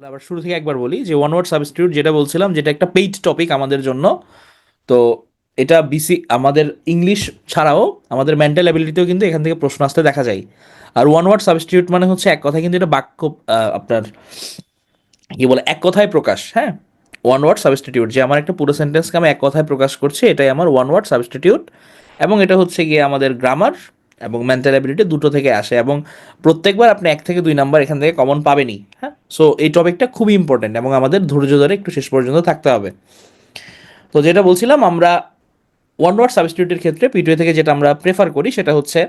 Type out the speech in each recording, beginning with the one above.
আবার শুরু থেকে একবার বলি যে ওয়ান ওয়ার্ড সাবস্টিটিউট যেটা বলছিলাম, যেটা একটা পেইড টপিক আমাদের জন্য। তো এটা বিসি আমাদের ইংলিশ ছাড়াও আমাদের মেন্টাল অ্যাবিলিটিতেও কিন্তু এখান থেকে প্রশ্ন আসতে দেখা যায়। আর ওয়ান ওয়ার্ড সাবস্টিটিউট মানে হচ্ছে এক কথায় কিন্তু এটা বাক্য, আপনার কি বলে, এক কথায় প্রকাশ। হ্যাঁ, ওয়ান ওয়ার্ড সাবস্টিটিউট যে আমার একটা পুরো সেন্টেন্সকে আমি এক কথায় প্রকাশ করছি, এটাই আমার ওয়ান ওয়ার্ড সাবস্টিটিউট। এবং এটা হচ্ছে গিয়ে আমাদের গ্রামার এবং মেন্টাল অ্যাবিলিটি দুটো থেকে আসে, এবং প্রত্যেকবার আপনি 1 থেকে 2 নাম্বার এখান থেকে কমন পাবেনই। হ্যাঁ, সো এই টপিকটা খুবই ইম্পর্টেন্ট এবং আমাদের ধৈর্য ধরে একটু শেষ পর্যন্ত থাকতে হবে। তো যেটা বলছিলাম, আমরা ওয়ান ওয়ার্ড সাবস্টিটিউটের ক্ষেত্রে পিটুয়ে থেকে যেটা আমরা প্রেফার করি সেটা হচ্ছে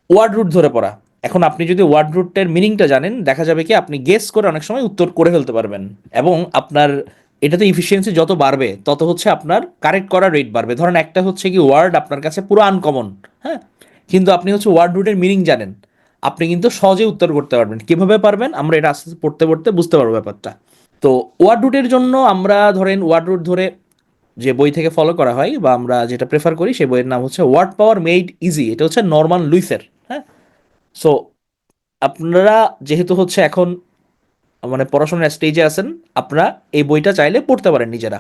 ওয়ার্ড রুট ধরে পড়া। এখন আপনি যদি ওয়ার্ড রুটের মিনিংটা জানেন, দেখা যাবে কি আপনি গেস করে অনেক সময় উত্তর করে ফেলতে পারবেন। এবং আপনার এটাতে ইফিসিয়েন্সি যত বাড়বে তত হচ্ছে আপনার কারেক্ট করার রেট বাড়বে। ধরেন একটা হচ্ছে কি ওয়ার্ড আপনার কাছে পুরো আনকমন, হ্যাঁ, কিন্তু আপনি হচ্ছে ওয়ার্ড রুটের মিনিং জানেন, আপনি কিন্তু সহজে উত্তর করতে পারবেন। কিভাবে পারবেন আমরা এটা আস্তে আস্তে পড়তে পড়তে বুঝতে পারবো ব্যাপারটা। তো ওয়ার্ড রুটের জন্য আমরা ধরেন ওয়ার্ড রুট ধরে যে বই থেকে ফলো করা হয় বা আমরা যেটা প্রেফার করি সেই বইয়ের নাম হচ্ছে ওয়ার্ড পাওয়ার মেড ইজি। এটা হচ্ছে নরমান লুইসের। হ্যাঁ, সো আপনারা যেহেতু হচ্ছে এখন মানে পড়াশোনার স্টেজে আছেন, আপনারা এই বইটা চাইলে পড়তে পারেন নিজেরা।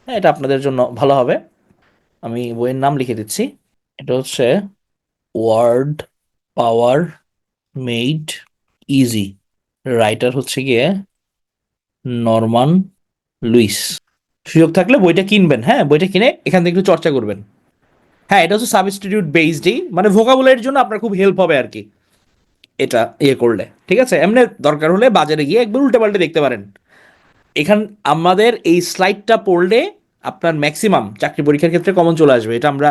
হ্যাঁ, এটা আপনাদের জন্য ভালো হবে। আমি বইয়ের নাম লিখে দিচ্ছি। এটা হচ্ছে ওয়ার্ড পাওয়ার মেড ইজি, রাইটার হচ্ছে গিয়ে নরমান লুইস। সুযোগ থাকলে বইটা কিনবেন। হ্যাঁ, বইটা কিনে এখান থেকে একটু চর্চা করবেন। হ্যাঁ, এটা হচ্ছে সাবস্টিটিউট বেসডই, মানে ভোকাবুলারির জন্য আপনার খুব হেল্প হবে আর কি এটা ইয়ে করলে। ঠিক আছে, এমনি দরকার হলে বাজারে গিয়ে একবার উল্টে পাল্টে দেখতে পারেন। এখান আমাদের এই স্লাইডটা পড়লে আপনার ম্যাক্সিমাম চাকরি পরীক্ষার ক্ষেত্রে কমন চলে আসবে, এটা আমরা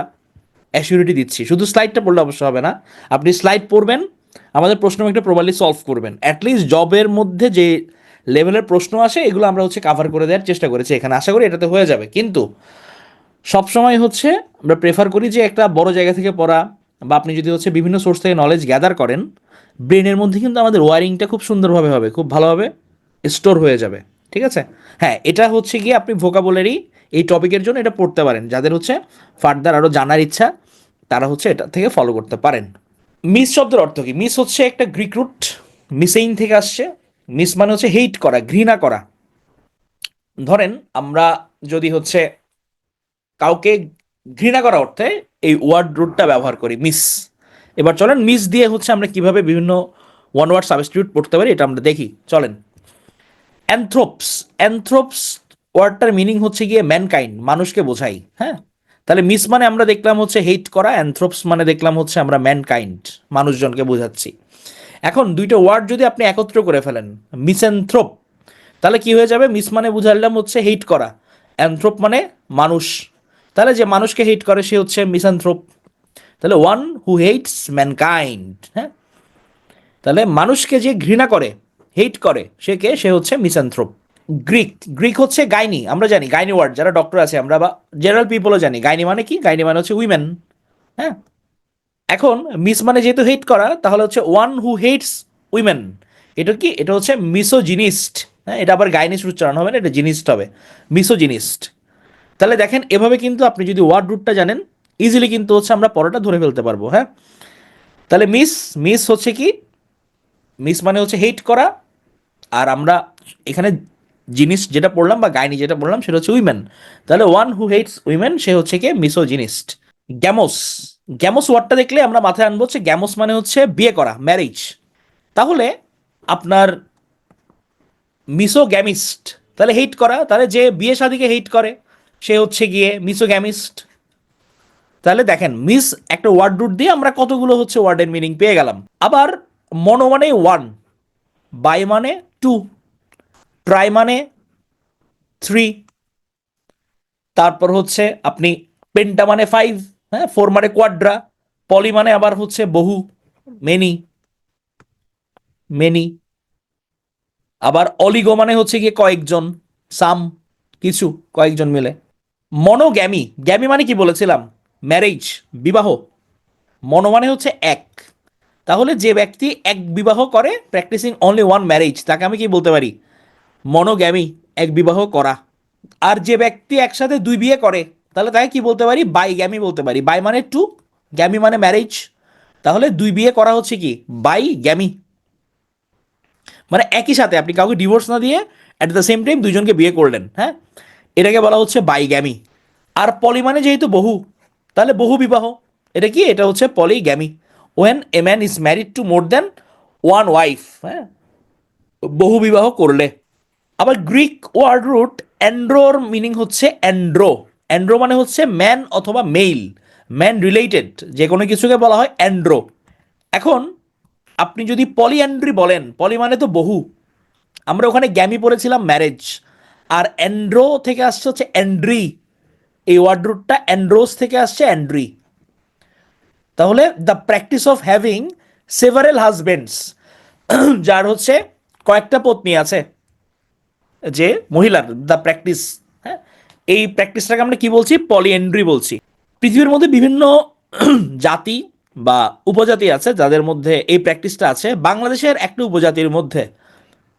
অ্যাসিউরিটি দিচ্ছি। শুধু স্লাইডটা পড়লে অবশ্য হবে না, আপনি স্লাইড পড়বেন, আমাদের প্রশ্ন একটা প্রপারলি সলভ করবেন। অ্যাটলিস্ট জবের মধ্যে যে লেভেলের প্রশ্ন আসে এগুলো আমরা হচ্ছে কাভার করে দেওয়ার চেষ্টা করেছি এখানে, আশা করি এটাতে হয়ে যাবে। কিন্তু সবসময় হচ্ছে আমরা প্রেফার করি যে একটা বড় জায়গা থেকে পড়া, বা আপনি যদি হচ্ছে বিভিন্ন সোর্স থেকে নলেজ গ্যাদার করেন, ব্রেনের মধ্যে কিন্তু আমাদের ওয়ারিংটা খুব সুন্দরভাবে হবে, খুব ভালোভাবে স্টোর হয়ে যাবে। ঠিক আছে, হ্যাঁ, এটা হচ্ছে গিয়ে আপনি ভোকাবুলারি এই টপিকের জন্য এটা পড়তে পারেন। যাদের হচ্ছে ফার্দার আরও জানার ইচ্ছা তারা হচ্ছে এটা থেকে ফলো করতে পারেন। মিস শব্দের অর্থ কি? মিস হচ্ছে একটা গ্রিক রুট, মিসেইন থেকে আসছে। মিস মানে হচ্ছে হেইট করা, ঘৃণা করা। ধরেন আমরা যদি হচ্ছে কাউকে ঘৃণা করা অর্থে এই ওয়ার্ড রুটটা ব্যবহার করি, মিস। এবার চলেন মিস দিয়ে হচ্ছে আমরা কিভাবে বিভিন্ন ওয়ান ওয়ার্ড সাবস্টিটিউট পড়তে পারি এটা আমরা দেখি, চলেন। অ্যানথ্রোপস, অ্যানথ্রোপস ওয়ার্ডটার মিনিং হচ্ছে গিয়ে ম্যানকাইন্ড, মানুষকে বোঝাই। হ্যাঁ, তাহলে মিস মানে আমরা দেখলাম হচ্ছে হেট করা, অ্যানথ্রোপস মানে দেখলাম হচ্ছে আমরা ম্যানকাইন্ড, মানুষজনকে বোঝাচ্ছি। এখন দুইটা ওয়ার্ড যদি আপনি একত্র করে ফেলেন, মিসঅ্যানথ্রোপ, তাহলে কি হয়ে যাবে? মিস মানে বুঝাইলাম হচ্ছে হেট করা, অ্যানথ্রোপ মানে মানুষ। তাহলে যে মানুষকে হেট করে সে হচ্ছে মিসঅ্যানথ্রোপ। তাহলে ওয়ান হু হেটস ম্যানকাইন্ড। হ্যাঁ, তাহলে মানুষকে যে ঘৃণা করে, হেট করে, সে কে? সে হচ্ছে মিসঅ্যানথ্রোপ। গ্রিক, গ্রিক হচ্ছে গাইনি। আমরা জানি গাইনি ওয়ার্ড, যারা ডক্টর আছে আমরা বা জেনারেল পিপলও জানি গাইনি মানে কি। গাইনি মানে হচ্ছে উইমেন। হ্যাঁ, এখন মিস মানে যেহেতু হেট করা, তাহলে হচ্ছে ওয়ান হু হেটস উইমেন। এটা কি? এটা হচ্ছে মিসোজিনিস্ট। হ্যাঁ, এটা আবার গাইনিস্ট উচ্চারণ হবে না, এটা জিনিস্ট হবে, মিসোজিনিস্ট। তাহলে দেখেন এভাবে কিন্তু আপনি যদি ওয়ার্ড রুটটা জানেন, ইজিলি কিন্তু হচ্ছে আমরা পরোটা ধরে ফেলতে পারবো। হ্যাঁ, তাহলে মিস, মিস হচ্ছে কি? মিস মানে হচ্ছে হেট করা। আর আমরা এখানে জিনিস যেটা পড়লাম বা গাইনি যেটা পড়লাম সেটা হচ্ছে উইমেন। তাহলে ওয়ান হু হেটস উইমেন সে হচ্ছে কি? মিসোজিনিস্ট। গ্যামোস, গ্যামোস ওয়ার্ডটা দেখলে আমরা মাথায় আনবো হচ্ছে গ্যামোস মানে হচ্ছে বিয়ে করা, ম্যারেজ। তাহলে আপনার মিসোগ্যামিস্ট, তাহলে হেট করা, তাহলে যে বিয়ে শাদীকে হেট করে সে হচ্ছে গিয়ে মিসোগ্যামিস্ট। তাহলে দেখেন মিস একটা ওয়ার্ড রুট দিয়ে আমরা কতগুলো হচ্ছে ওয়ার্ডের মিনিং পেয়ে গেলাম। আবার মনো মানে ওয়ান, বাই মানে টু, ট্রাই মানে থ্রি, তারপর হচ্ছে আপনি পেন্টা মানে ফাইভ, হ্যাঁ, ফোর মানে কোয়াড্রা, পলি মানে আবার হচ্ছে বহু, মেনি, মেনি। আবার অলিগো মানে হচ্ছে গিয়ে কয়েকজন, সাম, কিছু, কয়েকজন মিলে। মনোগ্যামি, গ্যামি মানে কি বলেছিলাম? ম্যারেজ, বিবাহ। মনো মানে হচ্ছে এক, তাহলে যে ব্যক্তি এক বিবাহ করে, প্র্যাকটিসিং অনলি ওয়ান ম্যারেজ, তাকে আমি কি বলতে পারি? মনোগ্যামি, এক বিবাহ করা। আর যে ব্যক্তি একসাথে দুই বিয়ে করে, তাহলে তাকে কি বলতে পারি? বাই গ্যামি বলতে পারি। বাই মানে টু, গ্যামি মানে ম্যারেজ, তাহলে দুই বিয়ে করা হচ্ছে কি? Bigamy. মানে একই সাথে আপনি কাউকে ডিভোর্স না দিয়ে অ্যাট দ্য সেম টাইম দুইজনকে বিয়ে করলেন, হ্যাঁ, এটাকে বলা হচ্ছে বাইগ্যামি। আর পলি মানে যেহেতু বহু, তাহলে বহু বিবাহ, এটা কি, এটা হচ্ছে polygamy, when a man is married to more than one wife, হ্যাঁ, বহু বিবাহ করলে। আবার গ্রিক ওয়ার্ড রুট অ্যান্ড্রোর মিনিং হচ্ছে অ্যান্ড্রো। অ্যান্ড্রো মানে হচ্ছে ম্যান অথবা মেইল, ম্যান রিলেটেড যে কোনো কিছুকে বলা হয় অ্যান্ড্রো। এখন আপনি যদি পলিঅ্যান্ড্রি বলেন, পলি মানে তো বহু, আমরা ওখানে গ্যামি পড়েছিলাম ম্যারেজ, আর অ্যান্ড্রো থেকে আসছে হচ্ছে অ্যান্ড্রি, এই ওয়ার্ড রুটটা অ্যান্ড্রোস থেকে আসছে অ্যান্ড্রি। তাহলে the practice of having several husband's, যার হচ্ছে কয়েকটা পত্নী আছে, যে মহিলার দ্য প্র্যাকটিস, হ্যাঁ, এই প্র্যাকটিসটাকে আমরা কি বলছি, পলিএন্ড্রি বলছি। পৃথিবীর মধ্যে বিভিন্ন জাতি বা উপজাতি আছে যাদের মধ্যে এই প্র্যাকটিসটা আছে। বাংলাদেশের একটা উপজাতির মধ্যে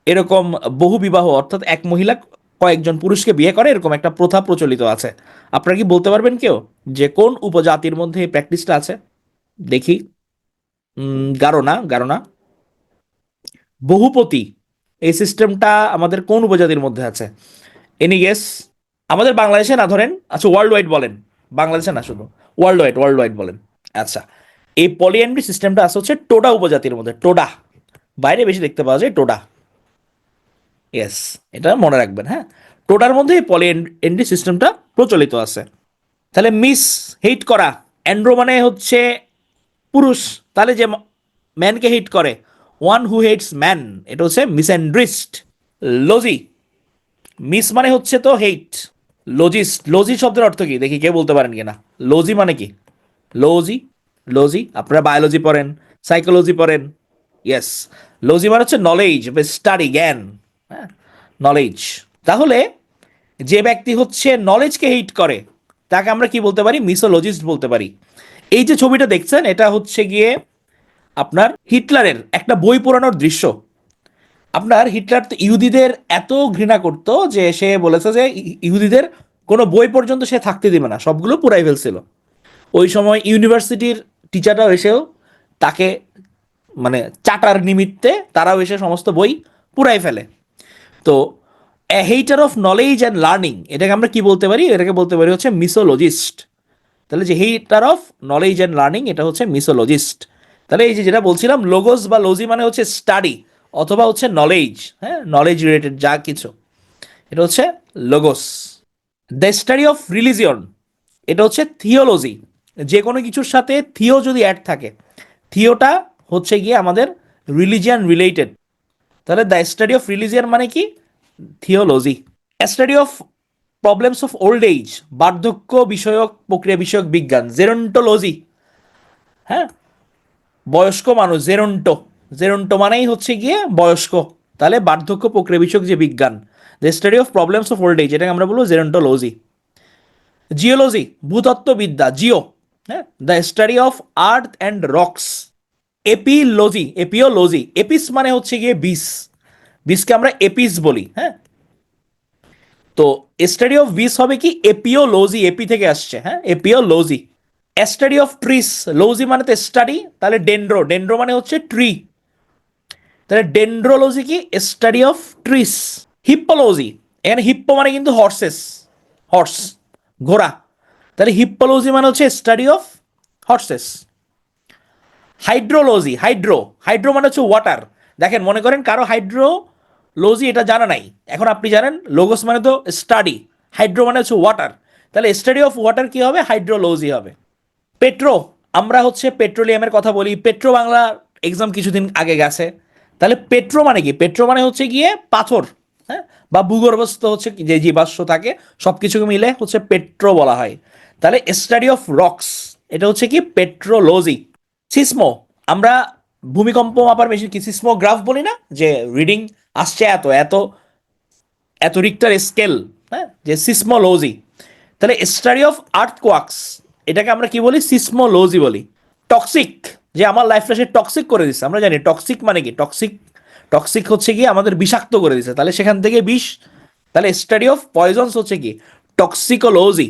এরকম বহু বিবাহ, অর্থাৎ এক মহিলা কয়েকজন পুরুষকে বিয়ে করে, এরকম একটা প্রথা প্রচলিত আছে। আপনারা কি বলতে পারবেন কেউ যে কোন উপজাতির মধ্যে এই প্র্যাকটিসটা আছে? দেখি। গারো না, গারো না। বহুপতি, এই সিস্টেমটা আমাদের কোন উপজাতির মধ্যে আছে? Any guess? আমাদের বাংলাদেশে না ধরেন, আচ্ছা ওয়ার্ল্ড ওয়াইড বলেন, বাংলাদেশে না শুধু, ওয়ার্ল্ড ওয়াইড, ওয়ার্ল্ড ওয়াইড বলেন। আচ্ছা, এই পলিএন্ড্রি সিস্টেমটা আছে হচ্ছে টোডা উপজাতির মধ্যে, টোডা, বাইরে বেশি দেখতে পাওয়া যায় টোডা। ইয়েস, এটা মনে রাখবেন, হ্যাঁ, টোডার মধ্যে এই পলিএন্ড্রি সিস্টেমটা প্রচলিত আছে। তাহলে মিস হেট করা, অ্যান্ড্রো মানে হচ্ছে পুরুষ, তাহলে যে ম্যানকে হেট করে, ওয়ান হু হেটস ম্যান, এটা হচ্ছে মিসঅ্যান্ড্রিস্ট। লজি, মিস মানে হচ্ছে তো হেইট, লজিস্ট, লজি শব্দের অর্থ কি দেখি, কে বলতে পারেন কিনা? লজি মানে কি? লজি, লজি আপনারা বায়োলজি পড়েন, সাইকোলজি পড়েন, ইয়েস, লজি মানে হচ্ছে নলেজ বা স্টাডি, জ্ঞান, হ্যাঁ, নলেজ। তাহলে যে ব্যক্তি হচ্ছে নলেজকে হিট করে তাকে আমরা কি বলতে পারি? মিসোলজিস্ট বলতে পারি। এই যে ছবিটা দেখছেন, এটা হচ্ছে গিয়ে আপনার হিটলারের একটা বই পোড়ানোর দৃশ্য। আপনার হিটলার তো ইহুদিদের এত ঘৃণা করতো যে সে বলেছে যে ইহুদিদের কোনো বই পর্যন্ত সে থাকতে দিবে না, সবগুলো পুরাই ফেলছিল। ওই সময় ইউনিভার্সিটির টিচাররাও এসেও তাকে মানে চাটার নিমিত্তে তারাও এসে সমস্ত বই পুরাই ফেলে। তো এ হেইটার অফ নলেজ অ্যান্ড লার্নিং, এটাকে আমরা কি বলতে পারি? এটাকে বলতে পারি হচ্ছে মিসোলজিস্ট। তাহলে যে হেইটার অফ নলেজ অ্যান্ড লার্নিং, এটা হচ্ছে মিসোলজিস্ট। তাহলে এই যে যেটা বলছিলাম, লোগোস বা লজি মানে হচ্ছে স্টাডি অথবা হচ্ছে নলেজ, হ্যাঁ, নলেজ রিলেটেড যা কিছু, এটা হচ্ছে logos. The study of religion, এটা হচ্ছে থিওলজি। যে কোনো কিছুর সাথে থিও যদি অ্যাড থাকে, থিওটা হচ্ছে গিয়ে আমাদের রিলিজিয়ান রিলেটেড। তাহলে দ্য স্টাডি অফ রিলিজিয়ান মানে কি? Theology. Study of problems of old age, বার্ধক্য বিষয়ক প্রক্রিয়া বিষয়ক বিজ্ঞান, জেরন্টোলজি, হ্যাঁ, বয়স্ক মানুষ, জেরন্টো, জেরন্টো মানেই হচ্ছে গিয়ে বয়স্ক, তাহলে বার্ধক্য প্রক্রিয়া বিষয়ক যে বিজ্ঞান, the study of problems of old age, এটাকে আমরা বলবো জেরন্টোলজি। জিওলজি, ভূতত্ত্ববিদ্যা, জিও, হ্যাঁ, the study of earth and rocks. Apiology, apiology, apis মানে হচ্ছে গিয়ে বিষ, বিষকে আমরা এপিস বলি, হ্যাঁ, তো স্টাডি অফ বিষ হবে কি? এপিওলজি, এপি থেকে আসছে, হ্যাঁ, এপিওলজি। স্টাডি অফ ট্রিস, লজি মানে তো স্টাডি, তাহলে ডেন্ড্রো, ডেন্ড্রো মানে হচ্ছে ট্রি, তাহলে ডেন্ড্রোলজি কি? Study of trees. হিপ্পোলজি, এখানে হিপ্পো মানে কিন্তু হর্সেস, হর্স, ঘোড়া, তাহলে হিপ্পোলজি মানে হচ্ছে study of horse's. Hydrology, hydro, hydro মানে হচ্ছে ওয়াটার। দেখেন, মনে করেন কারো হাইড্রোলজি এটা জানা নাই, এখন আপনি জানেন, লোগোস মানে তো স্টাডি, হাইড্রো মানে হচ্ছে ওয়াটার, তাহলে স্টাডি অফ ওয়াটার কি হবে? হাইড্রোলজি হবে। পেট্রো, আমরা হচ্ছে পেট্রোলিয়ামের কথা বলি, পেট্রো বাংলা এক্সাম কিছুদিন আগে গেছে, তাহলে পেট্রো মানে কি? পেট্রো মানে হচ্ছে গিয়ে পাথর, হ্যাঁ, বা ভূগর্ভস্থ হচ্ছে যে জীবাশ্ম থাকে সব কিছুকে মিলে হচ্ছে পেট্রো বলা হয়। তাহলে স্টাডি অফ রক্স, এটা হচ্ছে কি? পেট্রোলজি। সিসমো, আমরা ভূমিকম্প মাপার মেশিন কি সিসমোগ্রাফ বলি না, যে রিডিং আসছে এত এত এত রিক্টার স্কেল, হ্যাঁ, যে সিসমোলজি। তাহলে স্টাডি অফ আর্থ কোয়াক্স, এটাকে আমরা কি বলি? সিসমোলজি বলি। টক্সিক, যে আমার লাইফটা সে টক্সিক করে দিচ্ছে, আমরা জানি টক্সিক মানে কি? টক্সিক, টক্সিক হচ্ছে কি? আমাদের বিষাক্ত করে দিচ্ছে, তাহলে সেখান থেকে বিষ, তাহলে স্টাডি অফ পয়জনস হচ্ছে কি? টক্সিকোলজি।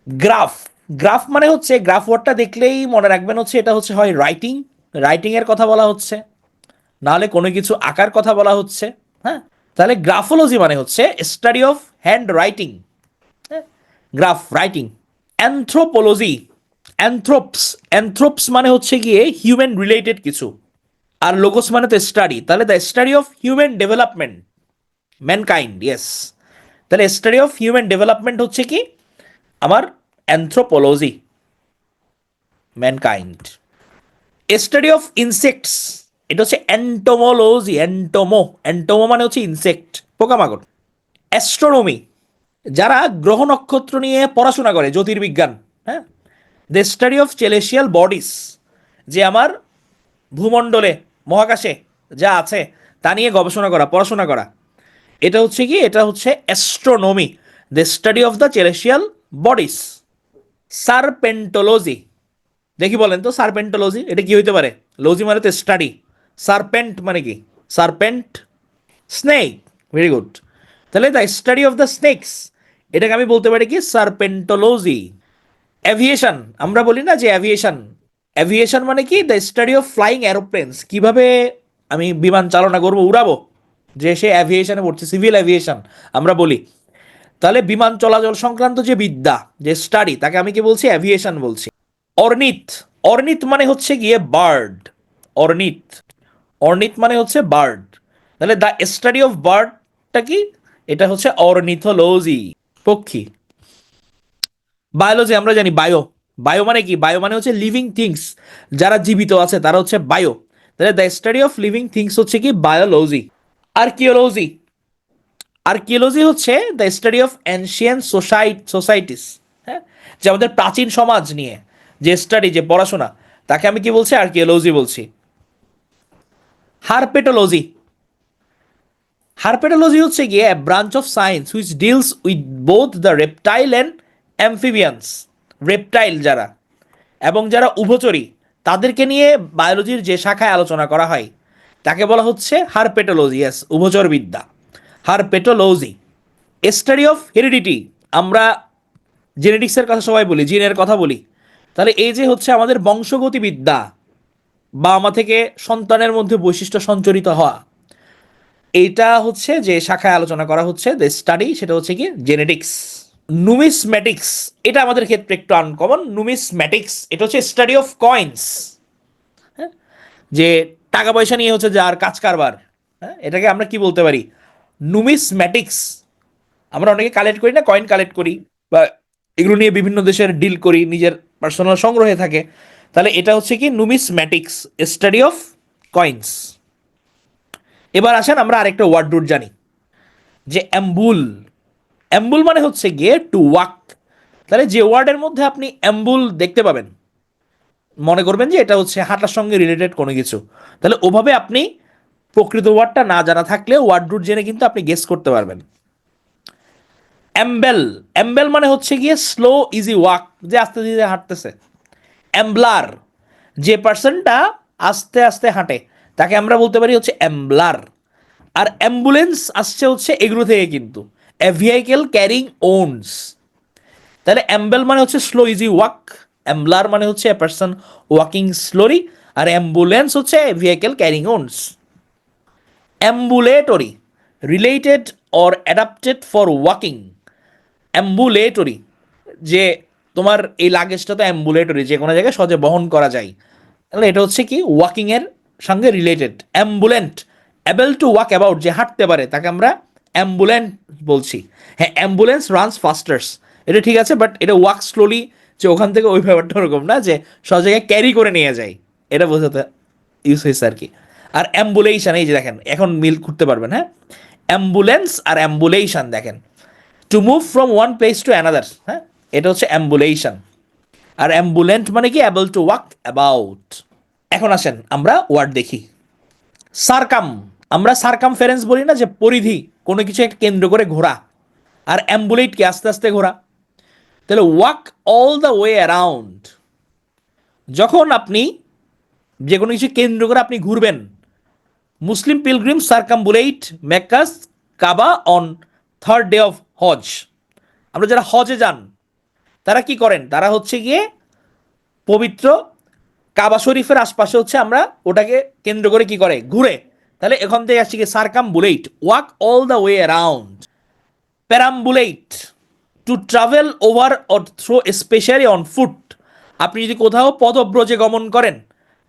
গ্রাফ, গ্রাফ মানে হচ্ছে, গ্রাফ ওয়ার্ডটা দেখলেই মনে রাখবেন হচ্ছে এটা হচ্ছে হয় রাইটিং, রাইটিং এর কথা বলা হচ্ছে, নাহলে কোনো কিছু আঁকার কথা বলা হচ্ছে। হ্যাঁ, তাহলে গ্রাফোলজি মানে হচ্ছে study of handwriting, graph writing. Anthropology, anthropos, anthropos মানে হচ্ছে গিয়ে হিউম্যান রিলেটেড কিছু, আর লোগোস মানে তো স্টাডি, তাহলে the study of human development, mankind, yes. তাহলে স্টাডি অফ হিউম্যান ডেভেলপমেন্ট হচ্ছে কি আমার anthropology, mankind. Study of insects, এটা হচ্ছে অ্যান্টোমোলজি, অ্যান্টোমো, অ্যান্টোমো মানে হচ্ছে ইনসেক্ট, পোকামাকড়। অ্যাস্ট্রোনমি, যারা গ্রহ নক্ষত্র নিয়ে পড়াশোনা করে, জ্যোতির্বিজ্ঞান। হ্যাঁ, the study of celestial bodies, যে আমার ভূমণ্ডলে, মহাকাশে যা আছে তা নিয়ে গবেষণা করা, পড়াশোনা করা, এটা হচ্ছে কি, এটা হচ্ছে astronomy, the study of the celestial bodies. Serpentology, দেখি বলেন তো সারপেন্টোলজি এটা কি হইতে পারে? লজি মানে তো স্টাডি, সারপেন্ট মানে কি? Serpent, snake, very good. তাহলে the study of the snake's, এটাকে আমি বলতে পারি কি সারপেন্টোলজি। অ্যাভিয়েশন, আমরা বলি না যে অ্যাভিয়েশন, অ্যাভিয়েশন মানে কি দ্য স্টাডি অফ ফ্লাইং এরোপ্লেনস, কিভাবে আমি বিমান চালনা করবো, উড়াবো, যে সে অ্যাভিয়েশনে পড়ছে, সিভিল অ্যাভিয়েশন আমরা বলি। তাহলে বিমান চলাচল সংক্রান্ত যে বিদ্যা, যে স্টাডি, তাকে আমি কি বলছি? অ্যাভিয়েশন বলছি। অর্নিথ, অর্নিথ মানে হচ্ছে গিয়ে বার্ড, অর্নিথ, অর্নিথ মানে হচ্ছে বার্ড। তাহলে দ্য স্টাডি অফ বার্ডটা কি? এটা হচ্ছে অর্নিথোলজি, পক্ষী। বায়োলজি আমরা জানি বায়ো, বায়ো মানে কি? বায়ো মানে হচ্ছে লিভিং থিংস, যারা জীবিত আছে তারা হচ্ছে বায়ো। তাহলে the study of living things হচ্ছে কি বায়োলজি। আর্কিওলজি, আর্কিওলজি হচ্ছে the study of ancient societies. হ্যাঁ, যে আমাদের প্রাচীন সমাজ নিয়ে যে স্টাডি, যে পড়াশোনা, তাকে আমি কি বলছি? আর্কিওলজি বলছি। হারপেটোলজি, হারপেটোলজি হচ্ছে গিয়ে branch of science which deals with both the reptile and amphibians, reptile যারা এবং যারা উভচরী, তাদেরকে নিয়ে বায়োলজির যে শাখায় আলোচনা করা হয় তাকে বলা হচ্ছে হারপেটোলজি, ইয়াস, উভচর বিদ্যা, হারপেটোলজি। স্টাডি অফ হেরিডিটি, আমরা জেনেটিক্সের কথা সবাই বলি, জিনের কথা বলি, তাহলে এই যে হচ্ছে আমাদের বংশগতিবিদ্যা, বা আমা থেকে সন্তানের মধ্যে বৈশিষ্ট্য সঞ্চরিত হওয়া, এইটা হচ্ছে যে শাখায় আলোচনা করা হচ্ছে দ্য স্টাডি, সেটা হচ্ছে কি জেনেটিক্স। নুমিসম্যাটিক্স, এটা আমাদের ক্ষেত্রে একটু আনকমন। নুমিসম্যাটিক্স এটা হচ্ছে স্টাডি অফ কয়েন্স, যে টাকা পয়সা নিয়ে হচ্ছে যার কাজ কারবার, হ্যাঁ, এটাকে আমরা কি বলতে পারি? নুমিসম্যাটিক্স। আমরা অনেকে কালেক্ট করি না, কয়েন কালেক্ট করি, বা এগুলো নিয়ে বিভিন্ন দেশের ডিল করি, নিজের পার্সোনাল সংগ্রহে থাকে, তাহলে এটা হচ্ছে কি নুমিসম্যাটিক্স, স্টাডি অফ কয়েন্স। এবার আসেন আমরা আরেকটা ওয়ার্ড রুট জানি, যে অ্যাম্বুল, অ্যাম্বুল মানে হচ্ছে গিয়ে টু ওয়াক। তাহলে যে ওয়ার্ডের মধ্যে আপনি অ্যাম্বুল দেখতে পাবেন, মনে করবেন যে এটা হচ্ছে হাঁটার সঙ্গে রিলেটেড কোনো কিছু, তাহলে ওভাবে আপনি প্রকৃত ওয়ার্ডটা না জানা থাকলে ওয়ার্ড রুট জেনে কিন্তু আপনি গেস করতে পারবেন। অ্যাম্বেল, অ্যাম্বেল মানে হচ্ছে গিয়ে স্লো ইজি ওয়াক, যে আস্তে ধীরে হাঁটতেছে। অ্যাম্বলার, যে পার্সনটা আস্তে আস্তে হাঁটে তাকে আমরা বলতে পারি হচ্ছে অ্যাম্বলার। আর অ্যাম্বুলেন্স আসছে হচ্ছে এগুলো থেকে কিন্তু, এ ভেহিকেল ক্যারিং ওনস। তাহলে অ্যাম্বেল মানে হচ্ছে স্লো ইজি ওয়াক, অ্যাম্বলার মানে হচ্ছে এ পার্সন ওয়াকিং স্লোলি, আর অ্যাম্বুলেন্স হচ্ছে a vehicle carrying ones. Ambulatory, related or adapted for walking, ambulatory, যে তোমার এই লাগেজটা তো অ্যাম্বুলেটরি, যে কোনো জায়গায় সহজে বহন করা যায়, তাহলে এটা হচ্ছে কি ওয়াকিংয়ের সঙ্গে related. Ambulant, able to walk about, যে হাঁটতে পারে তাকে আমরা অ্যাম্বুলেন্ট বলছি। হ্যাঁ, অ্যাম্বুলেন্স রানস ফাস্টার্স, এটা ঠিক আছে, বাট এটা ওয়াক স্লোলি, যে ওখান থেকে ওই ব্যাপারটা ওরকম না যে সব জায়গায় ক্যারি করে নিয়ে যায়, এটা বোঝাতে ইউজ হয়েছে আর কি। আর অ্যাম্বুলেশন, এই যে দেখেন এখন মিল করতে পারবেন, হ্যাঁ, অ্যাম্বুলেন্স আর অ্যাম্বুলেশন দেখেন, to move from one place to another, হ্যাঁ, এটা হচ্ছে অ্যাম্বুলেশন। আর অ্যাম্বুলেন্ট মানে কি অ্যাবল টু ওয়াক অ্যাবাউট। এখন আসেন আমরা ওয়ার্ড দেখি। সারকাম, আমরা সারকামফারেন্স বলি না, যে পরিধি, কোনো কিছু একটা কেন্দ্র করে ঘোরা। আর অ্যাম্বুলেট কি আস্তে আস্তে ঘোরা। তাহলে walk all the way around, যখন আপনি যে কোনো কিছু কেন্দ্র করে আপনি ঘুরবেন। Muslim pilgrim circumambulate Mecca's Kaaba on third day of hajj, আমরা যারা হজে যান তারা কি করেন? তারা হচ্ছে গিয়ে পবিত্র কাবা শরীফের আশপাশে হচ্ছে আমরা ওটাকে কেন্দ্র করে কি করে ঘুরে, তাহলে এখান থেকে আসছে কি circumambulate, walk all the way around. Perambulate, to travel over or through especially on foot. আপনি যদি কোথাও পদব্রজে গমন করেন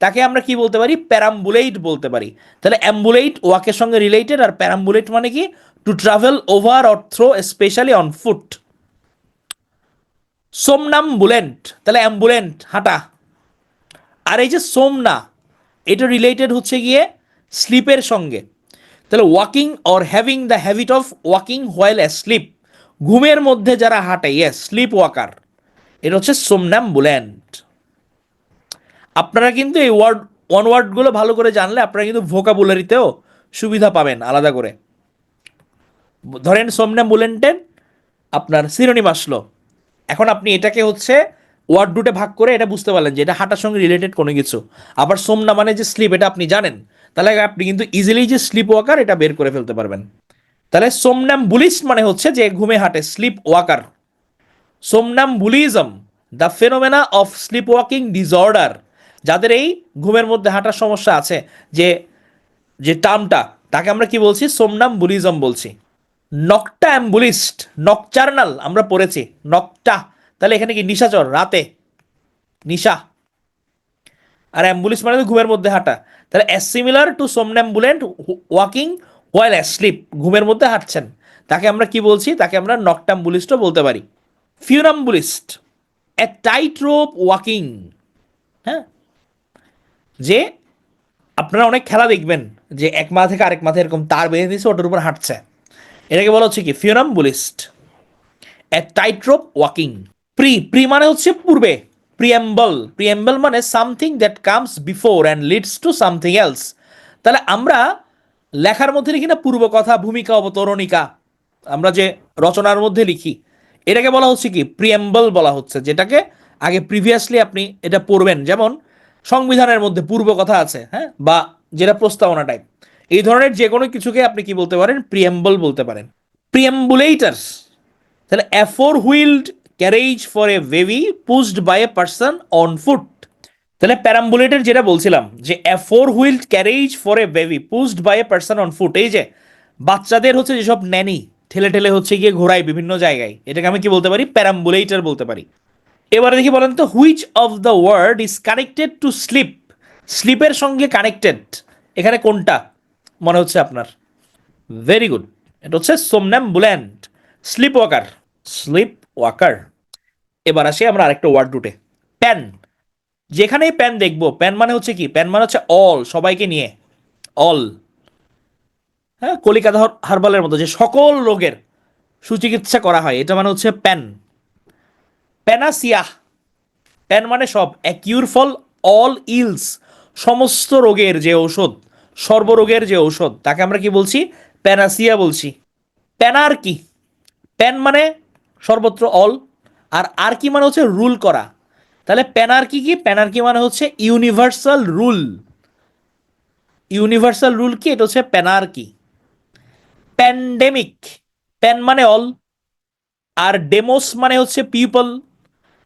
তাকে আমরা কি বলতে পারি? প্যারাম্বুলেট বলতে পারি। তাহলে অ্যাম্বুলেট ওয়াকের সঙ্গে রিলেটেড, আর প্যারাম্বুলেট মানে কি? To travel over or through especially on foot. Somnambulant, তাহলে অ্যাম্বুলেন্ট হাঁটা। আর এই যে সোমনা, এটা রিলেটেড হচ্ছে গিয়ে স্লিপের সঙ্গে। তাহলে walking or having the habit of walking while asleep, ঘুমের মধ্যে যারা হাঁটে, ইয়েস, স্লিপ ওয়াকার, এটা হচ্ছে সোমনাম্বুল্যান্ট। আপনারা কিন্তু এই ওয়ার্ডগুলো ভালো করে জানলে আপনারা কিন্তু ভোকাবুলারিতেও সুবিধা পাবেন আলাদা করে। ধরেন সোমনাম্বুল্যান্টের আপনার সিনোনিম আসলো, এখন আপনি এটাকে হচ্ছে ওয়ার্ড রুটে ভাগ করে এটা বুঝতে পারলেন যে এটা হাঁটার সঙ্গে রিলেটেড কোনো কিছু। আবার সোমনা মানে যে স্লিপ, এটা আপনি জানেন, তাহলে আপনি কিন্তু ইজিলি যে স্লিপ ওয়াকার এটা বের করে ফেলতে পারবেন। তাহলে সোমনাম্বুলিস্ট মানে হচ্ছে যে ঘুমে হাঁটে, sleep walker. Somnambulism, the phenomena of sleep walking disorder, যাদের এই ঘুমের মধ্যে হাঁটার সমস্যা আছে, যে যে টার্মটা, তাকে আমরা কি বলছি? সোমনাম্বুলিজম বলছি। নকটা অ্যাম্বুলিস্ট, নকচার্নাল আমরা পড়েছি, নকটা, তাহলে এখানে কি নিশাচর, রাতে, নিশা। আর অ্যাম্বুলিস মানে তো ঘুমের মধ্যে হাঁটা, তাহলে as similar to somnambulant walking while asleep, ঘুমের মধ্যে হাঁটছেন, তাকে আমরা কি বলছি? তাকে আমরা নকটাম্বুলিস্টও বলতে পারি। ফিউনাম্বুলিস্ট, এ টাইট রোপ ওয়াকিং, হ্যাঁ, যে আপনারা অনেক খেলা দেখবেন যে এক মাথা থেকে আরেক মাথা এরকম তার বেঁধে দিয়েছে, ওটার উপর হাঁটছে, এটাকে বলা হচ্ছে কি? ফিউনাম্বুলিস্ট। এ টাইট রোপ ওয়াকিং। প্রি মানে হচ্ছে পূর্বে, প্রিএম্বল মানে something that comes before and leads to something else. তাহলে আমরা লেখার মধ্যে লিখি না পূর্ব কথা, ভূমিকা, অবতরণিকা, আমরা যে রচনার মধ্যে লিখি, এটাকে বলা হচ্ছে কি? প্রিএম্বল বলা হচ্ছে, যেটাকে আগে প্রিভিয়াসলি আপনি এটা পড়বেন। যেমন সংবিধানের মধ্যে পূর্ব কথা আছে, হ্যাঁ, বা যেটা প্রস্তাবনা টাইপ, এই ধরনের যে কোনো কিছুকে আপনি কি বলতে পারেন? প্রিএম্বল বলতে পারেন। প্রিএম্বুলেটার্স, তাহলে a four wheeled carriage for a baby pushed by a person on foot. তাহলে প্যারাম্বুলেটের যেটা বলছিলাম যে a four wheeled carriage for a baby pushed by a person on foot, এই যে বাচ্চাদের হচ্ছে যেসব ন্যানি ঠেলে ঠেলে হচ্ছে গিয়ে ঘোরায় বিভিন্ন জায়গায়, এটাকে আমি কি বলতে পারি? প্যারাম্বুলেটার বলতে পারি। এবারে দেখি বলেন তো, which of the word is connected to sleep, স্লিপের সঙ্গে কানেক্টেড, এখানে কোনটা মনে হচ্ছে আপনার? ভেরি গুড, এটা হচ্ছে সোমনাম্বুল্যান্ট, স্লিপ ওয়াকার, স্লিপ ওয়াকার। এবার আসি আমরা আরেকটা ওয়ার্ড রুটে, প্যান। যেখানেই প্যান দেখবো, প্যান মানে হচ্ছে কি? প্যান মানে হচ্ছে অল, সবাইকে নিয়ে, অল, হ্যাঁ, কলিকাতা হারবালের মতো যে সকল রোগের সুচিকিৎসা করা হয়, এটা মানে হচ্ছে প্যান। প্যানাসিয়া, প্যান মানে সব, এ কিউর ফল অল ইলস, সমস্ত রোগের যে ঔষধ, সর্বরোগের যে ঔষধ, তাকে আমরা কি বলছি? প্যানাসিয়া বলছি। প্যানার্কি, প্যান মানে সর্বত্র, অল, আর কি মানে হচ্ছে রুল করা। তাহলে প্যানার্কি কি? প্যানার্কি মানে হচ্ছে ইউনিভার্সাল রুল, ইউনিভার্সাল রুল কি? এটা হচ্ছে প্যানার্কি। প্যান্ডেমিক, প্যান মানে অল, আর ডেমোস মানে হচ্ছে পিপল,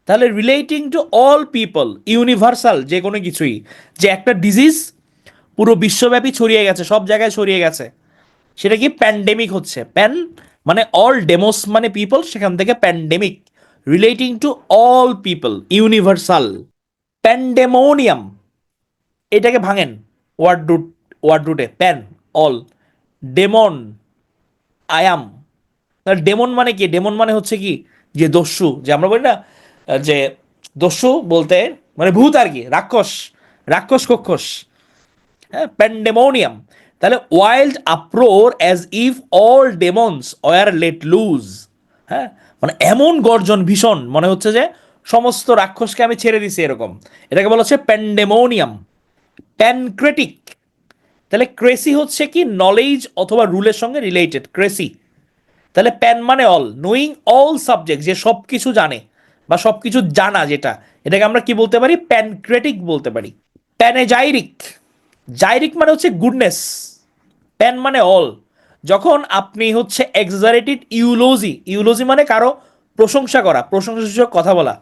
তাহলে relating to all people, universal যে কোনো কিছুই, যে একটা ডিজিজ পুরো বিশ্বব্যাপী ছড়িয়ে গেছে, সব জায়গায় ছড়িয়ে গেছে, সেটা কি? প্যান্ডেমিক হচ্ছে। প্যান মানে অল, ডেমোস মানে পিপল, সেখান থেকে pandemic, relating to all people, universal. Pandemonium, এটাকে ভাঙেন ওয়ার্ড রুটে, প্যান অল, ডেমন আয়াম। তাহলে ডেমন মানে কি? ডেমন মানে হচ্ছে কি? যে দস্যু, যে আমরা বলি না যে দস্যু বলতে মানে ভূত আর কি, রাক্ষস, রাক্ষস কক্ষস, হ্যাঁ, প্যান্ডেমোনিয়াম। তাহলে wild uproar as if all demons were let loose, হ্যাঁ, মানে এমন গর্জন, ভীষণ, মনে হচ্ছে যে সমস্ত রাক্ষসকে আমি ছেড়ে দিছি, এরকম, এটাকে বলা হচ্ছে প্যান্ডেমোনিয়াম। প্যানক্রেটিক, তাহলে ক্রেসি হচ্ছে কি? নলেজ অথবা রুলের সঙ্গে রিলেটেড, ক্রেসি। তাহলে প্যান মানে অল, নোয়িং অল সাবজেক্ট, যে সব কিছু জানে বা সব কিছু জানা, যেটা, এটাকে আমরা কি বলতে পারি? প্যানক্রেটিক বলতে পারি। প্যানেজাইরিক, জাইরিক মানে হচ্ছে গুডনেস, প্যান মানে অল, যখন আপনি হচ্ছে এক্সাজারেটেড ইউলোজি, ইউলোজি মানে কারো প্রশংসা করা, প্রশংসা সূচক কথা বলা,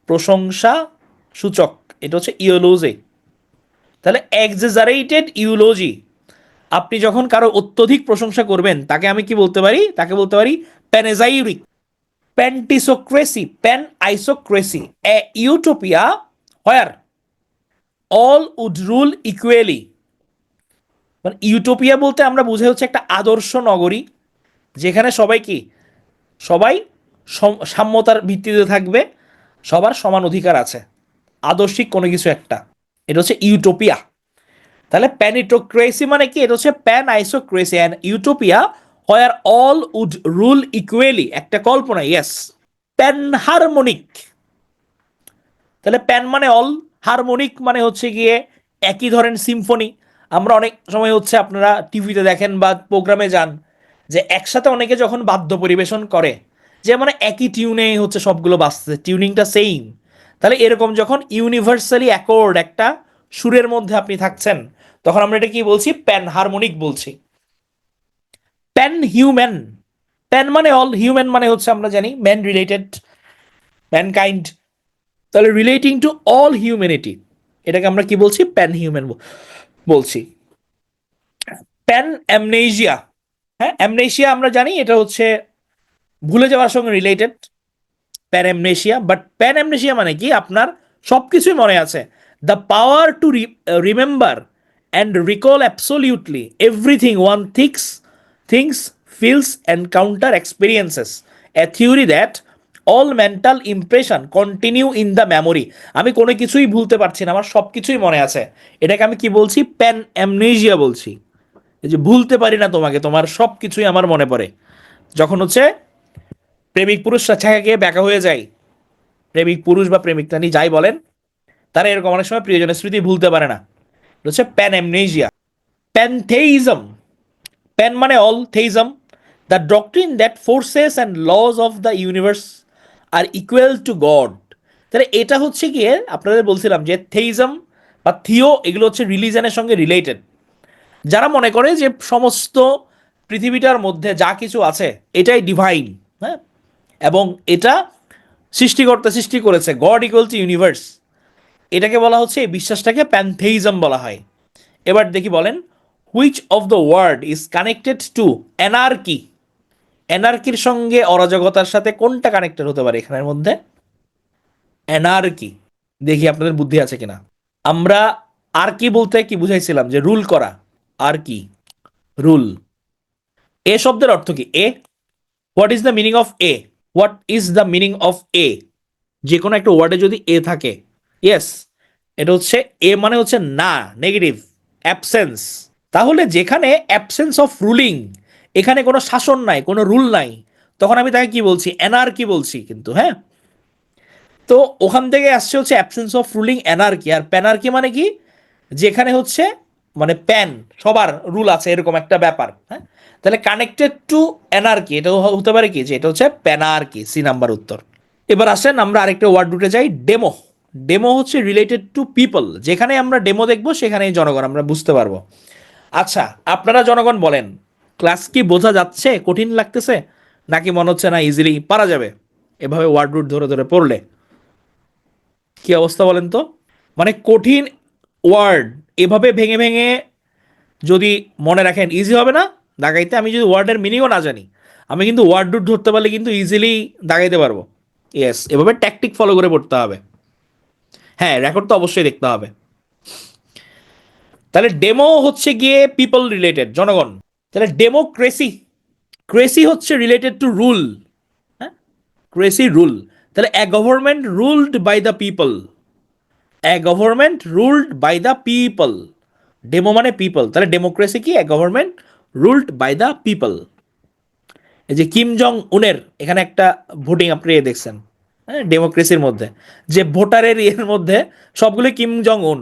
প্রশংসা সূচক, এটা হচ্ছে ইউলোজি। তাহলে এক্সাজারেটেড ইউলোজি, আপনি যখন কারো অত্যধিক প্রশংসা করবেন তাকে আমি কি বলতে পারি, তাকে বলতে পারি panegyric. Pantisocracy, pan isocracy, a utopia where all would rule equally. মানে ইউটোপিয়া বলতে আমরা বুঝাই হচ্ছে একটা আদর্শ নগরী, যেখানে সবাই কি, সবাই সাম্যতার ভিত্তিতে থাকবে, সবার সমান অধিকার আছে, আদর্শিক কোনো কিছু একটা, এটা হচ্ছে ইউটোপিয়া। তাহলে প্যানিটোক্রেসি মানে কি, এটা হচ্ছে pan isocracy and utopia where all would rule equally, একটা কল্পনা, ইয়েস। প্যান হারমোনিক, তাহলে প্যান মানে অল, হারমোনিক মানে হচ্ছে গিয়ে একই ধরেন সিম্ফনি। আমরা অনেক সময় হচ্ছে আপনারা টিভিতে দেখেন বা প্রোগ্রামে যান, যে একসাথে অনেকে যখন বাদ্য পরিবেশন করে, যে মানে একই টিউনে হচ্ছে সবগুলো বাজছে, টিউনিংটা সেম। তাহলে এরকম যখন ইউনিভার্সালি অ্যাকর্ড একটা সুরের মধ্যে আপনি থাকছেন, তখন আমরা এটা কি বলছি, প্যান হারমোনিক বলছি। প্যান হিউম্যান, প্যান মানে অল, হিউম্যান মানে হচ্ছে আমরা জানি ম্যান রিলেটেড, ম্যানকাইন্ড। তাহলে রিলেটিং টু অল হিউম্যানিটি, এটাকে আমরা কি বলছি, প্যান হিউম্যান বলছি। প্যান অ্যামনেশিয়া, হ্যাঁ অ্যামনেশিয়া আমরা জানি এটা হচ্ছে ভুলে যাওয়ার সঙ্গে related, pan amnesia. But pan amnesia মানে কি, আপনার সব কিছুই মনে আছে, the power to remember and recall absolutely everything one things feels encounter experiences, A theory that all mental impression continue in the memory. আমি কোনো কিছুই ভুলতে পারছি না, আমার সব কিছুই মনে আছে, এটাকে আমি কি বলছি, প্যান অ্যামনেশিয়া বলছি। এই যে ভুলতে পারি না তোমাকে, তোমার সব কিছুই আমার মনে পড়ে। যখন হচ্ছে প্রেমিক পুরুষরা ছায়া গিয়ে ব্যাকা হয়ে যায়, প্রেমিক পুরুষ বা প্রেমিক নারী যাই বলেন, তারা এরকম অনেক সময় প্রিয়জনের স্মৃতি ভুলতে পারে না, এটা হচ্ছে প্যান অ্যামনেশিয়া। প্যানথেইজম, প্যান মানে all, theism the doctrine that forces and laws of the universe are equal to God. তাহলে এটা হচ্ছে গিয়ে আপনাদের বলছিলাম যে থেইজম বা থিও, এগুলো হচ্ছে রিলিজনের সঙ্গে রিলেটেড। যারা মনে করে যে সমস্ত পৃথিবীটার মধ্যে যা কিছু আছে এটাই ডিভাইন, হ্যাঁ, এবং এটা সৃষ্টিকর্তা সৃষ্টি করেছে, গড ইকুয়াল টু ইউনিভার্স, এটাকে বলা হচ্ছে, এই বিশ্বাসটাকে প্যানথেইজম বলা হয়। এবার দেখি বলেন, which of the word is connected to anarchy, অ্যানার্কির সঙ্গে অরাজকতার সাথে কোনটা কানেক্টেড হতে পারে এখানের মধ্যে, অ্যানার্কি। দেখি আপনাদের বুদ্ধি আছে কিনা। আমরা আর কি বলতে কি বুঝাইছিলাম, যে রুল করা, আর কি, রুল। এ শব্দের অর্থ কি, A, what is the meaning of A, what is the meaning of A, যে কোনো একটা ওয়ার্ডে যদি এ থাকে, ইয়েস, এটা হচ্ছে এ মানে হচ্ছে না, নেগেটিভ, অ্যাবসেন্স। তাহলে যেখানে অ্যাবসেন্স অফ রুলিং, এখানে কোনো শাসন নাই, কোনো রুল নাই, তখন আমি তাকে কি বলছি, অ্যানার্কি বলছি কিন্তু, হ্যাঁ। তো ওখান থেকে আসছে হচ্ছে অ্যাবসেন্স অফ রুলিং, অ্যানার্কি। আর প্যানার্কি মানে কি, যেখানে হচ্ছে মানে প্যান, সবার রুল আছে, এরকম একটা ব্যাপার, হ্যাঁ। তাহলে কানেক্টেড টু অ্যানার্কি, এটা হতে পারে কি, যে এটা হচ্ছে প্যানার্কি, সি নাম্বার উত্তর। এবার আসেন আমরা আরেকটা ওয়ার্ড উঠে যাই, ডেমো। ডেমো হচ্ছে রিলেটেড টু পিপল, যেখানে আমরা ডেমো দেখবো সেখানেই জনগণ আমরা বুঝতে পারবো। আচ্ছা আপনারা জনগণ বলেন, ক্লাস কি বোঝা যাচ্ছে, কঠিন লাগতেছে, নাকি মনে হচ্ছে না ইজিলি পারা যাবে এভাবে ওয়ার্ড রুট ধরে ধরে পড়লে? কি অবস্থা বলেন তো? মানে কঠিন ওয়ার্ড এভাবে ভেঙে ভেঙে যদি মনে রাখেন ইজি হবে না দাগাইতে? আমি যদি ওয়ার্ডের মিনিংও না জানি, আমি কিন্তু ওয়ার্ড রুট ধরতে পারলে কিন্তু ইজিলি দাগাইতে পারবো। ইয়েস, এভাবে ট্যাকটিক ফলো করে পড়তে হবে। হ্যাঁ, রেকর্ড তো অবশ্যই দেখতে হবে। তাহলে ডেমো হচ্ছে গিয়ে পিপল রিলেটেড, জনগণ। তাহলে ডেমোক্রেসি, ক্রেসি হচ্ছে রিলেটেড টু রুল, হ্যাঁ, ক্রেসি রুল। তাহলে a government ruled by the people, a government ruled by the people, demo মানে পিপল, তাহলে ডেমোক্রেসি কি, a government ruled by the people. এই যে কিম জং উনের এখানে একটা ভোটিং আপনি দেখছেন, হ্যাঁ, ডেমোক্রেসির মধ্যে যে ভোটারের ইয়ের মধ্যে সবগুলো কিম জং উন,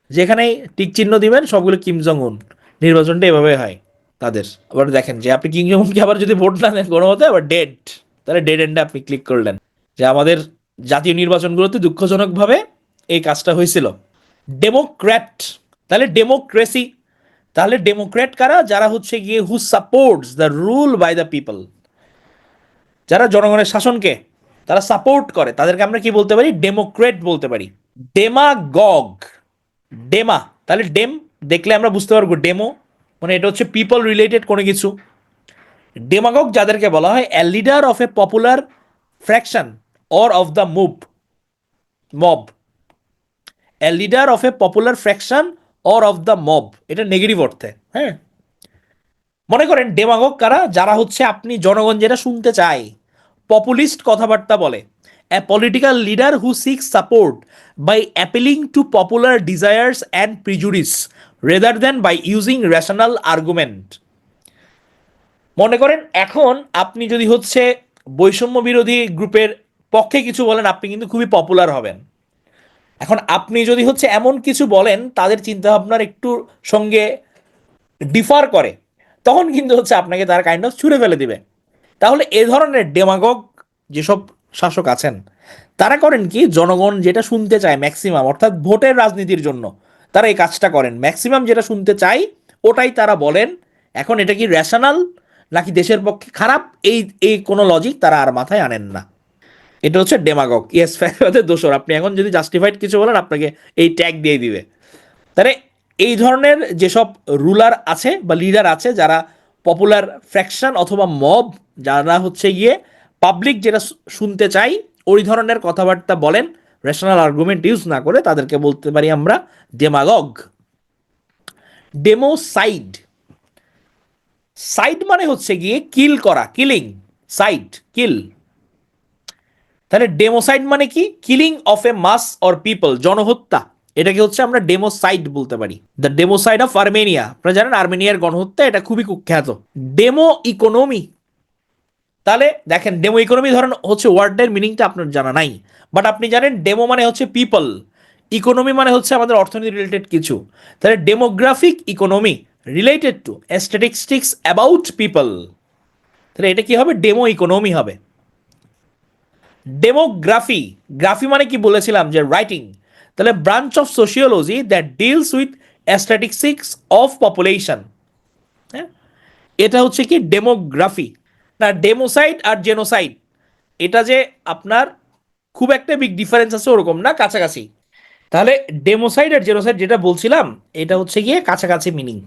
যেখানেই টিক চিহ্ন দিবেন সবগুলো কিম জং উন, নির্বাচনটা এভাবে হয় তাদের। আবার দেখেন যে আপনি কিম জং উনকে আবার যদি ভোট না দেন কোনো মতে, আবার ডেড, তাহলে ডেড এন্ডে আপনি ক্লিক করলেন। যে আমাদের জাতীয় নির্বাচনগুলোতে দুঃখজনকভাবে এই কাজটা হয়েছিল। ডেমোক্র্যাট, তাহলে ডেমোক্রেসি, তাহলে ডেমোক্র্যাট কারা, যারা হচ্ছে গিয়ে who supports the rule by the people, যারা জনগণের শাসনকে তারা সাপোর্ট করে, তাদেরকে আমরা কি বলতে পারি, ডেমোক্রেট বলতে পারি। ডেমাগগ, ডেমা তাহলে ডেম দেখলে আমরা বুঝতে পারবো ডেমো মানে এটা হচ্ছে পিপল রিলেটেড কোনো কিছু। ডেমাগগ যাদেরকে বলা হয় এ leader of a popular fraction or of the mob, A leader of a popular fraction or of the mob, এটা নেগেটিভ অর্থে। হ্যাঁ, মনে করেন ডেমাগগ কারা, যারা হচ্ছে আপনি জনগণ যেটা শুনতে চায়, পপুলিস্ট কথাবার্তা বলে, a political leader who seeks support by appealing to popular desires and prejudice rather than by using rational argument. মনে করেন এখন আপনি যদি হচ্ছে বৈষম্য বিরোধী গ্রুপের পক্ষে কিছু বলেন, আপনি কিন্তু খুবই পপুলার হবেন। এখন আপনি যদি হচ্ছে এমন কিছু বলেন তাদের চিন্তাভাবনার একটু সঙ্গে ডিফার করে, তখন কিন্তু হচ্ছে আপনাকে তার কাইন্ড অফ ছুঁড়ে ফেলে দিবে। তাহলে এ ধরনের ডেমাগগ যেসব শাসক আছেন তারা করেন কি, জনগণ যেটা শুনতে চায় ম্যাক্সিমাম, অর্থাৎ ভোটের রাজনীতির জন্য তারা এই কাজটা করেন, ম্যাক্সিমাম যেটা শুনতে চায় ওটাই তারা বলেন। এখন এটা কি রেশনাল নাকি দেশের পক্ষে খারাপ, এই এই কোনো লজিক তারা আর মাথায় আনেন না। এটা হচ্ছে ডেমাগগ, ইয়েস ফ্যাক্টরের দোষর। আপনি এখন যদি জাস্টিফাইড কিছু বলেন আপনাকে এই ট্যাগ দিয়ে দিবে। তাহলে এই ধরনের যেসব রুলার আছে বা লিডার আছে যারা পপুলার ফ্র্যাকশন অথবা মব, যারা হচ্ছে গিয়ে পাবলিক যেটা শুনতে চাই ওই ধরনের কথাবার্তা বলেন, রেশনাল আর্গুমেন্ট ইউজ না করে, তাদেরকে বলতে পারি আমরা ডেমাগগ। ডেমোসাইড, সাইড মানে হচ্ছে গিয়ে কিল করা, কিলিং, সাইড কিল। তাহলে ডেমোসাইড মানে কি, killing of a mass or people, জনহত্যা, এটাকে হচ্ছে আমরা ডেমোসাইড বলতে পারি। দ্য ডেমোসাইড অফ আর্মেনিয়া, আপনারা জানেন আর্মেনিয়ার গণহত্যা এটা খুবই কুখ্যাত। ডেমো ইকোনমি, তাহলে দেখেন ডেমো ইকোনমি ধরেন হচ্ছে ওয়ার্ডের মিনিংটা আপনার জানা নাই, বাট আপনি জানেন ডেমো মানে হচ্ছে পিপল, ইকোনমি মানে হচ্ছে আমাদের অর্থনীতি রিলেটেড কিছু। তাহলে demographic economy related to statistics about people, তাহলে এটা কি হবে, ডেমো ইকোনমি হবে। ডেমোগ্রাফি, গ্রাফি মানে কি বলেছিলাম যে রাইটিং, তাহলে branch of sociology that deals with statistics of population, হ্যাঁ, এটা হচ্ছে কি ডেমোগ্রাফি। না ডেমোসাইড আর জেনোসাইড এটা যে আপনার খুব একটা বিগ ডিফারেন্স আছে ওরকম না, কাছাকাছি। তাহলে ডেমোসাইড আর জেনোসাইড যেটা বলছিলাম এটা হচ্ছে গিয়ে কাছাকাছি মিনিং,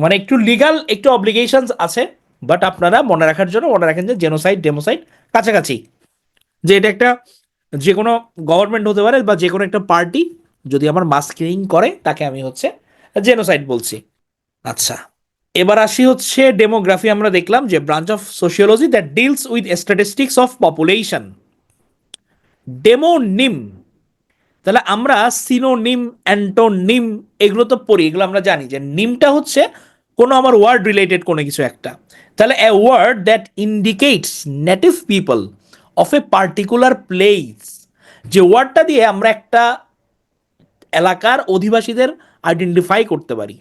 মানে একটু লিগাল একটু অব্লিগেশনস আছে, বাট আপনারা মনে রাখার জন্য মনে রাখেন যে জেনোসাইড ডেমোসাইড কাছাকাছি। যে এটা একটা যে কোনো গভর্নমেন্ট হতে পারে বা যে কোনো একটা পার্টি যদি আমার মাস্কিং করে তাকে আমি হচ্ছে জেনোসাইড বলছি। আচ্ছা, এবার আসি হচ্ছে ডেমোগ্রাফি, আমরা দেখলাম যে branch of sociology that deals with statistics of population. Demonym, তাহলে আমরা সিনোনিম, অ্যান্টোনিম এগুলো তো পড়ি, এগুলো আমরা জানি যে নিমটা হচ্ছে কোনো আমার ওয়ার্ড রিলেটেড কোনো কিছু একটা। তাহলে a word that indicates native people of a particular place, যে ওয়ার্ডটা দিয়ে আমরা একটা এলাকার অধিবাসীদের আইডেন্টিফাই করতে পারি।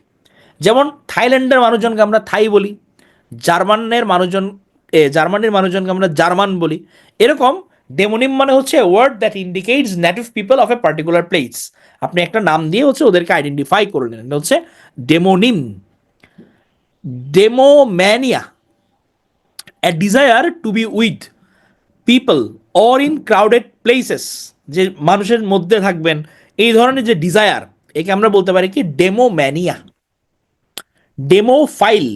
যেমন থাইল্যান্ডের মানুষজনকে আমরা থাই বলি, জার্মানের মানুষজন জার্মানির মানুষজনকে আমরা জার্মান বলি। এরকম ডেমোনিম মানে হচ্ছে word that indicates native people of a particular place, আপনি একটা নাম দিয়ে হচ্ছে ওদেরকে আইডেন্টিফাই করে নেন, এটা হচ্ছে demonym. Demomania, a desire to be with people or in crowded places, যে মানুষের মধ্যে থাকবেন এই ধরনের যে ডিজায়ার, একে আমরা বলতে পারি কি demomania. Demophile,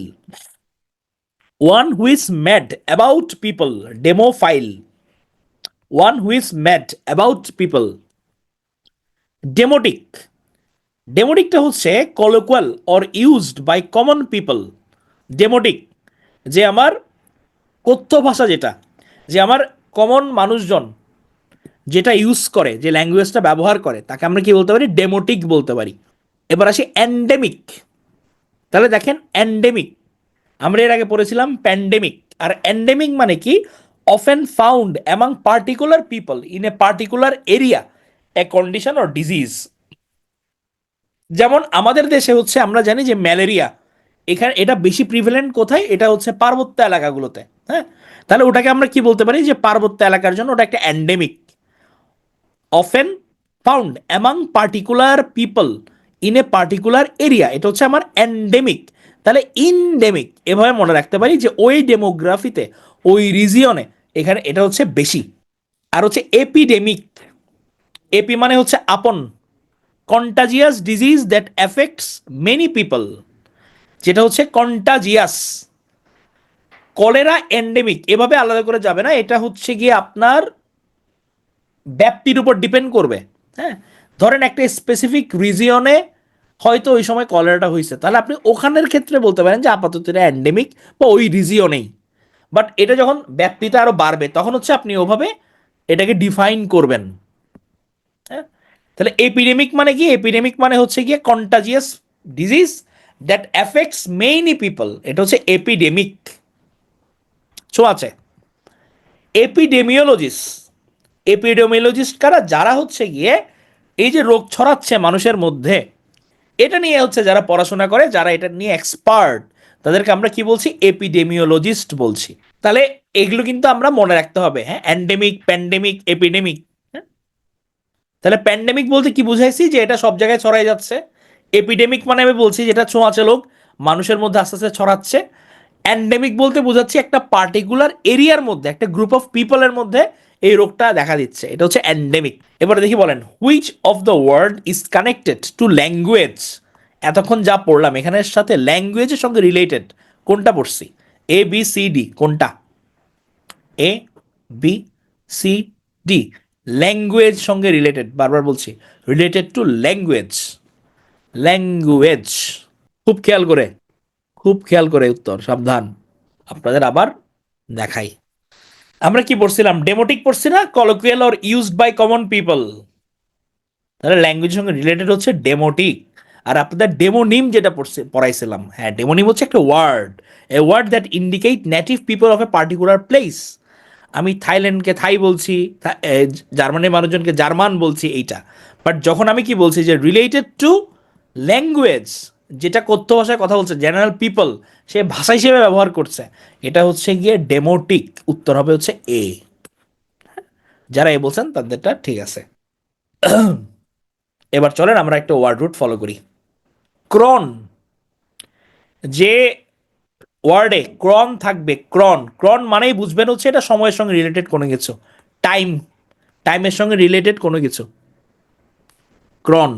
one who is mad about people, demophile, one who is mad about people. Demotic, ডেমোটিকটা হচ্ছে colloquial or used by common people. Demotic যে আমার কথ্য ভাষা, যেটা যে আমার কমন মানুষজন যেটা ইউজ করে, যে ল্যাঙ্গুয়েজটা ব্যবহার করে, তাকে আমরা কি বলতে পারি, ডেমোটিক বলতে পারি। এবার আসি অ্যান্ডেমিক, তাহলে দেখেন অ্যান্ডেমিক, আমরা এর আগে পড়েছিলাম প্যান্ডেমিক, আর অ্যান্ডেমিক মানে কি, often found among particular people in a particular area A condition or disease. যেমন আমাদের দেশে হচ্ছে আমরা জানি যে ম্যালেরিয়া, এখানে এটা বেশি প্রিভেলেন্ট কোথায়, এটা হচ্ছে পার্বত্য এলাকাগুলোতে। হ্যাঁ, তাহলে ওটাকে আমরা কি বলতে পারি, যে পার্বত্য এলাকার জন্য ওটা একটা endemic. Often found among particular people in a particular area, এটা হচ্ছে আমার অ্যান্ডেমিক। তাহলে ইনডেমিক এভাবে মনে রাখতে পারি যে ওই ডেমোগ্রাফিতে ওই রিজিয়নে এখানে এটা হচ্ছে বেশি। আর হচ্ছে এপিডেমিক, এপি মানে হচ্ছে আপন, contagious disease that affects many people, যেটা হচ্ছে কন্টাজিয়াস। কলেরা এন্ডেমিক এভাবে আলাদা করে যাবে না, এটা হচ্ছে গিয়ে আপনার ব্যাপ্তির উপর ডিপেন্ড করবে। হ্যাঁ, ধরেন একটা স্পেসিফিক রিজিয়নে হয়তো ওই সময় কলেরাটা হয়েছে, তাহলে আপনি ওখানের ক্ষেত্রে বলতে পারেন যে আপাতত এটা এন্ডেমিক বা ওই রিজিয়নেই। বাট এটা যখন ব্যাপ্তিটা আরো বাড়বে তখন হচ্ছে আপনি ওভাবে এটাকে ডিফাইন করবেন। হ্যাঁ, তাহলে এপিডেমিক মানে কি? এপিডেমিক মানে হচ্ছে গিয়ে contagious disease that affects many people, এটা হচ্ছে এপিডেমিক। সো আছে এপিডেমিওলজিস্ট। এপিডেমিওলজিস্ট কারা? যারা হচ্ছে গিয়ে এই যে রোগ ছড়াচ্ছে মানুষের মধ্যে, এটা নিয়ে হচ্ছে যারা পড়াশোনা করে, যারা এটা নিয়ে এক্সপার্ট, তাদেরকে আমরা কি বলছি? এপিডেমিওলজিস্ট বলছি। তাহলে এগুলো কিন্তু আমরা মনে রাখতে হবে। হ্যাঁ, অ্যান্ডেমিক, প্যান্ডেমিক, এপিডেমিক। তাহলে প্যান্ডেমিক বলতে কি বুঝাইছি? যে এটা সব জায়গায় ছড়াই যাচ্ছে। এপিডেমিক মানে আমি বলছি যেটা ছোঁয়াচে রোগ মানুষের মধ্যে আস্তে আস্তে ছড়াচ্ছে। অ্যান্ডেমিক বলতে বোঝাচ্ছি একটা পার্টিকুলার এরিয়ার মধ্যে, একটা গ্রুপ অফ পিপলের মধ্যে এই রোগটা দেখা দিচ্ছে, এটা হচ্ছে অ্যান্ডেমিক। এবারে দেখি বলেন, which of the word is connected to language? এতক্ষণ যা পড়লাম এখানের সাথে ল্যাঙ্গুয়েজের সঙ্গে রিলেটেড কোনটা পড়ছি? এ বি সি ডি কোনটা? A B C D language সঙ্গে রিলেটেড, বারবার বলছি রিলেটেড টু ল্যাঙ্গুয়েজ। ল্যাঙ্গুয়েজ, খুব খেয়াল করে, খুব খেয়াল করে উত্তর, সাবধান। আপনাদের আবার দেখাই। আমরা কি পড়ছিলাম? ডেমোটিক পড়ছি না? Colloquial or used by common people. তাহলে ল্যাঙ্গুয়েজের সঙ্গে রিলেটেড হচ্ছে ডেমোটিক। আর আপনাদের ডেমোনিম যেটা পড়াইছিলাম, হ্যাঁ, ডেমোনিম হচ্ছে একটা word, a word that indicate native people of a particular place. আমি থাইল্যান্ডকে থাই বলছি, জার্মানির মানুষজনকে জার্মান বলছি, এইটা। বাট যখন আমি কি বলছি যে রিলেটেড টু ল্যাঙ্গুয়েজ, যেটা কথ্য ভাষায় কথা বলছে, জেনারেল পিপল, সে ভাষা হিসেবে ব্যবহার করছে, এটা হচ্ছে গিয়ে ডেমোটিক। উত্তর হবে হচ্ছে এ। যারা এ বলছেন তাদেরটা ঠিক আছে। এবার চলেন আমরা একটা ওয়ার্ড রুট ফলো করি। ক্রন, যে ওয়ার্ডে ক্রন থাকবে, ক্রন, ক্রন মানেই বুঝবেন হচ্ছে এটা সময়ের সঙ্গে রিলেটেড কোনো কিছু। টাইম, টাইমের সঙ্গে রিলেটেড কোনো কিছু, ক্রন।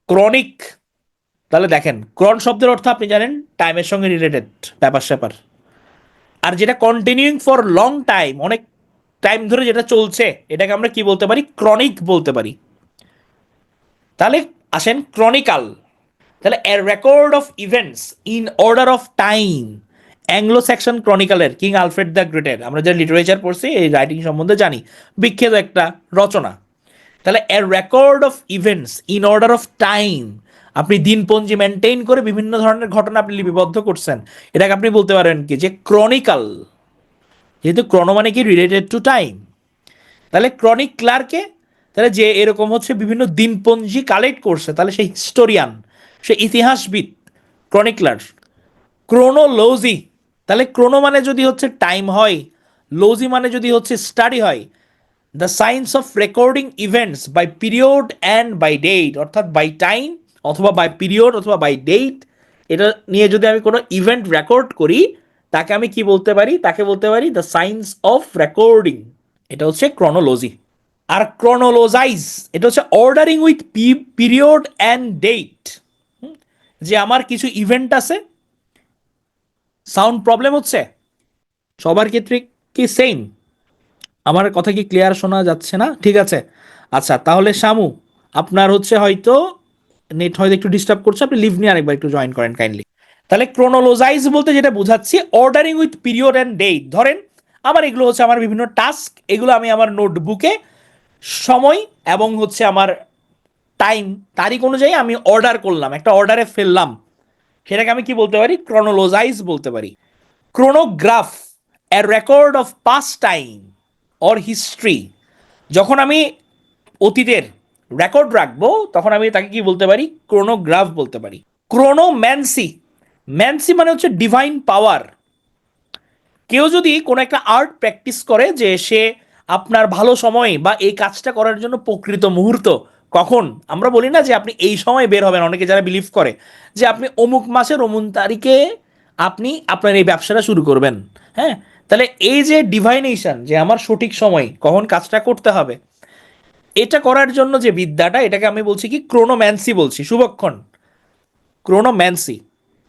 ক্রনিক, তাহলে দেখেন ক্রন শব্দের অর্থ আপনি জানেন, টাইমের সঙ্গে রিলেটেড ব্যাপার স্যাপার। আর যেটা কন্টিনিউইং ফর লং টাইম, অনেক টাইম ধরে যেটা চলছে, এটাকে আমরা কি বলতে পারি? ক্রনিক বলতে পারি। তাহলে আসেন ক্রনিকাল, তাহলে a record of events in order of time. Anglo Saxon ক্রনিকালের কিং আলফ্রেড দ্য গ্রেটের, আমরা যে লিটারেচার পড়ছি এই রাইটিং সম্বন্ধে জানি, বিখ্যাত একটা রচনা। তাহলে a record of events in order of time, আপনি দিনপঞ্জি মেনটেন করে বিভিন্ন ধরনের ঘটনা আপনি লিপিবদ্ধ করছেন, এটাকে আপনি বলতে পারেন কি? যে ক্রনিকাল। যেহেতু ক্রনো মানে কি? Related to time. তাহলে ক্রনিক ক্লারকে, তাহলে যে এরকম হচ্ছে বিভিন্ন দিনপঞ্জি কালেক্ট করছে, তাহলে সে হিস্টোরিয়ান, সে ইতিহাসবিদ, ক্রনিকলার। ক্রোনোলজি, তাহলে ক্রোনো মানে যদি হচ্ছে টাইম হয়, লজি মানে যদি হচ্ছে স্টাডি হয়, the science of recording events by period and by date, অর্থাৎ বাই টাইম অথবা বাই পিরিয়ড অথবা বাই ডেট, এটা নিয়ে যদি আমি কোনো ইভেন্ট রেকর্ড করি, তাকে আমি কি বলতে পারি? তাকে বলতে পারি দ্য সায়েন্স অফ রেকর্ডিং, এটা হচ্ছে ক্রনোলজি। আর ক্রনোলোজাইজ, এটা হচ্ছে ordering with period and date. যে আমার কিছু ইভেন্ট আছে, সাউন্ড প্রবলেম হচ্ছে সবার ক্ষেত্রে কি সেম? আমার কথা কি ক্লিয়ার শোনা যাচ্ছে না? ঠিক আছে, আচ্ছা, তাহলে শামু, আপনার হচ্ছে হয়তো নেট হয়তো একটু ডিস্টার্ব করছে, আপনি লিভ নিয়ে আরেকবার একটু জয়েন করেন কাইন্ডলি। তাহলে ক্রোনোলোজাইজ বলতে যেটা বোঝাচ্ছি, ordering with period and date. ধরেন আমার এগুলো হচ্ছে আমার বিভিন্ন টাস্ক, এগুলো আমি আমার নোটবুকে সময় এবং হচ্ছে আমার টাইম, তারিখ অনুযায়ী আমি অর্ডার করলাম, একটা অর্ডারে ফেললাম, সেটাকে আমি কি বলতে পারি? ক্রোনোলোজাইজ বলতে পারি। Chronograph, A record of past time or history, যখন আমি অতীতের রেকর্ড রাখবো তখন আমি তাকে কি বলতে পারি? ক্রোনোগ্রাফ বলতে পারি। ক্রোনোম্যান্সি, ম্যান্সি মানে হচ্ছে ডিভাইন পাওয়ার। কেউ যদি কোনো একটা আর্ট প্র্যাকটিস করে, যে সে আপনার ভালো সময় বা এই কাজটা করার জন্য প্রকৃত মুহূর্ত কখন, আমরা বলি না যে আপনি এই সময় বের হবেন, অনেকে যারা বিলিভ করে যে আপনি অমুক মাসের অমুক তারিখে আপনি আপনার এই ব্যবসাটা শুরু করবেন। হ্যাঁ, তাহলে এই যে ডিভাইনেশন, যে আমার সঠিক সময় কখন কাজটা করতে হবে, এটা করার জন্য যে বিদ্যাটা, এটাকে আমি বলছি কি ক্রোনোম্যান্সি বলছি, শুভক্ষণ। ক্রোনোম্যান্সি,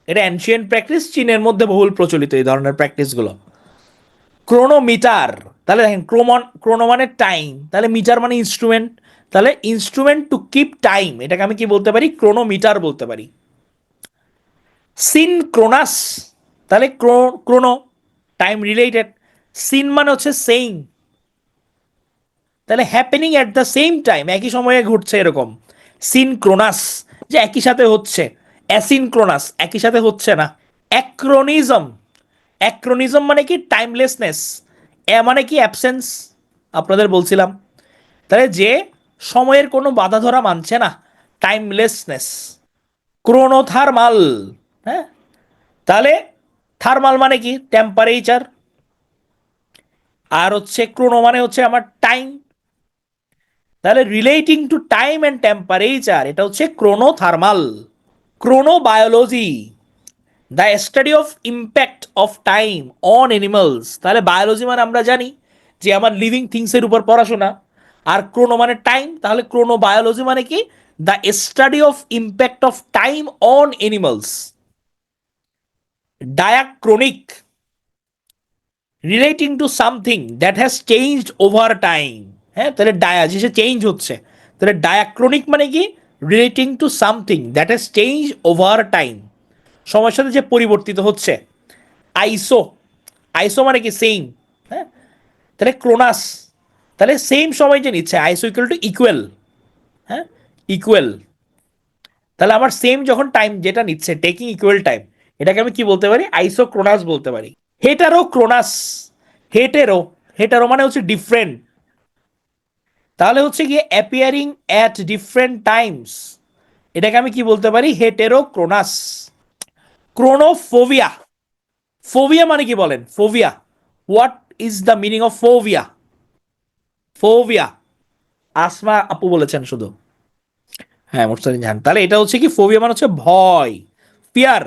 এটা অ্যানশিয়েন্ট প্র্যাকটিস, চীনের মধ্যে বহুল প্রচলিত এই ধরনের প্র্যাকটিসগুলো। ক্রোনোমিটার, তাহলে দেখেন ক্রোনো মানে টাইম, তাহলে মিটার মানে ইনস্ট্রুমেন্ট, তাহলে ইনস্ট্রুমেন্ট টু কিপ টাইম, এটাকে আমি কি বলতে পারি, ক্রোনোমিটার বলতে পারি। সিনক্রোনাস, তাহলে ক্রোনো টাইম রিলেটেড, সিন মানে হচ্ছে সেইম, তাহলে happening at the same time, একই সময়ে ঘটছে এরকম। সিনক্রোনাস, যে একই সাথে হচ্ছে। অ্যাসিনক্রোনাস, একই সাথে হচ্ছে না। অ্যাক্রোনিজম, অ্যাক্রোনিজম মানে কি টাইমলেসনেস, এ মানে কি অ্যাবসেন্স, আপনাদের বলছিলাম। তাহলে যে সময়ের কোনো বাধা ধরা মানছে না, টাইমলেসনেস। ক্রোনোথার্মাল, হ্যাঁ, তাহলে থার্মাল মানে কি টেম্পারেচার, আর হচ্ছে ক্রোনো মানে হচ্ছে আমার টাইম, তাহলে relating to time and temperature, এটা হচ্ছে chronothermal. Chronobiology, the study of impact of time on animals, তাহলে বায়োলজি মানে আমরা জানি যে আমার লিভিং থিংসের উপর পড়াশোনা, আর ক্রোনো মানে টাইম, তাহলে ক্রোনোবায়োলজি মানে কি the study of impact of time on animals. Diachronic, relating to something that has changed over time, হ্যাঁ, তাহলে ডায়া যে চেঞ্জ হচ্ছে, তাহলে ডায়াক্রনিক মানে কি relating to something that has change over time, সময়ের সাথে যে পরিবর্তিত হচ্ছে। আইসো, আইসো মানে কি সেম, হ্যাঁ, তাহলে ক্রোনাস, তাহলে সেম সময় যে নিচ্ছে, আইসো ইকুয়াল টু ইকুয়াল, হ্যাঁ, ইকুয়াল, তাহলে আমার সেম যখন টাইম যেটা নিচ্ছে, টেকিং ইকুয়াল টাইম, এটাকে আমি কি বলতে পারি, আইসোক্রোনাস বলতে পারি। হেটারো ক্রোনাস, হেটেরো, হেটারো মানে হচ্ছে ডিফারেন্ট, তাহলে হচ্ছে গিয়ে অ্যাপিয়ারিং অ্যাট ডিফারেন্ট টাইমস, এটাকে আমি কি বলতে পারি, হেটেরো ক্রোনাস। ক্রোনোফোবিয়া, ফোবিয়া মানে কি বলেন, phobia, what is the meaning of phobia, phobia, Asma আপু বলেছেন শুধু, হ্যাঁ মুরসালিন জাহান, তাহলে এটা হচ্ছে কি ফোবিয়া মানে হচ্ছে ভয়, ফিয়ার,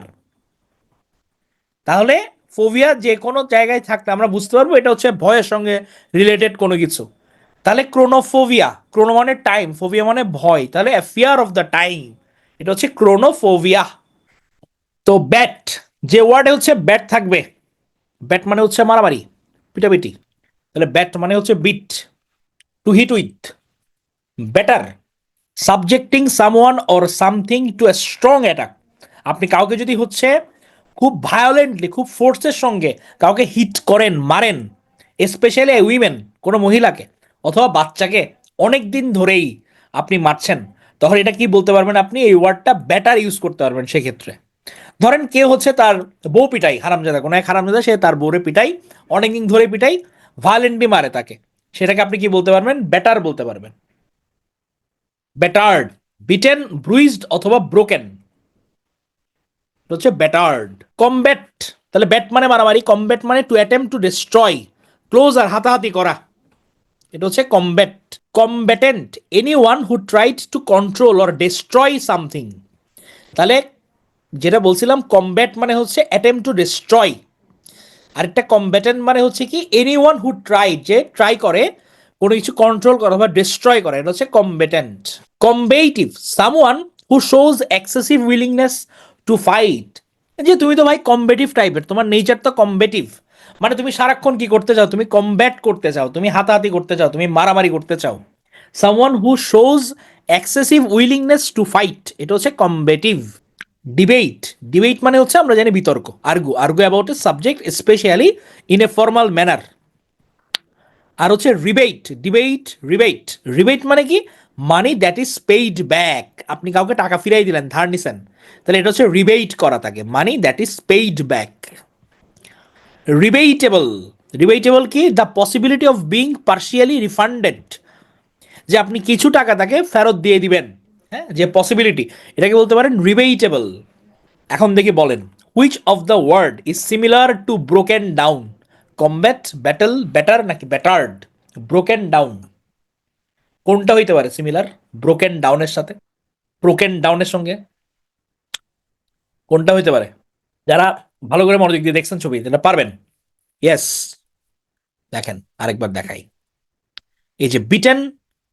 তাহলে ফোবিয়া যে কোনো জায়গায় থাকলে আমরা বুঝতে পারবো এটা হচ্ছে ভয়ের সঙ্গে রিলেটেড কোনো কিছু। তাহলে ক্রোনোফোবিয়া, ক্রোনো মানে টাইম, ফোবিয়া মানে ভয়, তাহলে ফিয়ার অফ দ্য টাইম, এটা হচ্ছে ক্রোনোফোবিয়া। তো ব্যাট, যে ওয়ার্ডে হচ্ছে ব্যাট থাকবে, ব্যাট মানে হচ্ছে মারামারি, পিটাপিটি, তাহলে ব্যাট মানে হচ্ছে beat, to hit with, batter, subjecting someone or something to a strong attack, আপনি কাউকে যদি হচ্ছে খুব ভায়োলেন্টলি, খুব ফোর্সের সঙ্গে কাউকে হিট করেন, মারেন, স্পেশালি উইমেন, কোনো মহিলাকে অথবা বাচ্চাকে অনেক দিন ধরেই আপনি মারছেন, তখন এটা কি বলতে পারবেন, আপনি এই ওয়ার্ডটা বেটার ইউজ করতে পারবেন সেক্ষেত্রে। ধরেন কেউ হচ্ছে তার বউ পিটাই, হারামজাদা, কোনো এক হারামজাদা, সে তার বউরে পিটাই, অনেকদিন ধরে পিটাই, ভায়োলেন্টলি মারে তাকে, সেটাকে আপনি কি বলতে পারবেন, বেটার বলতে পারবেন। ব্যাটার্ড, বিটেন, ব্রুইজড অথবা ব্রোকেন, হচ্ছে ব্যাটার্ড। কমব্যাট, তাহলে ব্যাট মানে মারামারি, কমব্যাট মানে to attempt to destroy, close আর হাতাহাতি করা, এটা হচ্ছে combat. Combatant, anyone who tried to control or destroy something, তাহলে যেটা বলছিলাম কমব্যাট মানে হচ্ছে অ্যাটেম্প টু ডিস্ট্রয়, আরেকটা কমব্যাটেন্ট মানে হচ্ছে কি এনি ওয়ান হু ট্রাই, যে ট্রাই করে কোনো কিছু কন্ট্রোল করা বা ডিস্ট্রয় করা, এটা হচ্ছে combatant. Combative, someone who shows excessive willingness to fight, যে তুমি তো ভাই কম্বেটিভ টাইপের, তোমার নেচার তো কম্বেটিভ, মানে তুমি সারাক্ষণ কি করতে চাও, তুমি কমব্যাট করতে চাও, তুমি হাতাহাতি করতে চাও, তুমি মারামারি করতে চাও। Someone who shows excessive willingness to fight, এটা হচ্ছে কম্বেটিভ। ডিবেট, ডিবেট মানে হচ্ছে আমরা জানি বিতর্ক, argue, argue about a subject specially in a formal manner. আর হচ্ছে রিবেট, ডিবেট, রিবেট, রিবেট মানে কি money that is paid back, আপনি কাউকে টাকা ফিরাই দিলেন, ধার নিছেন, তাহলে এটা হচ্ছে রিবেট করা, তাকে money that is paid back. Rebatable, rebatable কি the possibility of being partially refunded, যে আপনি কিছু টাকা তাকে ফেরত দিয়ে দিবেন, হ্যাঁ, যে পসিবিলিটি, এটাকে বলতে পারেন রিবেটেবল। এখন দেখি বলেন, which of the word is similar to broken down, combat, battle, batter নাকি ব্যাটার্ড, ব্রোকেন ডাউন, কোনটা হইতে পারে সিমিলার ব্রোকেন ডাউনের সাথে, ব্রোকেন ডাউনের সঙ্গে কোনটা হইতে পারে, যারা ভালো করে মনোযোগ দিয়ে দেখছেন ছবি এটা পারবেন। ইয়েস, দেখেন আরেকবার দেখাই, এই যে বিটেন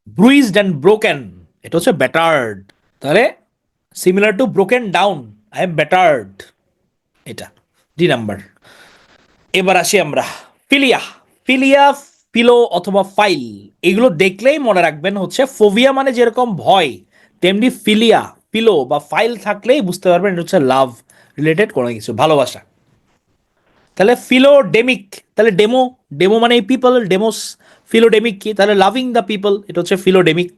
ব্রুইজড অ্যান্ড ব্রোকেন, এটা হচ্ছে ব্যাটার্ড। তাহলে similar to broken down, I am battered, এটা ডি নাম্বার। এবার আসি আমরা ফিলিয়া। ফিলিয়া, ফিলো অথবা ফাইল, এগুলো দেখলেই মনে রাখবেন হচ্ছে ফোবিয়া মানে যেরকম ভয়, তেমনি ফিলিয়া, ফিলো বা ফাইল থাকলেই বুঝতে পারবেন এটা হচ্ছে লাভ রিলেটেড কোনো কিছু, ভালোবাসা। তাহলে ফিলোডেমিক, তাহলে ডেমো, ডেমো মানে পিপল, ডেমোস। ফিলোডেমিক কি, তাহলে লাভিং দ্য পিপল, এটা হচ্ছে ফিলোডেমিক।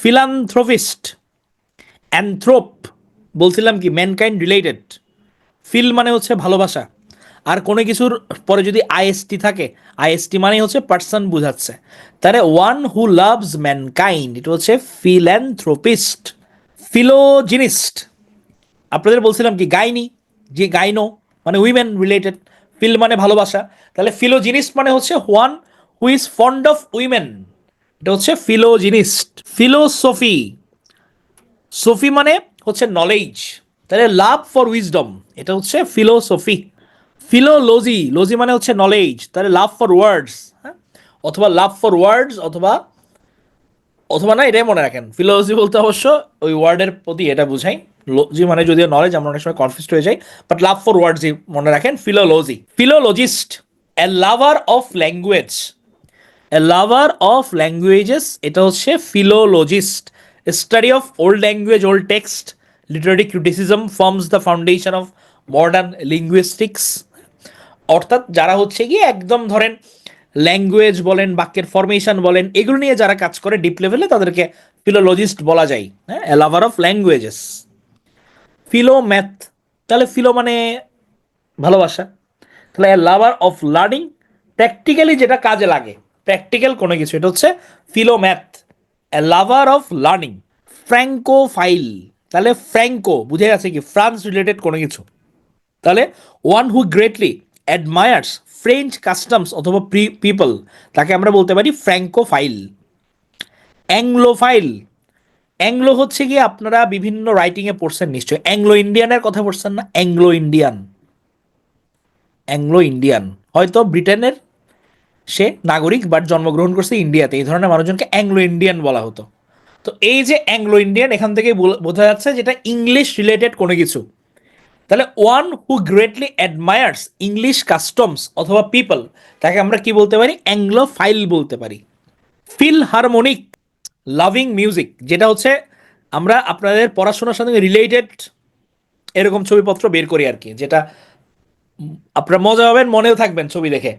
ফিলান্থ্রোপিস্ট, অ্যানথ্রোপ, বলছিলাম কি ম্যানকাইন্ড রিলেটেড। ফিল মানে হচ্ছে ভালোবাসা, আর কোনো কিছুর পরে যদি আইএসটি থাকে, আইএসটি মানে হচ্ছে পার্সন বোঝাচ্ছে, তাহলে ওয়ান হু লাভস ম্যানকাইন্ড, এটা হচ্ছে ফিল্যান্থ্রোপিস্ট। ফিলোজিনিস্ট, আপনাদের বলছিলাম কি গাইনি, যে গাইনো মানে উইমেন রিলেটেড, ফিল মানে ভালোবাসা, তাহলে ফিলোজিনিস্ট মানে হচ্ছে one who is fond of women, এটা হচ্ছে ফিলোজিনিস্ট। ফিলোসফি, সফি মানে হচ্ছে নলেজ, তাহলে লাভ ফর উইজডম, এটা হচ্ছে ফিলোসফি। ফিলোলজি, লজি মানে হচ্ছে নলেজ, তাহলে লাভ ফর ওয়ার্ডস, হ্যাঁ, অথবা লাভ ফর ওয়ার্ডস, অথবা অথবা না, এটাই মনে রাখেন ফিলোলজি বলতে অবশ্য ওই ওয়ার্ডের প্রতি এটা বুঝাই, লজি মানে যদিও নলেজ, আমরা অনেক সময় কনফিউজ হয়ে যাই, বাট লাভ ফর ওয়ার্ডসই মনে রাখেন philology. Philologist, a lover of language, a lover of languages, এটা হচ্ছে philologist. Study of old language, old text, literary criticism forms the foundation of modern linguistics. অর্থাৎ যারা হচ্ছে গিয়ে একদম ধরেন ল্যাঙ্গুয়েজ বলেন, বাক্যের ফরমেশন বলেন, এগুলো নিয়ে যারা কাজ করে ডিপ লেভেলে, তাদেরকে ফিলোলজিস্ট বলা যায়, হ্যাঁ, লাভার অফ ল্যাঙ্গুয়েজেস। ফিলোম্যাথ, তাহলে ফিলো মানে ভালোবাসা, তাহলে লাভার অফ লার্নিং, প্র্যাকটিক্যালি যেটা কাজে লাগে, প্র্যাকটিক্যাল কোনো কিছু, এটা হচ্ছে ফিলোম্যাথ, লাভার অফ লার্নিং। ফ্র্যাঙ্কোফাইল, তাহলে ফ্র্যাঙ্কো বুঝে গেছে কি ফ্রান্স রিলেটেড কোনো কিছু, তাহলে one who greatly admires French customs অথবা পিপল, তাকে আমরা বলতে পারি ফ্র্যাঙ্কোফাইল। অ্যাংলোফাইল, অ্যাংলো হচ্ছে গিয়ে আপনারা বিভিন্ন রাইটিংয়ে পড়ছেন নিশ্চয়ই, অ্যাংলো ইন্ডিয়ানের কথা পড়ছেন না, অ্যাংলো ইন্ডিয়ান, অ্যাংলো ইন্ডিয়ান, হয়তো ব্রিটেনের সে নাগরিক বাট জন্মগ্রহণ করছে ইন্ডিয়াতে, এই ধরনের মানুষজনকে অ্যাংলো ইন্ডিয়ান বলা হতো। তো এই যে অ্যাংলো ইন্ডিয়ান, এখান থেকে বোঝা যাচ্ছে যেটা ইংলিশ রিলেটেড কোনো কিছু, তাহলে one who greatly admires English customs অথবা পিপল, তাকে আমরা কি বলতে পারি, অ্যাংলোফাইল বলতে পারি। ফিল হারমোনিক, লাভিং মিউজিক, যেটা হচ্ছে আমরা আপনাদের পড়াশোনার সাথে রিলেটেড এরকম ছবিপত্র বের করি আর কি, যেটা আপনারা মজা পাবেন, মনেও থাকবেন ছবি দেখে।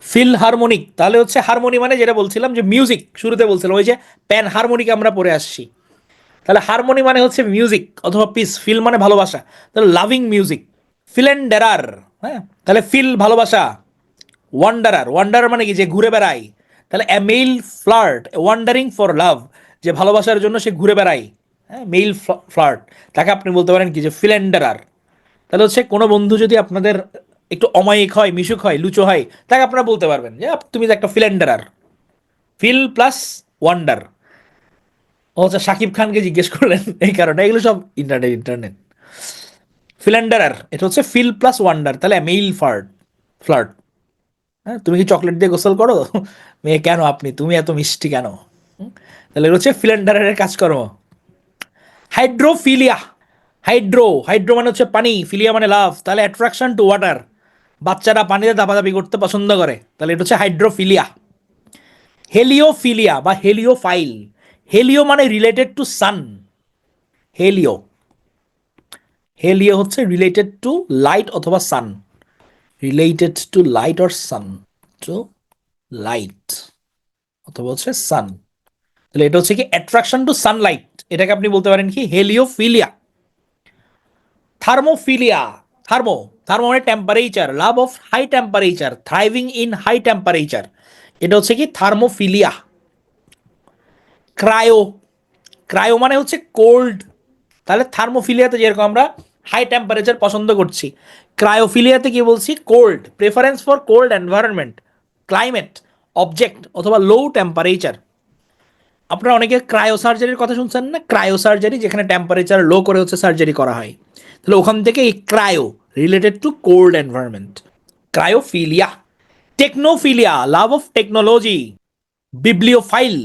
ফিল হারমোনিক, তাহলে হচ্ছে হারমোনি মানে যেটা বলছিলাম যে মিউজিক, শুরুতে বলছিলাম ওই যে প্যান হারমোনিক আমরা পড়ে আসছি, তাহলে হারমোনি মানে হচ্ছে মিউজিক অথবা পিস, ফিল মানে ভালোবাসা, তাহলে লাভিং মিউজিক। ফিলেন্ডারার, হ্যাঁ, তাহলে ফিল ভালোবাসা, ওয়ান্ডারার, ওয়ান্ডারার মানে কি যে ঘুরে বেড়ায়, তাহলে a male flirt wandering for love, যে ভালোবাসার জন্য সে ঘুরে বেড়ায়, হ্যাঁ, মেইল ফ্লার্ট, তাকে আপনি বলতে পারেন কি যে ফিলেন্ডারার। তাহলে হচ্ছে কোনো বন্ধু যদি আপনাদের একটু অমায়িক হয়, মিশুক হয়, লুচো হয়, তাকে আপনারা বলতে পারবেন যে তুমি যে একটা ফিলেন্ডারার, ফিল প্লাস ওয়ান্ডার। ও আচ্ছা, শাকিব খানকে জিজ্ঞেস করলেন এই কারণে, এগুলো সব ইন্টারনেট ইন্টারনেট। ফিলেন্ডারার, এটা হচ্ছে ফিল প্লাস ওয়ান্ডার, তাহলে মেইল ফ্লার্ট, ফ্লার্ট, হ্যাঁ, তুমি কি চকলেট দিয়ে গোসল করো মেয়ে, কেন আপনি, তুমি এত মিষ্টি কেন, তাহলে এটা হচ্ছে ফিলেন্ডারের কাজকর্ম। হাইড্রোফিলিয়া, হাইড্রো, হাইড্রো মানে হচ্ছে পানি, ফিলিয়া মানে লাভ, তাহলে অ্যাট্রাকশন টু ওয়াটার, বাচ্চারা পানিতে দাপাদাপি করতে পছন্দ করে, তাহলে এটা হচ্ছে হাইড্রোফিলিয়া। হেলিওফিলিয়া বা হেলিওফাইল, হেলিও মানে related to sun, helio, helio হচ্ছে রিলেটেড টু লাইট অথবা sun, related to light or sun, to light অথবা হচ্ছে সান, তাহলে এটা হচ্ছে কি অ্যাট্রাকশন টু সানলাইট, এটাকে আপনি বলতে পারেন কি হেলিওফিলিয়া। থার্মোফিলিয়া, থার্মো, থার্মো মানে temperature, love of high temperature, thriving in high temperature, এটা হচ্ছে কি থার্মোফিলিয়া। ক্রায়ো, ক্রায়ো মানে হচ্ছে কোল্ড, তাহলে থার্মোফিলিয়াতে যেরকম আমরা হাই টেম্পারেচার পছন্দ করছি, ক্রায়োফিলিয়াতে কি বলছি, cold, preference for cold environment, climate, object অথবা লো টেম্পারেচার। আপনারা অনেকে ক্রায়ো সার্জারির কথা শুনছেন না, ক্রায়ো সার্জারি যেখানে টেম্পারেচার লো করে হচ্ছে সার্জারি করা হয়, তাহলে ওখান থেকে এই cryo related to cold environment, cryophilia. Technophilia, love of technology, bibliophile,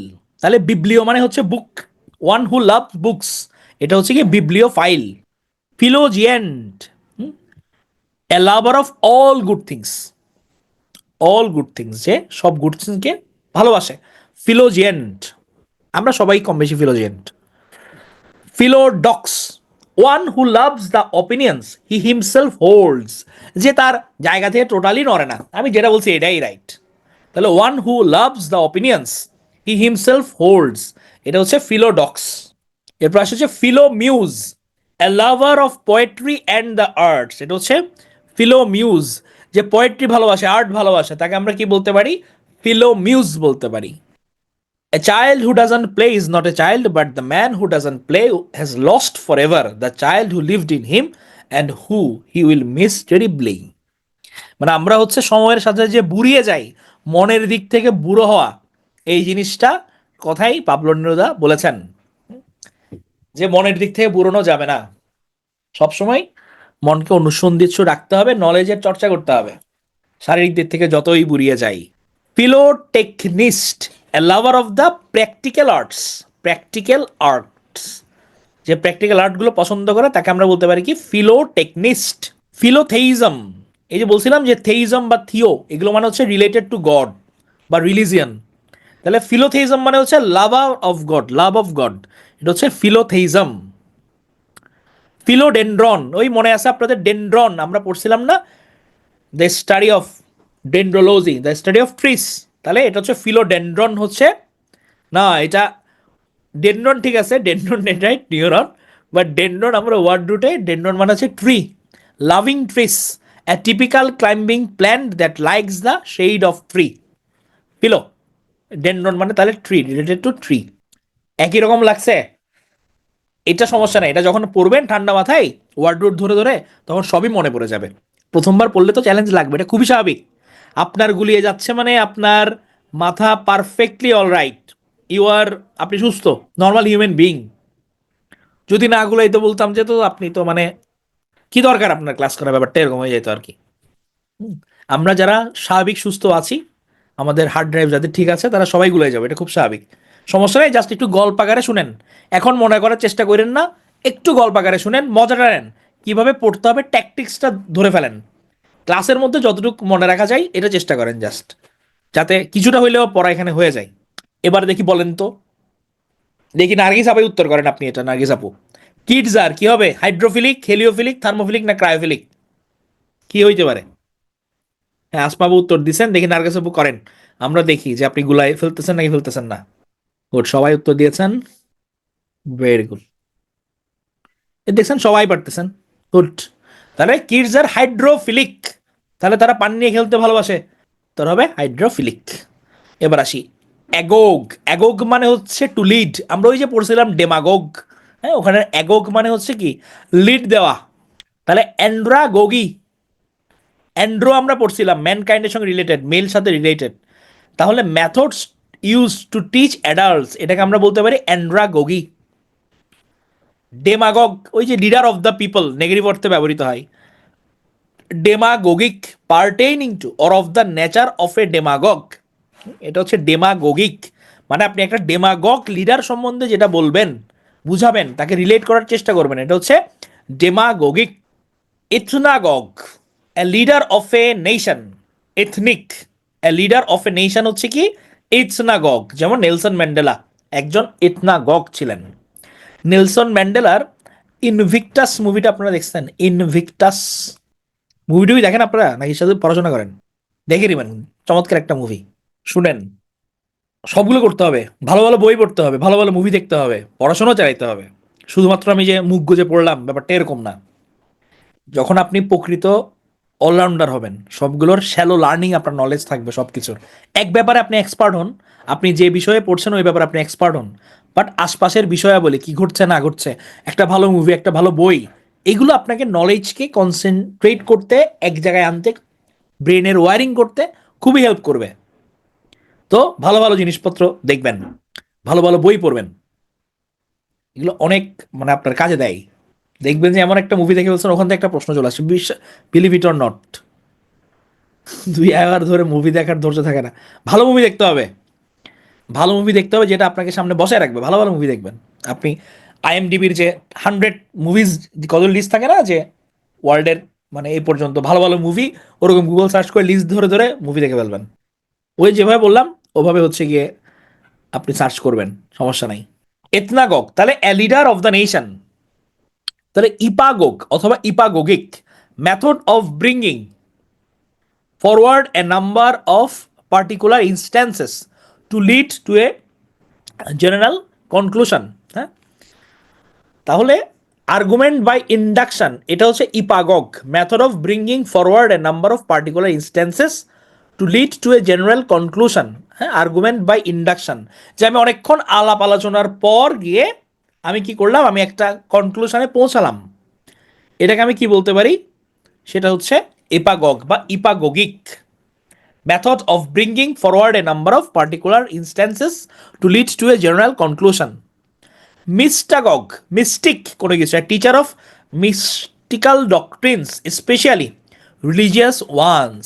তাহলে বিবলিও মানে হচ্ছে বুক, ওয়ান হু লাভ বুকস, এটা হচ্ছে কি বিবলিওফাইল। ফিলোজিয়েন্ট, a lover of all good things, all good things, যে সব গুড থিংসকে ভালোবাসে, ফিলোজিয়েন্ট। আমরা সবাই কম বেশি ফিলোজিয়েন্ট। Philodox, one who loves the opinions he himself holds, যে তার জায়গা থেকে টোটালি নড়ে না, আমি যেটা বলছি এটাই রাইট। তাহলে one who loves the opinions he himself holds, এটা হচ্ছে ফিলোডক্স। এরপর আসছে হচ্ছে philomuse, a lover of poetry and the arts, এটা হচ্ছে ফিলোমিউজ, যে পোয়েট্রি ভালোবাসে, আর্ট ভালোবাসে, তাকে আমরা কি বলতে পারি? ফিলোমিউজ বলতে পারি। A child who doesn't play is not a child, but the man who doesn't play has lost forever the child who lived in him and who he will miss terribly. মানে আমরা হচ্ছে সময়ের সাথে যে বুড়িয়ে যাই, মনের দিক থেকে বুড়ো হওয়া, এই জিনিসটা কথাই পাবলো নেরুদা বলেছেন, যে মনের দিক থেকে বুড়োনো যাবে না, সবসময় মনকে অনুসন্ধিৎসু রাখতে হবে, নলেজের চর্চা করতে হবে, শারীরিক দিক থেকে যতই বুড়িয়ে যাই। Philotechnist, a lover of the practical arts, practical arts, যে প্র্যাকটিক্যাল আর্টগুলো পছন্দ করে তাকে আমরা বলতে পারি কি? ফিলোটেকনিস্ট। ফিলোথেইজম, এই যে বলছিলাম যে থেইজম বা থিও, এগুলো মানে হচ্ছে রিলেটেড টু গড বা রিলিজিয়ান, তাহলে ফিলোথেইজম মানে হচ্ছে lover of god, love of god, এটা হচ্ছে ফিলোথেইজম। ফিলোডেন্ড্রন, ওই মনে আছে আপনাদের ডেন্ড্রন আমরা পড়ছিলাম না, the study of dendrology, the study of trees, তাহলে এটা হচ্ছে ফিলোডেন্ড্রন, হচ্ছে না এটা ডেন্ড্রন, ঠিক আছে, dendron right, neuron, but dendron আমরা ওয়ার্ড রুটে, ডেন্ড্রন মানে হচ্ছে tree, loving trees, a typical climbing plant that likes the shade of tree. Philodendron মানে তাহলে ট্রি, রিলেটেড টু ট্রি, একই রকম লাগছে। এটা সমস্যা নাই, এটা যখন পড়বেন ঠান্ডা মাথায় ওয়ার্ড রুট ধরে ধরে, তখন সবই মনে পড়ে যাবে। প্রথমবার পড়লে তো চ্যালেঞ্জ লাগবে, এটা খুবই স্বাভাবিক। আপনার গুলিয়ে যাচ্ছে মানে আপনার মাথা perfectly all right, you are, আপনি সুস্থ, নর্মাল হিউম্যান বিইং। যদি না গুলাই তো বলতাম যে তো আপনি তো মানে কি দরকার আপনার ক্লাস করার, ব্যাপারটা এরকম হয়ে যেত আর কি। আমরা যারা স্বাভাবিক সুস্থ আছি, আমাদের হার্ড ড্রাইভ যাদের ঠিক আছে, তারা সবাই গুলাই যাবে, এটা খুব স্বাভাবিক, সমস্যা নেই। জাস্ট একটু গল্প আকারে শুনেন, এখন মনে করার চেষ্টা করেন না, একটু গল্প আকারে শুনেন, মজাটা নেন, কীভাবে পড়তে হবে ট্যাকটিক্সটা ধরে ফেলেন, ক্লাসের মধ্যে যতটুকু মনে রাখা যায় এটা চেষ্টা করেন, জাস্ট যাতে কিছুটা হইলেও পড়া এখানে হয়ে যায়। এবার দেখি বলেন তো, দেখি নার্গিস আপু উত্তর করেন আপনি, এটা নার্গিস আপু, কিডস আর কি হবে? হাইড্রোফিলিক, হেলিওফিলিক, থার্মোফিলিক না ক্রায়োফিলিক, কি হইতে পারে? হ্যাঁ, আসমাবু উত্তর দিচ্ছেন, দেখি নার্গিস আপু করেন, আমরা দেখি যে আপনি গুলাই ফেলতেছেন নাকি ফেলতেছেন না। গুড, সবাই উত্তর দিয়েছেন, ভেরি গুড, দেখছেন সবাই পারতেছেন, গুড। তাহলে কিডস আর হাইড্রোফিলিক, তাহলে তারা পানি নিয়ে খেলতে ভালোবাসে, তোর হবে হাইড্রোফিলিক। এবার আসি অ্যাগোগ, অ্যাগোগ মানে হচ্ছে টু লিড, আমরা ওই যে পড়ছিলাম ডেমাগোগ, হ্যাঁ, ওখানে অ্যাগোগ মানে হচ্ছে কি? লিড দেওয়া। তাহলে অ্যান্ড্রাগোগি, অ্যান্ড্রো আমরা পড়ছিলাম ম্যানকাইন্ডের সঙ্গে রিলেটেড, মেল সাথে রিলেটেড, তাহলে methods use to teach adults, এটাকে আমরা বলতে পারি অ্যান্ড্রাগোগি। ডেমাগগ, ওই যে leader of the people, negative অর্থে ব্যবহৃত হয়। Demagogic, pertaining to or of the nature of a demagogue, এটা হচ্ছে ডেমাগোগিক, মানে আপনি একটা ডেমাগগ লিডার সম্বন্ধে যেটা বলবেন, বুঝাবেন, তাকে রিলেট করার চেষ্টা করবেন, এটা হচ্ছে demagogic. Ethnagogue, a leader of a nation, ethnic, a leader of a nation হচ্ছে কি? ইথনাগগ, যেমন নেলসন ম্যান্ডেলা একজন ইথনাগগ ছিলেন। নেলসন ম্যান্ডেলার ইনভিক্টাস মুভিটা আপনারা দেখছেন? ইনভিক্টাস মুভিটুবি দেখেন আপনারা নাকি শুধু পড়াশোনা করেন? দেখে নিবেন, চমৎকার একটা মুভি, শুনেন, সবগুলো করতে হবে, ভালো ভালো বই পড়তে হবে, ভালো ভালো মুভি দেখতে হবে, পড়াশোনা চালাইতে হবে। শুধুমাত্র আমি যে মুখ গুজে পড়লাম, ব্যাপারটা এরকম না। যখন আপনি প্রকৃত অলরাউন্ডার হবেন, সবগুলোর শ্যালো লার্নিং, আপনার নলেজ থাকবে সব কিছুর, এক ব্যাপারে আপনি এক্সপার্ট হন, আপনি যে বিষয়ে পড়ছেন ওই ব্যাপারে আপনি এক্সপার্ট হন, বাট আশপাশের বিষয়াবলী কি ঘটছে না ঘটছে, একটা ভালো মুভি, একটা ভালো বই, এগুলো আপনাকে নলেজকে কনসেন্ট্রেট করতে, এক জায়গায় আনতে, ব্রেনের ওয়ারিং করতে খুবই হেল্প করবে। তো ভালো ভালো জিনিসপত্র দেখবেন, ভালো ভালো বই পড়বেন, এগুলো অনেক মানে আপনার কাজে দেয়। দেখবেন যে এমন একটা মুভি দেখে বলছেন, ওখান থেকে একটা প্রশ্ন চলে আসে, believe it or not, 2 hour ধরে মুভি দেখার ধৈর্য থাকে না, ভালো মুভি দেখতে হবে। ভালো মুভি দেখতে হবে যেটা আপনাকে সামনে বসায় রাখবে, ভালো ভালো মুভি দেখবেন। আপনি আইএমডিবির যে 100 মুভিজ কত লিস্ট থাকে না, যে ওয়ার্ল্ডের মানে এই পর্যন্ত ভালো ভালো মুভি, ওরকম গুগল সার্চ করে লিস্ট ধরে ধরে মুভি দেখে ফেলবেন। ওই যেভাবে বললাম ওভাবে হচ্ছে গিয়ে আপনি সার্চ করবেন, সমস্যা নাই। এথনাগগ তাহলে a leader of the nation, তাহলে ইপাগোগ অথবা epagogic, method of bringing forward a number of particular instances to lead to a general conclusion. হ্যাঁ, তাহলে আর্গুমেন্ট বাই ইন্ডাকশন এটা হচ্ছে epagoge, method of bringing forward a number of particular instances to lead to a general conclusion. হ্যাঁ, argument by induction, যে আমি অনেকক্ষণ আলাপ আলোচনার পর গিয়ে আমি কি করলাম, আমি একটা কনক্লুশনে পৌঁছালাম, এটাকে আমি কি বলতে পারি, সেটা হচ্ছে এপাগগ বা epagogic, method of bringing forward a number of particular instances to lead to a general conclusion. Mystagogue, mystic কোনো কিছু, teacher of mystical doctrines specially religious ones.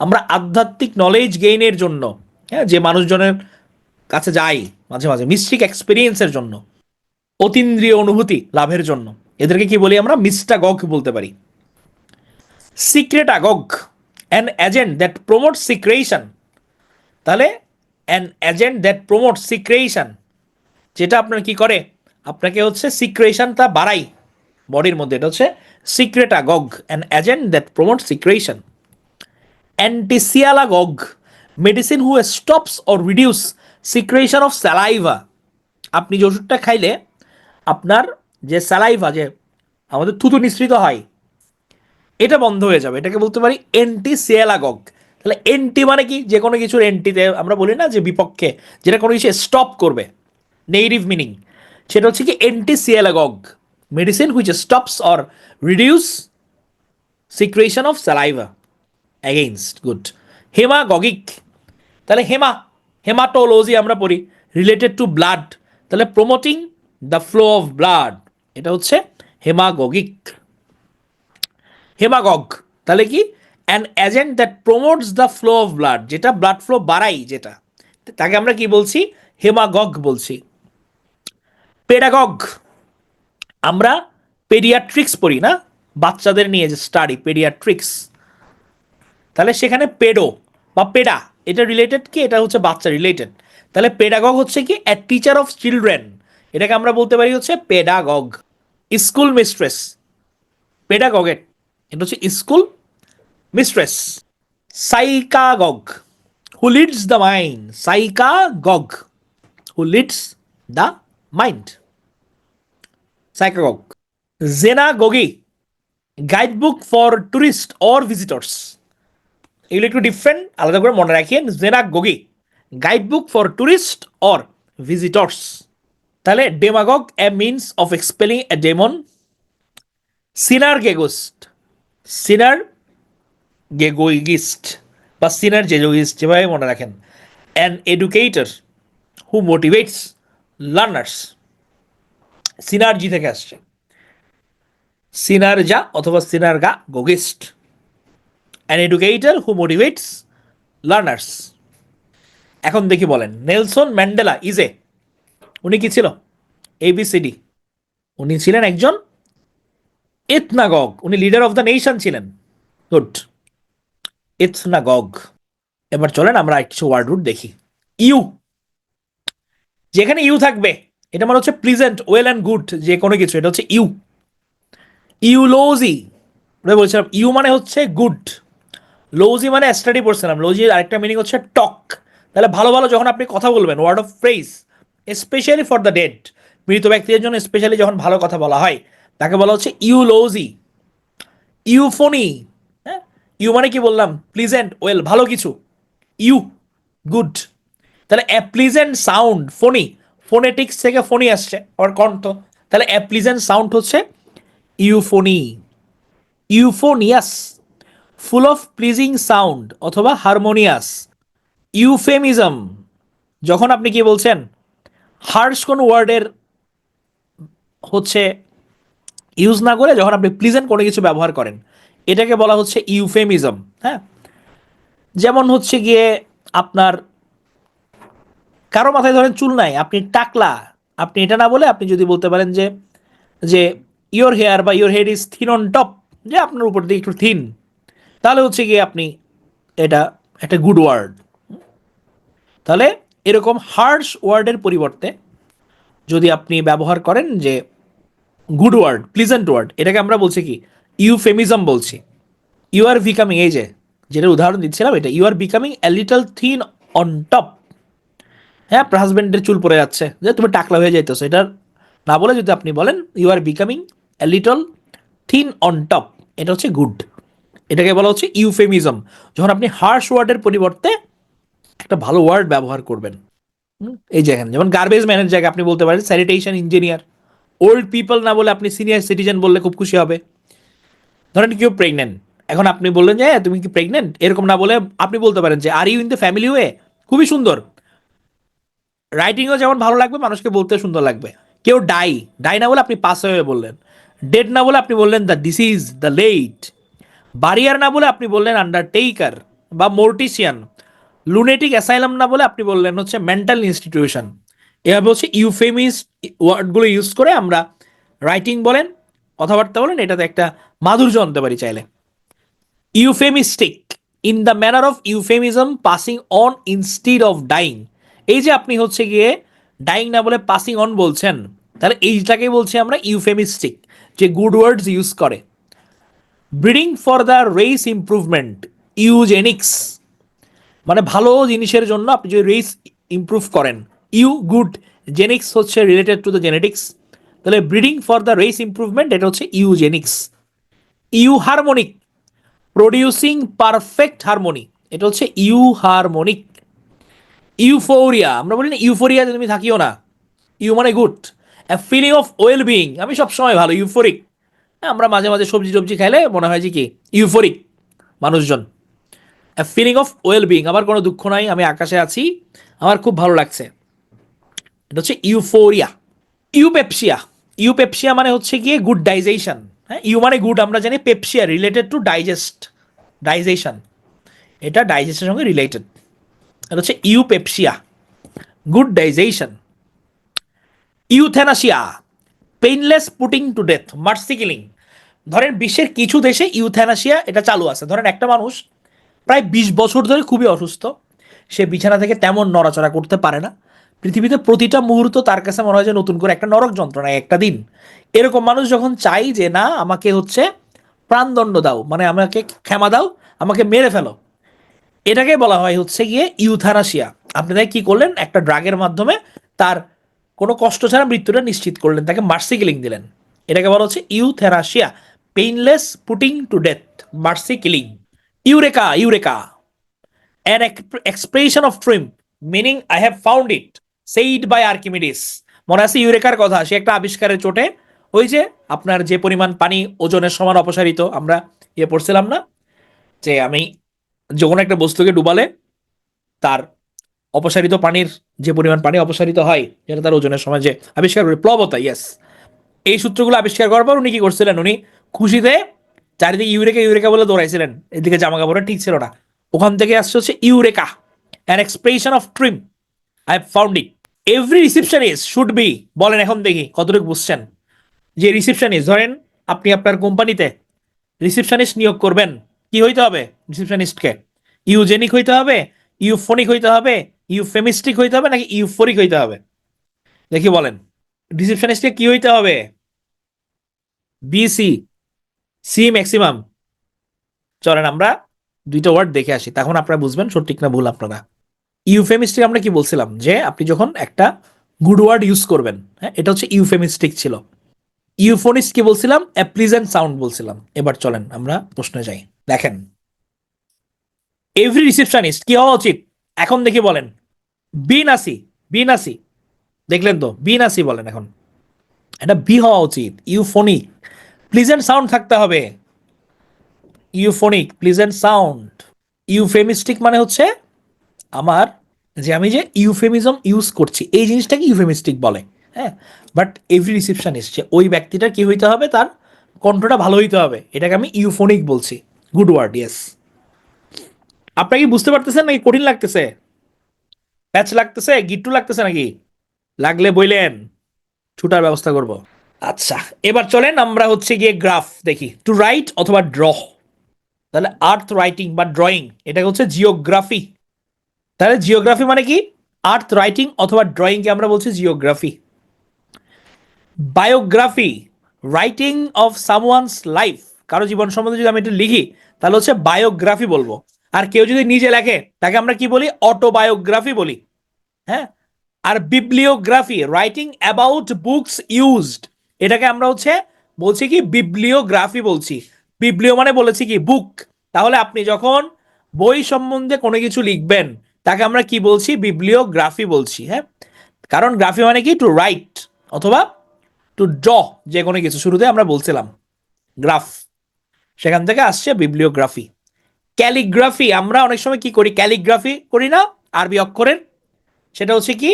আমরা আধ্যাত্মিক নলেজ গেইনের জন্য, হ্যাঁ, যে মানুষজনের কাছে যাই মাঝে মাঝে মিস্টিক এক্সপিরিয়েন্সের জন্য, অতীন্দ্রিয় অনুভূতি লাভের জন্য, এদেরকে কি বলি আমরা, মিস্টাগগ বলতে পারি। Secretagogue, an agent that promote secretion, তাহলে an agent that promote secretion, যেটা আপনার কি করে, আপনাকে হচ্ছে সিক্রেশনটা বাড়াই বডির মধ্যে, এটা হচ্ছে secretagogue, an agent that promote secretion. Antisialagogue, medicine who stops or reduce secretion of saliva. আপনি যে ওষুধটা খাইলে আপনার যে স্যালাইভা, যে আমাদের থুতু নিঃসৃত হয়, এটা বন্ধ হয়ে যাবে, এটাকে বলতে পারি অ্যান্টিসিয়ালাগগ। তাহলে এন্টি মানে কি, যে কোনো কিছুর এন্টিতে আমরা বলি না যে বিপক্ষে, যেটা কোনো কিছু স্টপ করবে, নেগেটিভ মিনিং, সেটা হচ্ছে কি antisialagogue, medicine which stops or reduce secretion of saliva against good. Hemagogic, তাহলে হেমাটোলজি আমরা পড়ি, রিলেটেড টু ব্লাড, তাহলে promoting the flow of blood, এটা হচ্ছে হেমাগগিক। হেমাগগ তাহলে কি, an agent that promotes the flow of blood, যেটা blood flow বাড়াই, যেটা, তাকে আমরা কি বলছি, হেমাগগ বলছি। পেডাগগ, আমরা পেডিয়াট্রিক্স পড়ি না, বাচ্চাদের নিয়ে যে স্টাডি পেডিয়াট্রিক্স, তাহলে সেখানে পেডো বা পেডা, এটা রিলেটেড কি, এটা হচ্ছে বাচ্চা রিলেটেড, তাহলে পেডাগগ হচ্ছে কি এ টিচার অফ চিলড্রেন, এটাকে আমরা বলতে পারি হচ্ছে পেডাগগ। স্কুল মিস্ট্রেস, পেডাগগের এটা হচ্ছে school mistress. Psychagogue, who leads the mind, psychagogue, who leads the mind, psychagogue. Xenagogy, guidebook for tourist or visitors, এগুলো একটু ডিফারেন্ট, আলাদা করে মনে রাখিয়েন। Xenagogy, guidebook for tourist or visitors. তাহলে demagogue, a means of expelling a demon. Synergogist, synergogist বা synergogist, যেভাবে মনে রাখেন। An educator who motivates learners, synergy থেকে আসছে, সিনারজা অথবা synergogist, an educator who motivates learners. এখন দেখি বলেন, নেলসন ম্যান্ডেলা ইজ এ, উনি কি ছিল, এবিসিডি, উনি ছিলেন একজন এথনাগগ, উনি লিডার অফ দ্য নেশন ছিলেন, গুড, এথনাগগ। এবার চলেন আমরা কিছু ওয়ার্ড রুট দেখি। ইউ, যেখানে ইউ থাকবে এটা মানে হচ্ছে প্লিজেন্ট, ওয়েল অ্যান্ড গুড, যে কোনো কিছু, এটা হচ্ছে ইউ। ইউলোজি, বলছিলাম ইউ মানে হচ্ছে গুড, লোজি মানে স্টাডি পড়ছিলাম, লোজির আরেকটা মিনিং হচ্ছে টক, তাহলে ভালো ভালো যখন আপনি কথা বলবেন, word of phrase, specially for the dead, মৃত ব্যক্তিদের জন্য স্পেশালি যখন ভালো কথা বলা হয়, তাকে বলা হচ্ছে ইউলোজি। ইউফোনি, হ্যাঁ, ইউ মানে কি বললাম, প্লিজেন্ট, ওয়েল, ভালো কিছু, ইউ, গুড। তাহলে অ্যাপ্লিজেন্ট সাউন্ড, ফোনি, ফোনেটিক্স থেকে ফোনি আসছে, আর কণ্ঠ, তাহলে অ্যাপ্লিজেন্ট সাউন্ড হচ্ছে ইউফোনি। ইউফোনিয়াস, ফুল অফ প্লিজিং সাউন্ড অথবা হারমোনিয়াস। ইউফেমিজম, যখন আপনি কি বলছেন, হার্শ কোন ওয়ার্ডের হচ্ছে ইউজ না করে যখন আপনি প্লিজেন্ট কোনো কিছু ব্যবহার করেন, এটাকে বলা হচ্ছে ইউফেমিজম। হ্যাঁ, যেমন হচ্ছে গিয়ে আপনার কারো মাথায় ধরেন চুল নাই, আপনি টাকলা, আপনি এটা না বলে আপনি যদি বলতে পারেন যে যে ইয়োর হেয়ার বা your head is thin on top, যে আপনার উপর দিয়ে একটু থিন, তাহলে হচ্ছে গিয়ে আপনি এটা একটা গুড ওয়ার্ড। তাহলে এরকম হার্শ ওয়ার্ডের পরিবর্তে যদি আপনি ব্যবহার করেন যে গুড ওয়ার্ড, প্লিজেন্ট ওয়ার্ড, এটাকে আমরা বলছি কি ইউফেমিজম বলছি। ইউ আর বিকামিং, এই যে যেটা উদাহরণ দিচ্ছিলাম এটা, you are becoming a little thin on top. হ্যাঁ, আপনার হাজব্যান্ডের চুল পড়ে যাচ্ছে, যে তুমি টাকলা হয়ে যাইতেছো, এটা না বলে যদি আপনি বলেন you are becoming a little thin on top, এটা হচ্ছে গুড। এটাকে বলা হচ্ছে ইউফেমিজম, যখন আপনি হার্শ ওয়ার্ডের পরিবর্তে একটা ভালো ওয়ার্ড ব্যবহার করবেন। এই যে এখানে যেমন গার্বেজ ম্যানের জায়গায় আপনি বলতে পারেন স্যানিটেশন ইঞ্জিনিয়ার। ওল্ড পিপল না বলে আপনি সিনিয়র সিটিজেন বললে খুব খুশি হবে। ধরেন কেউ প্রেগনেন্ট, এখন আপনি বললেন যে তুমি কি প্রেগনেন্ট, এরকম না বলে আপনি বলতে পারেন যে are you in the family way. খুবই সুন্দর, রাইটিংও যেমন ভালো লাগবে, মানুষকে বলতে সুন্দর লাগবে। কেউ ডাই, ডাই না বলে আপনি পাস হয়ে বললেন। ডেড না বলে আপনি বললেন দ্য ডিসিজ, দ্য লেট। বারিয়ার না বলে আপনি বললেন আন্ডারটেকার বা মোর্টিসিয়ান। লুনেটিক অ্যাসাইলাম না বলে আপনি বললেন হচ্ছে মেন্টাল ইনস্টিটিউশন। এভাবে হচ্ছে ইউফেমিস ওয়ার্ডগুলো ইউজ করে আমরা রাইটিং বলেন, কথাবার্তা বলেন, এটাতে একটা মাধুর্য আনতে পারি চাইলে। Euphemistic, in the manner of euphemism, passing on instead of dying. এই যে আপনি হচ্ছে গিয়ে ডাইং না বলে পাসিং অন বলছেন, তাহলে এইটাকেই বলছি আমরা ইউফেমিস্টিক, যে গুড ওয়ার্ডস ইউজ করে। Breeding for the race improvement, eugenics, মানে ভালো জিনিসের জন্য আপনি যদি রেস ইমপ্রুভ করেন। ইউ গুড, জেনিক্স হচ্ছে রিলেটেড টু দ্য জেনেটিক্স, তাহলে breeding for the race improvement এটা হচ্ছে eugenics. Eu harmonic, producing perfect harmony, এটা হচ্ছে ইউ হারমোনিক। ইউফোরিয়া, আমরা বলি না ইউফোরিয়া তুমি থাকিও না, ইউ মানে good. Feeling of well being, আমি সবসময় ভালো, ইউফোরিক। আমরা মাঝে মাঝে সবজি টবজি খাইলে মনে হয় যে কি ইউফোরিক মানুষজন। ফিলিং অফ ওয়েল বিং, আমার কোনো দুঃখ নাই, আমি আকাশে আছি, আমার খুব ভালো লাগছে, এটা হচ্ছে ইউফোরিয়া। ইউপেপসিয়া, ইউপেপসিয়া মানে হচ্ছে গিয়ে গুড ডাইজেশন। হ্যাঁ, ইউ মানে গুড, আমরা জানি pepsia related to digest, digestion, এটা ডাইজেস্টের সঙ্গে রিলেটেড। এটা হচ্ছে eupepsia, good digestion. Euphemism, painless putting to death, mercy killing. ধরেন বিশ্বের কিছু দেশে ইউথেনাসিয়া এটা চালু আছে। ধরেন একটা মানুষ প্রায় 20 বছর ধরে খুবই অসুস্থ, সে বিছানা থেকে তেমন নড়াচড়া করতে পারে না, পৃথিবীতে প্রতিটা মুহূর্ত তার কাছে মনে হয় যে নতুন করে একটা নরক যন্ত্রণা একটা দিন। এরকম মানুষ যখন চাই যে না আমাকে হচ্ছে প্রাণদণ্ড দাও, মানে আমাকে ক্ষমা দাও, আমাকে মেরে ফেলো, এটাকে বলা হয় হচ্ছে গিয়ে ইউথানাসিয়া। আপনি তাই কি করলেন, একটা ড্রাগের মাধ্যমে তার কোনো কষ্ট ছাড়া মৃত্যুটা নিশ্চিত করলেন, তাকে মার্সি কিলিং দিলেন, এটাকে বলা হচ্ছে euthanasia, painless putting to death, mercy killing. Eureka, eureka, an expression of triumph, meaning I have found it, said by Archimedes. মনে আছে ইউরেকার কথা, সে একটা আবিষ্কারের চোটে ওই যে আপনার যে পরিমাণ পানি ওজনের সমান অপসারিত, আমরা পড়ছিলাম না যে আমি যখন একটা বস্তুকে ডুবালে তার অপসারিত পানির যে পরিমাণ পানি অপসারিত হয় যেটা তার ওজনের সময় যে আবিষ্কার করে প্লবতা, ইয়েস। এই সূত্রগুলো আবিষ্কার করার পর উনি কি করছিলেন, উনি খুশিতে চারিদিকে ইউরেকা ইউরেকা বলে দৌড়াইছিলেন, এদিকে জামা কাপড়টা ঠিক ছিল না। ওখান থেকে আসছে হচ্ছে eureka, an expression of trim, I have found it. Every receptionist should be, বলেন এখন দেখি কতটুকু বুঝছেন। যে রিসিপশনিস্ট, ধরেন আপনি আপনার কোম্পানিতে রিসিপশনিস্ট নিয়োগ করবেন, কি হইতে হবে রিসিপশনিস্টকে? ইউজেনিক হইতে হবে, ইউফোনিক হইতে হবে, ইউফেমিস্টিক হইতে হবে, নাকি ইউফোরিক হইতে হবে? দেখি বলেন, রিসিপশনিস্টকে কি হইতে হবে? BC, C maximum. চলেন আমরা দুইটা ওয়ার্ড দেখে আসি, তখন আপনারা বুঝবেন সঠিক না ভুল আপনারা। ইউফেমিস্টিক আমরা কি বলছিলাম, যে আপনি যখন একটা গুড ওয়ার্ড ইউজ করবেন, হ্যাঁ, এটা হচ্ছে ইউফেমিস্টিক ছিল। ইউফোনিস্ট কি বলছিলাম, অ্যাপ্লিজেন্ট সাউন্ড বলছিলাম। এবার চলেন আমরা প্রশ্নে যাই। দেখেন, এভরি রিসিপশনিস্ট কি হওয়া উচিত এখন দেখি বলেন। বিনাসি, বিনাসি, দেখলেন তো, বিনাসি বলেন এখন, এটা বি হওয়া উচিত। ইউফোনিক, প্লিজেন্ট সাউন্ড থাকতে হবে, ইউফোনিক প্লিজেন্ট সাউন্ড। ইউফেমিস্টিক মানে হচ্ছে আমার যে আমি যে ইউফেমিজম ইউজ করছি এই জিনিসটাকে ইউফেমিস্টিক বলে। হ্যাঁ, বাট এভরি রিসিপশনিস্ট যে ওই ব্যক্তিটার কি হইতে হবে, তার কণ্ঠটা ভালো হইতে হবে, এটাকে আমি ইউফোনিক বলছি। Good word, yes. আপনারা কি বুঝতে পারতেছেন নাকি কঠিন লাগতেছে? প্যাচ লাগতেছে, গিট্টু লাগতেছে নাকি? লাগলে বইলেন, ছুটার ব্যবস্থা করব। আচ্ছা, এবার চলেন আমরা হচ্ছে গিয়ে গ্রাফ দেখি। টু রাইট অথবা ড্র, তাহলে আর্থ রাইটিং বা ড্রয়িং, এটা হচ্ছে জিওগ্রাফি। তাহলে জিওগ্রাফি মানে কি? আর্থ রাইটিং অথবা ড্রয়িংকে আমরা বলছি geography. Biography, writing of someone's life, কারো জীবন সম্বন্ধে যদি আমি একটু লিখি তাহলে হচ্ছে বায়োগ্রাফি বলবো। আর কেউ যদি নিজে লেখে তাকে আমরা কি বলি? অটোবায়োগ্রাফি বলি। হ্যাঁ। আর bibliography, writing about books used, এটাকে আমরা হচ্ছে বলছি কি বিবলিওগ্রাফি বলছি। বিবলিও মানে বলেছি কি বুক। তাহলে আপনি যখন বই সম্বন্ধে কোনো কিছু লিখবেন তাকে আমরা কি বলছি? বিবলিওগ্রাফি বলছি। হ্যাঁ, কারণ গ্রাফি মানে কি টু রাইট অথবা টু ড্র, যে কোনো কিছু শুরুতে আমরা বলছিলাম গ্রাফ, সেখান থেকে আসছে বিবলিওগ্রাফি। ক্যালিগ্রাফি, আমরা অনেক সময় কি করি? ক্যালিগ্রাফি করি না আরবি অক্ষরের, সেটা হচ্ছে কি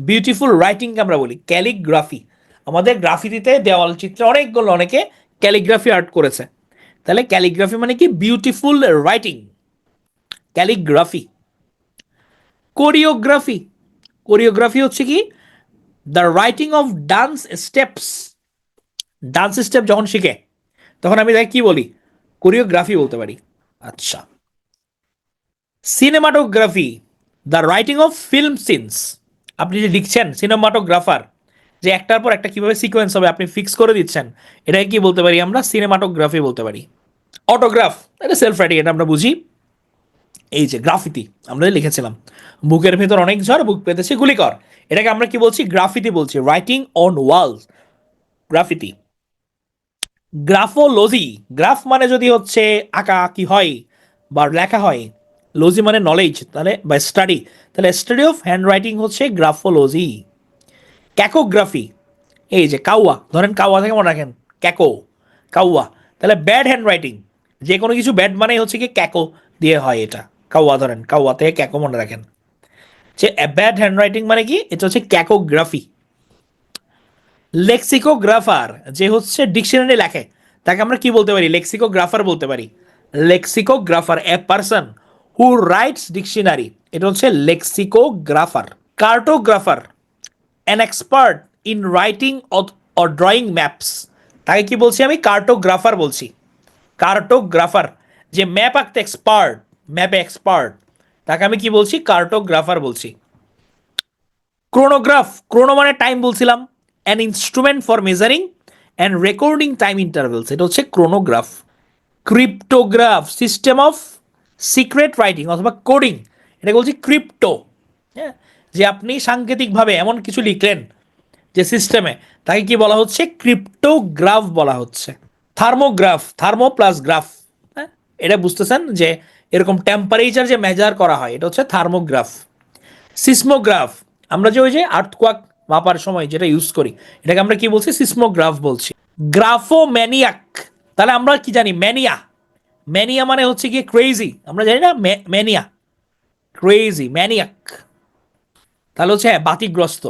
বিউটিফুল রাইটিংকে আমরা বলি ক্যালিগ্রাফি। আমাদের গ্রাফিতিতে দেওয়াল চিত্রে অনেকগুলো অনেকে ক্যালিগ্রাফি আর্ট করেছে। তাহলে ক্যালিগ্রাফি মানে কি beautiful writing, calligraphy. Choreography, choreography হচ্ছে কি the writing of dance steps. Dance step যখন শিখে তখন আমি তাকে কি বলি? কোরিওগ্রাফি বলতে পারি। আচ্ছা, cinematography, the writing of film scenes. আপনি যে লিখছেন, সিনেমাটোগ্রাফার, যে একটার পর একটা কিভাবে সিকোয়েন্স হবে আপনি ফিক্স করে দিচ্ছেন, এটাকে কি বলতে পারি? আমরা সিনেমাটোগ্রাফি বলতে পারি। অটোগ্রাফ, এটা সেলফ রাইটিং, এটা আমরা বুঝি। এই যে গ্রাফিতি আমরা লিখেছিলাম, বুকের ভেতর অনেক ঝড়, বুক পেতেছে গুলিকর, এটাকে আমরা কি বলছি? গ্রাফিতি বলছি, writing on walls, graffiti. Graphology, graph মানে যদি হচ্ছে আঁকা কি হয় বা লেখা হয়, লজি মানে নলেজ, তাহলে বা স্টাডি, তাহলে স্টাডি অফ হ্যান্ড রাইটিং হচ্ছে গ্রাফোলজি। ক্যাকোগ্রাফি, এই যে কাউয়া, ধরেন কাউয়া থেকে মনে রাখেন ক্যাকো, কাউয়া, তাহলে ব্যাড হ্যান্ড রাইটিং, যে কোনো কিছু ব্যাড মানে হচ্ছে কি ক্যাকো দিয়ে হয় এটা। কাউয়া, ধরেন কাউয়া থেকে ক্যাকো মনে রাখেন, যে ব্যাড হ্যান্ড রাইটিং মানে কি? এটা হচ্ছে ক্যাকোগ্রাফি। লেক্সিকোগ্রাফার, যে হচ্ছে ডিকশনারি লেখে তাকে আমরা কি বলতে পারি? লেক্সিকোগ্রাফার বলতে পারি। Lexicographer, a person who writes dictionary, এটা হচ্ছে lexicographer. Cartographer, an expert in writing or drawing maps, তাকে কি বলছি আমি? কার্টোগ্রাফার বলছি। কার্টোগ্রাফার, যে ম্যাপ আঁকতে এক্সপার্ট, ম্যাপে এক্সপার্ট, তাকে আমি কি বলছি? কার্টোগ্রাফার বলছি। ক্রোনোগ্রাফ, ক্রোনো মানে টাইম বলছিলাম, an instrument for measuring and recording time intervals, এটা হচ্ছে chronograph. Cryptograph, system of secret writing অথবা কোডিং, এটা বলছি ক্রিপ্টো। হ্যাঁ, যে আপনি সাংকেতিকভাবে এমন কিছু লিখলেন যে সিস্টেমে, তাকে কি বলা হচ্ছে? ক্রিপ্টোগ্রাফ বলা হচ্ছে। থার্মোগ্রাফ, থার্মো প্লাস গ্রাফ, হ্যাঁ, এটা বুঝতেছেন যে এরকম টেম্পারেচার যে মেজার করা হয়, এটা হচ্ছে থার্মোগ্রাফ। সিসমোগ্রাফ, আমরা যে ওই যে আর্থকোয়াক মাপার সময় যেটা ইউজ করি, এটাকে আমরা কি বলছি? সিসমোগ্রাফ বলছি। গ্রাফোম্যানিয়াক, তাহলে আমরা কি জানি? ম্যানিয়া, ম্যানিয়া মানে হচ্ছে গিয়ে ক্রেজি, আমরা জানি না ম্যানিয়া, ক্রেজি, ম্যানিয়াক, তাহলে হচ্ছে হ্যাঁ বাতিগ্রস্ত।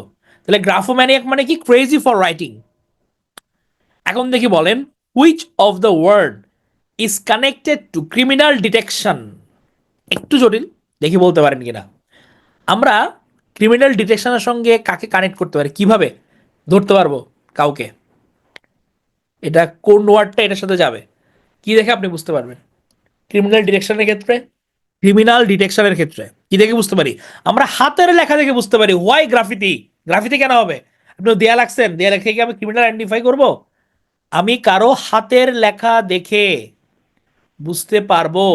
তাহলে গ্রাফোম্যানিয়াক মানে কি? Crazy for writing. এখন দেখি বলেন, which of the word is connected to criminal detection? একটু জটিল, দেখি বলতে পারেন কিনা। আমরা ক্রিমিনাল ডিটেকশনের সঙ্গে কাকে কানেক্ট করতে পারি? কিভাবে ধরতে পারবো কাউকে? এটা কোন ওয়ার্ডটা এটার সাথে যাবে? কি দেখে আপনি বুঝতে পারবেন ক্রিমিনাল ডিটেকশনের ক্ষেত্রে? ক্রিমিনাল ডিটেকশনের ক্ষেত্রে কি দেখে বুঝতে পারি? আমরা হাতের লেখা দেখে বুঝতে পারি। Why graffiti? গ্রাফিতি কেন হবে? আপনি দেয়াল আঁকছেন, দেয়াল লেখে কি আমি ক্রিমিনাল আইডেন্টিফাই করব? আমি কারো হাতের লেখা দেখে বুঝতে পারবো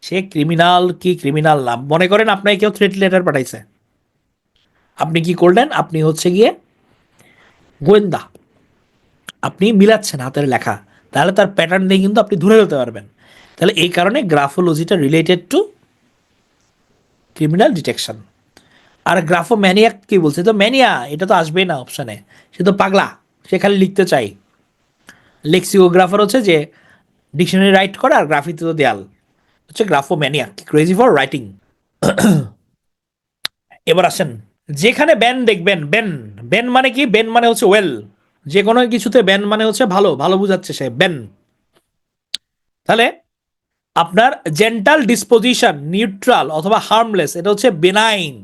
সে ক্রিমিনাল কি ক্রিমিনাল না। মনে করেন আপনাকে কেউ থ্রেট লেটার পাঠাইছে, আপনি কি করলেন? আপনি হচ্ছে গিয়ে গোয়েন্দা, আপনি মিলাচ্ছেন হাতের লেখা, তাহলে তার প্যাটার্ন দিয়ে কিন্তু আপনি ধরে ফেলতে পারবেন। তাহলে এই কারণে গ্রাফোলজিটা রিলেটেড টু ক্রিমিনাল ডিটেকশন। আর গ্রাফোম্যানিয়াক কি বলছে? তো ম্যানিয়া, এটা তো আসবেই না অপশানে, সে তো পাগলা, সে খালি লিখতে চাই। লেক্সিওগ্রাফার হচ্ছে যে ডিকশনারি রাইট করে, আর গ্রাফিতে তো দেয়াল, হচ্ছে গ্রাফোম্যানিয়াক, ক্রেজি ফর রাইটিং। এবার আসেন, যেখানে ব্যান দেখবেন, ব্যান, ব্যান মানে কি? ব্যান মানে হচ্ছে ওয়েল, যে কোনো কিছুতে ব্যান মানে হচ্ছে ভালো, ভালো বুঝাচ্ছে সে, ব্যান। তাহলে আপনার জেন্টাল ডিসপোজিশন, নিউট্রাল অথবা হার্মলেস, এটা হচ্ছে বেনাইন,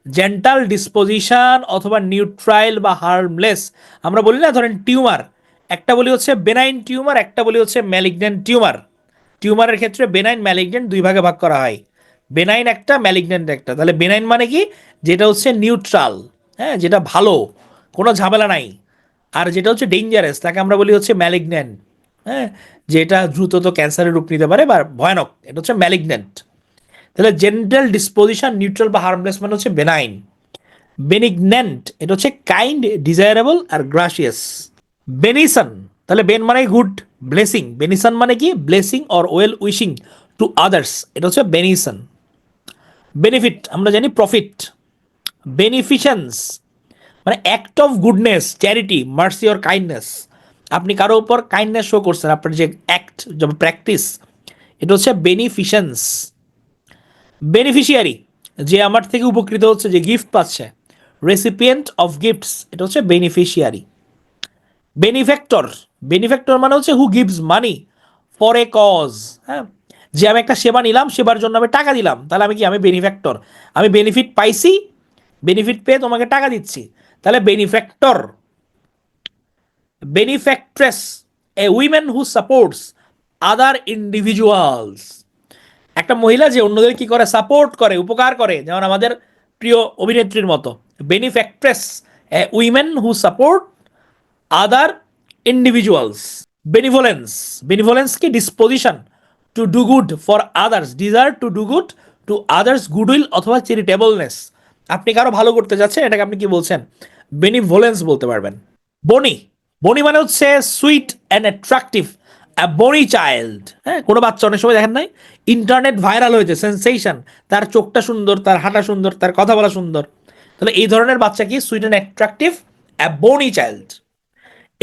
জেন্টাল ডিসপোজিশন অথবা নিউট্রাইল বা হার্মলেস। আমরা বলি না, ধরেন টিউমার, একটা বলি হচ্ছে বেনাইন টিউমার, একটা বলি হচ্ছে ম্যালিগন্যান্ট টিউমার। টিউমারের ক্ষেত্রে বেনাইন ম্যালিগন্যান্ট দুই ভাগে ভাগ করা হয়, বেনাইন একটা, ম্যালিগন্যান্ট একটা। তাহলে বেনাইন মানে কি, যেটা হচ্ছে নিউট্রাল, হ্যাঁ, যেটা ভালো, কোনো ঝামেলা নাই। আর যেটা হচ্ছে ডেঞ্জারাস তাকে আমরা বলি হচ্ছে ম্যালিগন্যান্ট, হ্যাঁ, যেটা দ্রুত তো ক্যান্সারের রূপ নিতে পারে বা ভয়ানক, এটা হচ্ছে ম্যালিগন্যান্ট। তাহলে জেন্টাল ডিসপোজিশন, নিউট্রাল বা হার্মলেস মানে হচ্ছে বেনাইন। বেনিগন্যান্ট এটা হচ্ছে কাইন্ড, ডিজায়ারেবল আর গ্রাসিয়াস। বেনিসন, তাহলে বেন মানে গুড, ব্লেসিং, বেনিসন মানে কি blessing or well wishing to others, এটা হচ্ছে বেনিসন। বেনিফিট আমরা জানি প্রফিট। বেনিফিশিয়েন্স মানে act of goodness, charity, mercy or kindness. আপনি কারো উপর কাইন্ডনেস শো করছেন, আপনার যে অ্যাক্ট, যে প্র্যাকটিস, এটা হচ্ছে বেনিফিশিয়েন্স। বেনিফিশিয়ারি যে আমার থেকে উপকৃত হচ্ছে, যে গিফট পাচ্ছে। রেসিপিয়েন্ট অফ গিফটস এটা হচ্ছে বেনিফিশিয়ারি। বেনিফ্যাক্টর, বেনিফ্যাক্টর মানে হচ্ছে who gives money for a cause, হ্যাঁ, যে আমি একটা সেবা নিলাম, সেবার জন্য আমি টাকা দিলাম, তাহলে আমি কি, আমি বেনিফ্যাক্টর, আমি বেনিফিট পাইছি, বেনিফিট পেয়ে তোমাকে টাকা দিচ্ছি, তাহলে benefactor. Benefactress a women who supports other individuals, একটা মহিলা যে অন্যদের কি করে, সাপোর্ট করে, উপকার করে, যেমন আমাদের প্রিয় অভিনেত্রীর মতো। Benefactress a women who support other individuals. Benevolence, benevolence কি disposition to do good for others, desire to do good to others, goodwill অথবা চ্যারিটেবলনেস। আপনি কারো ভালো করতে যাচ্ছেন, এটাকে আপনি কি বলছেন, বেনিভোলেন্স বলতে পারবেন। বনি, বনি মানে হচ্ছে সুইট অ্যান্ড অ্যাট্রাকটিভ, বনি চাইল্ড, হ্যাঁ, কোনো বাচ্চা অনেক সময় দেখেন নাই, ইন্টারনেট ভাইরাল হয়েছে, সেন্সেশন, তার চোখটা সুন্দর, তার হাঁটা সুন্দর, তার কথা বলা সুন্দর, তাহলে এই ধরনের বাচ্চা কি সুইট অ্যান্ড অ্যাট্রাকটিভ, বনি চাইল্ড।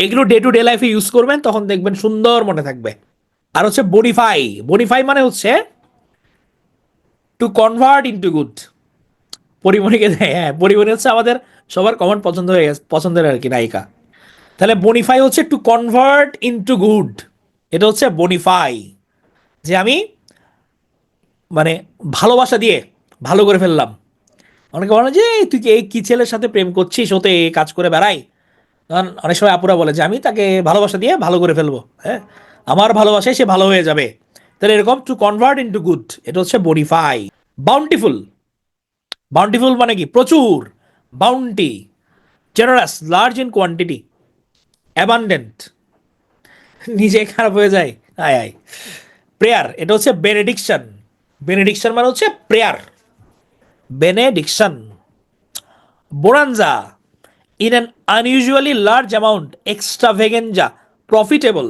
এগুলো ডে টু ডে লাইফে ইউজ করবেন, তখন দেখবেন সুন্দর মনে থাকবে। আর হচ্ছে বনিফাই, বনিফাই মানে হচ্ছে টু কনভার্ট ইনটু গুড। পরিমণিকে দেয়, হ্যাঁ, পরিমণি হচ্ছে আমাদের সবার কমন পছন্দ হয়ে গেছে, পছন্দের আর কি নায়িকা। তাহলে বনিফাই হচ্ছে টু কনভার্ট ইনটু গুড, এটা হচ্ছে বনিফাই, যে আমি মানে ভালোবাসা দিয়ে ভালো করে ফেললাম। অনেকে বলে যে "এই তুই কি এই কি ছেলের সাথে প্রেম করছিস, ওতে এই কাজ করে বেড়াই"। তখন অনেক সময় আপুরা বলে যে আমি তাকে ভালোবাসা দিয়ে ভালো করে ফেলবো, হ্যাঁ, আমার ভালোবাসায় সে ভালো হয়ে যাবে। তাহলে এরকম টু কনভার্ট ইনটু গুড, এটা হচ্ছে বনিফাই। বাউন্টিফুল, বাউন্টিফুল মানে কি প্রচুর, bounty, generous, large in quantity, abundant, নিজে খারাপ হয়ে যায়, আয় আয়। প্রেয়ার এটা হচ্ছে বেনেডিকশন, বেনেডিকশন মানে হচ্ছে prayer, benediction. Bonanza in an unusually large amount, extravaganza, profitable.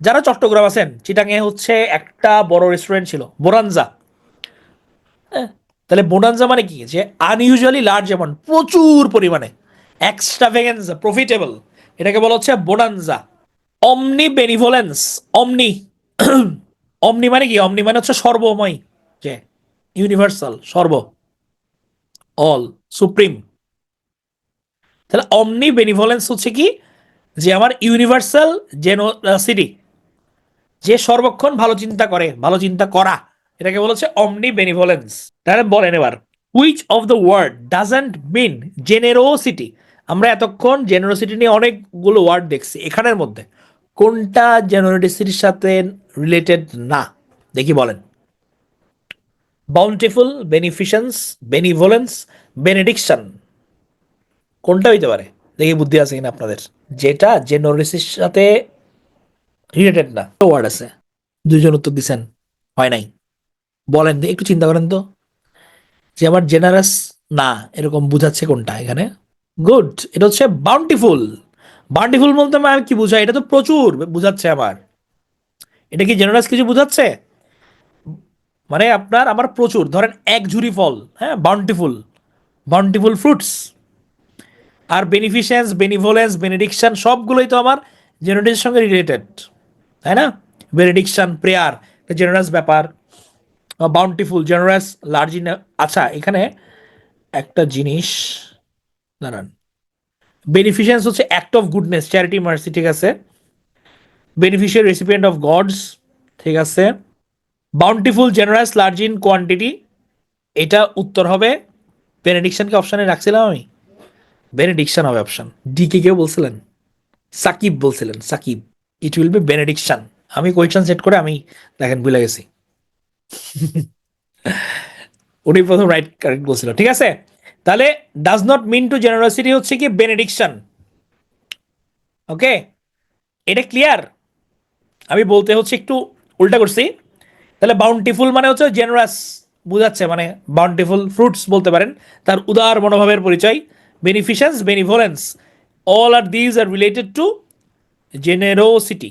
যারা চট্টগ্রাম আছেন, চিটাঙে হচ্ছে একটা বড় রেস্টুরেন্ট ছিল বোনানজা, হ্যাঁ, তাহলে বোনানজা মানে কি, যে আনইউজুয়ালি লার্জ অ্যামাউন্ট, প্রচুর পরিমাণে, এক্সট্রাভেগেন্সা, প্রফিটেবল, এটাকে বলা হচ্ছে বোনানজা। অমনি বেনিভোলেন্স, অমনি, অমনি মানে কি, অমনি মানে হচ্ছে সর্বময়, যে ইউনিভার্সাল, সর্ব, অল, সুপ্রিম। তাহলে অমনি বেনিভোলেন্স হচ্ছে কি, যে আমার ইউনিভার্সাল জেনোসিটি, যে সর্বক্ষণ ভালো চিন্তা করে, ভালো চিন্তা করা, এটাকে বলেছে অমনি বেনিভোলেন্স। তাহলে বলেন এবার, which of the word doesn't mean generosity. আমরা এতক্ষণ জেনারোসিটি নিয়ে অনেকগুলো ওয়ার্ড দেখছি, এখানের মধ্যে কোনটা জেনারোসিটির সাথে রিলেটেড না, দেখি বলেন। বাউন্টিফুল, বেনিফিশেন্স, বেনিভোলেন্স, বেনেডিকশন, কোনটা হইতে পারে, দেখি বুদ্ধি আছে কিনা আপনাদের। যেটা জেনারোসিটির সাথে রিলেটেড না, ওয়ার্ড আছে, দুইজন উত্তর দিচ্ছেন, হয় নাই, বলেন একটু চিন্তা করেন তো, যে আমার জেনারাস না এরকম বুঝাচ্ছে কোনটা এখানে। গুড, এটা হচ্ছে বাউন্টিফুল। বাউন্টিফুল বলতে আমি কি বুঝাই, এটা তো প্রচুর বুঝাচ্ছে আমার, এটা কি জেনারাস কিছু বুঝাচ্ছে, মানে আপনার আমার প্রচুর, ধরেন এক ঝুড়ি ফল, হ্যাঁ, বাউন্টিফুল, বাউন্টিফুল ফ্রুটস। আর বেনিফিশেন্স, বেনিভোলেন্স, বেনেডিকশন সবগুলোই তো আমার জেনারেটের সঙ্গে রিলেটেড, তাই না। বেনেডিকশন, প্রেয়ার, জেনারাস ব্যাপার, বাউন্টিফুল, জেনারাস, লার্জ ইন। আচ্ছা, এখানে একটা জিনিস দাঁড়ান, বেনিফিশিয়েন্স হচ্ছে act of goodness, charity, mercy, ঠিক আছে। বেনিফিশিয়ারি, রেসিপিয়েন্ট অফ গডস, ঠিক আছে। Bountiful, generous, large in quantity, এটা উত্তর হবে বেনেডিকশনকে অপশানে রাখছিলাম আমি, বেনেডিকশন হবে অপশন ডি। কে কেউ বলছিলেন? সাকিব বলছিলেন, Sakib. It will be benediction. আমি কোয়েশ্চেন সেট করে আমি দেখেন ভুলে গেছি। উনি প্রথম রাইট কারেক্ট বলছিল, ঠিক আছে। তাহলে does not mean to generosity হচ্ছে কি বেনেডিকশন। ওকে, এটা ক্লিয়ার? আমি বলতে হচ্ছে একটু উল্টা করছি। তাহলে বাউন্টিফুল মানে হচ্ছে জেনারাস, বুঝাচ্ছে মানে বাউন্টিফুল ফ্রুটস বলতে পারেন, তার উদার মনোভাবের পরিচয়। Beneficence, benevolence, all are these are related to generosity,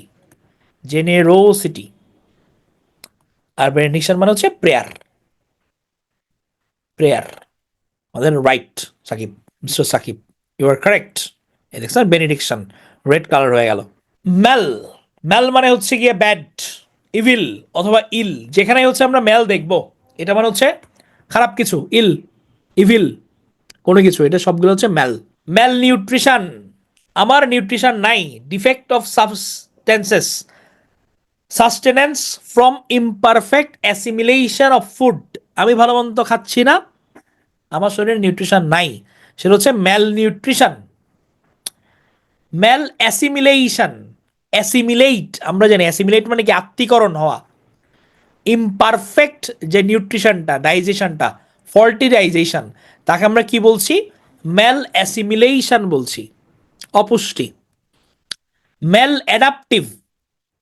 generosity. আর বেনিডিকশন মানে হচ্ছে প্রেয়ার, প্রেয়ার। আমাদের right Sakib, mister Sakib, you are correct. এই দেখছেন বেনিডিকশন রেড কালার হয়ে গেল। ম্যাল, ম্যাল মানে হচ্ছে গিয়ে ব্যাড, ইভিল অথবা ইল, যেখানে হচ্ছে আমরা ম্যাল দেখব এটা মানে হচ্ছে খারাপ কিছু, ইল, ইভিল কোনো কিছু, এটা সবগুলো হচ্ছে ম্যাল। ম্যাল নিউট্রিশন, আমার নিউট্রিশন নাই, defect of substances, sustenance from imperfect assimilation of food, আমি ভালো মন্দ খাচ্ছি না, আমার শরীরে নিউট্রিশন নাই, সেটা হচ্ছে ম্যাল নিউট্রিশন। ম্যাল অ্যাসিমিলেশন, অ্যাসিমিলেট আমরা জানি, অ্যাসিমিলেট মানে কি আত্মীকরণ হওয়া। ইমপারফেক্ট যে নিউট্রিশনটা, ডাইজেশনটা, ফল্টি ডাইজেশন, তাকে আমরা কি বলছি? ম্যাল অ্যাসিমিলেশন বলছি, অপুষ্টি। ম্যাল অ্যাডাপটিভ,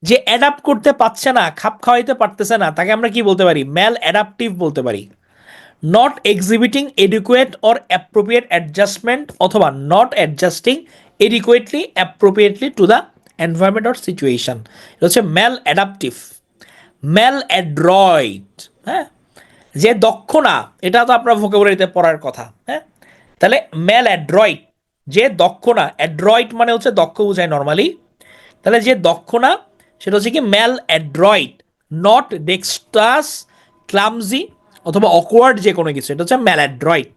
যে অ্যাডাপ্ট করতে পারছে না, খাপ খাওয়াইতে পারতেছে না, তাকে আমরা কি বলতে পারি? ম্যাল অ্যাডাপটিভ বলতে পারি। Not exhibiting adequate or appropriate adjustment, অথবা not adjusting adequately appropriately to the environment or situation, এটা হচ্ছে ম্যাল অ্যাডাপটিভ। ম্যাল অ্যাড্রয়েড, হ্যাঁ, যে দক্ষ না, এটা তো আপনার ভোকাবুলারিতে পড়ার কথা, হ্যাঁ। তাহলে ম্যাল অ্যাড্রয়েড, যে দক্ষ না, অ্যাড্রয়েড মানে হচ্ছে দক্ষ বোঝায় নর্মালি, তাহলে যে দক্ষ না সেটা হচ্ছে কি ম্যাল অ্যাড্রয়েড। নট ডেক্সট্রাস, ক্লামজি অথবা অকওয়ার্ড যে কোনো কিছু, এটা হচ্ছে ম্যাল অ্যাড্রয়েড।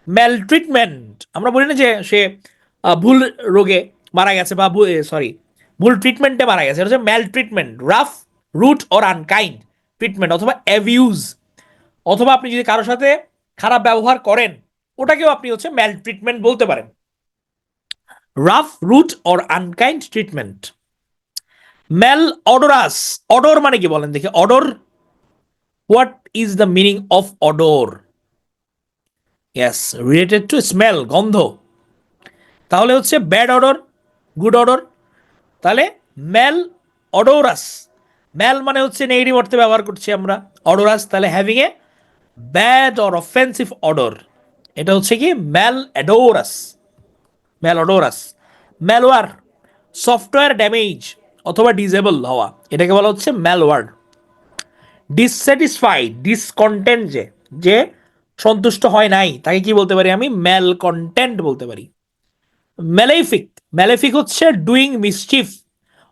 ম্যাল ট্রিটমেন্ট, আমরা বলি না যে সে ভুল রোগে মারা গেছে, বা সরি ভুল ট্রিটমেন্টে মারা গেছে, এটা হচ্ছে maltreatment. Rough, rude or unkind treatment, অথবা অ্যাবিউজ, অথবা আপনি যদি কারোর সাথে খারাপ ব্যবহার করেন, ওটাকেও আপনি হচ্ছে ম্যাল ট্রিটমেন্ট বলতে পারেন। Rough, rude or unkind treatment. Malodorous, odour মানে কি বলেন দেখি? Odour, what is the meaning of odour? Yes, related to smell, গন্ধ। তাহলে হচ্ছে ব্যাড অডর, গুড অডর। তাহলে ম্যাল অডোরাস, ম্যাল মানে হচ্ছে নেগেটিভ অর্থে ব্যবহার করছি আমরা, অডোরাস তাহলে having a bad or offensive odour, এটা হচ্ছে কি malodorous, malodorous. Malware, software damage অথবা ডিসেবল হওয়া, এটাকে বলা হচ্ছে ম্যালওয়ার। ডিসস্যাটিসফাইড, ডিসকন্টেন্ট, যে যে সন্তুষ্ট হয় নাই, তাকে কি বলতে পারি আমি? ম্যাল কন্টেন্ট বলতে পারি। ম্যালেফিক, ম্যালেফিক হচ্ছে doing mischief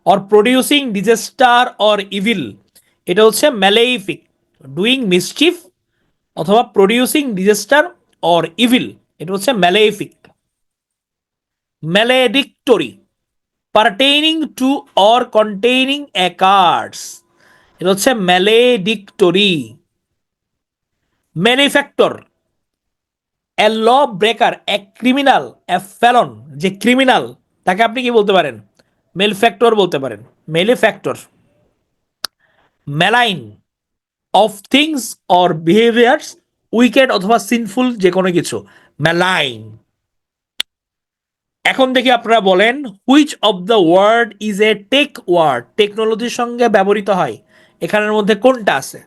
or producing disaster or evil, এটা হচ্ছে ম্যালেফিক, ডুইং মিসচিফ অথবা প্রডিউসিং ডিজাস্টার অর ইভিল, এটা হচ্ছে malefic. Maledictory, pertaining to or containing a curse, এটা হচ্ছে ম্যালেডিক্টরি। Malefactor, a lawbreaker, a criminal, a felon, যে ক্রিমিনাল তাকে আপনি কি বলতে পারেন? মেলফ্যাক্টর বলতে পারেন, malefactor. Malign, of things or behaviours wicked অথবা সিনফুল যে কোনো কিছু, ম্যালাইন। এখন দেখি আপনারা বলেন, which of the word is a tech word, টেকনোলজির সঙ্গে ব্যবহৃত হয়, এখানের মধ্যে কোনটা আছে?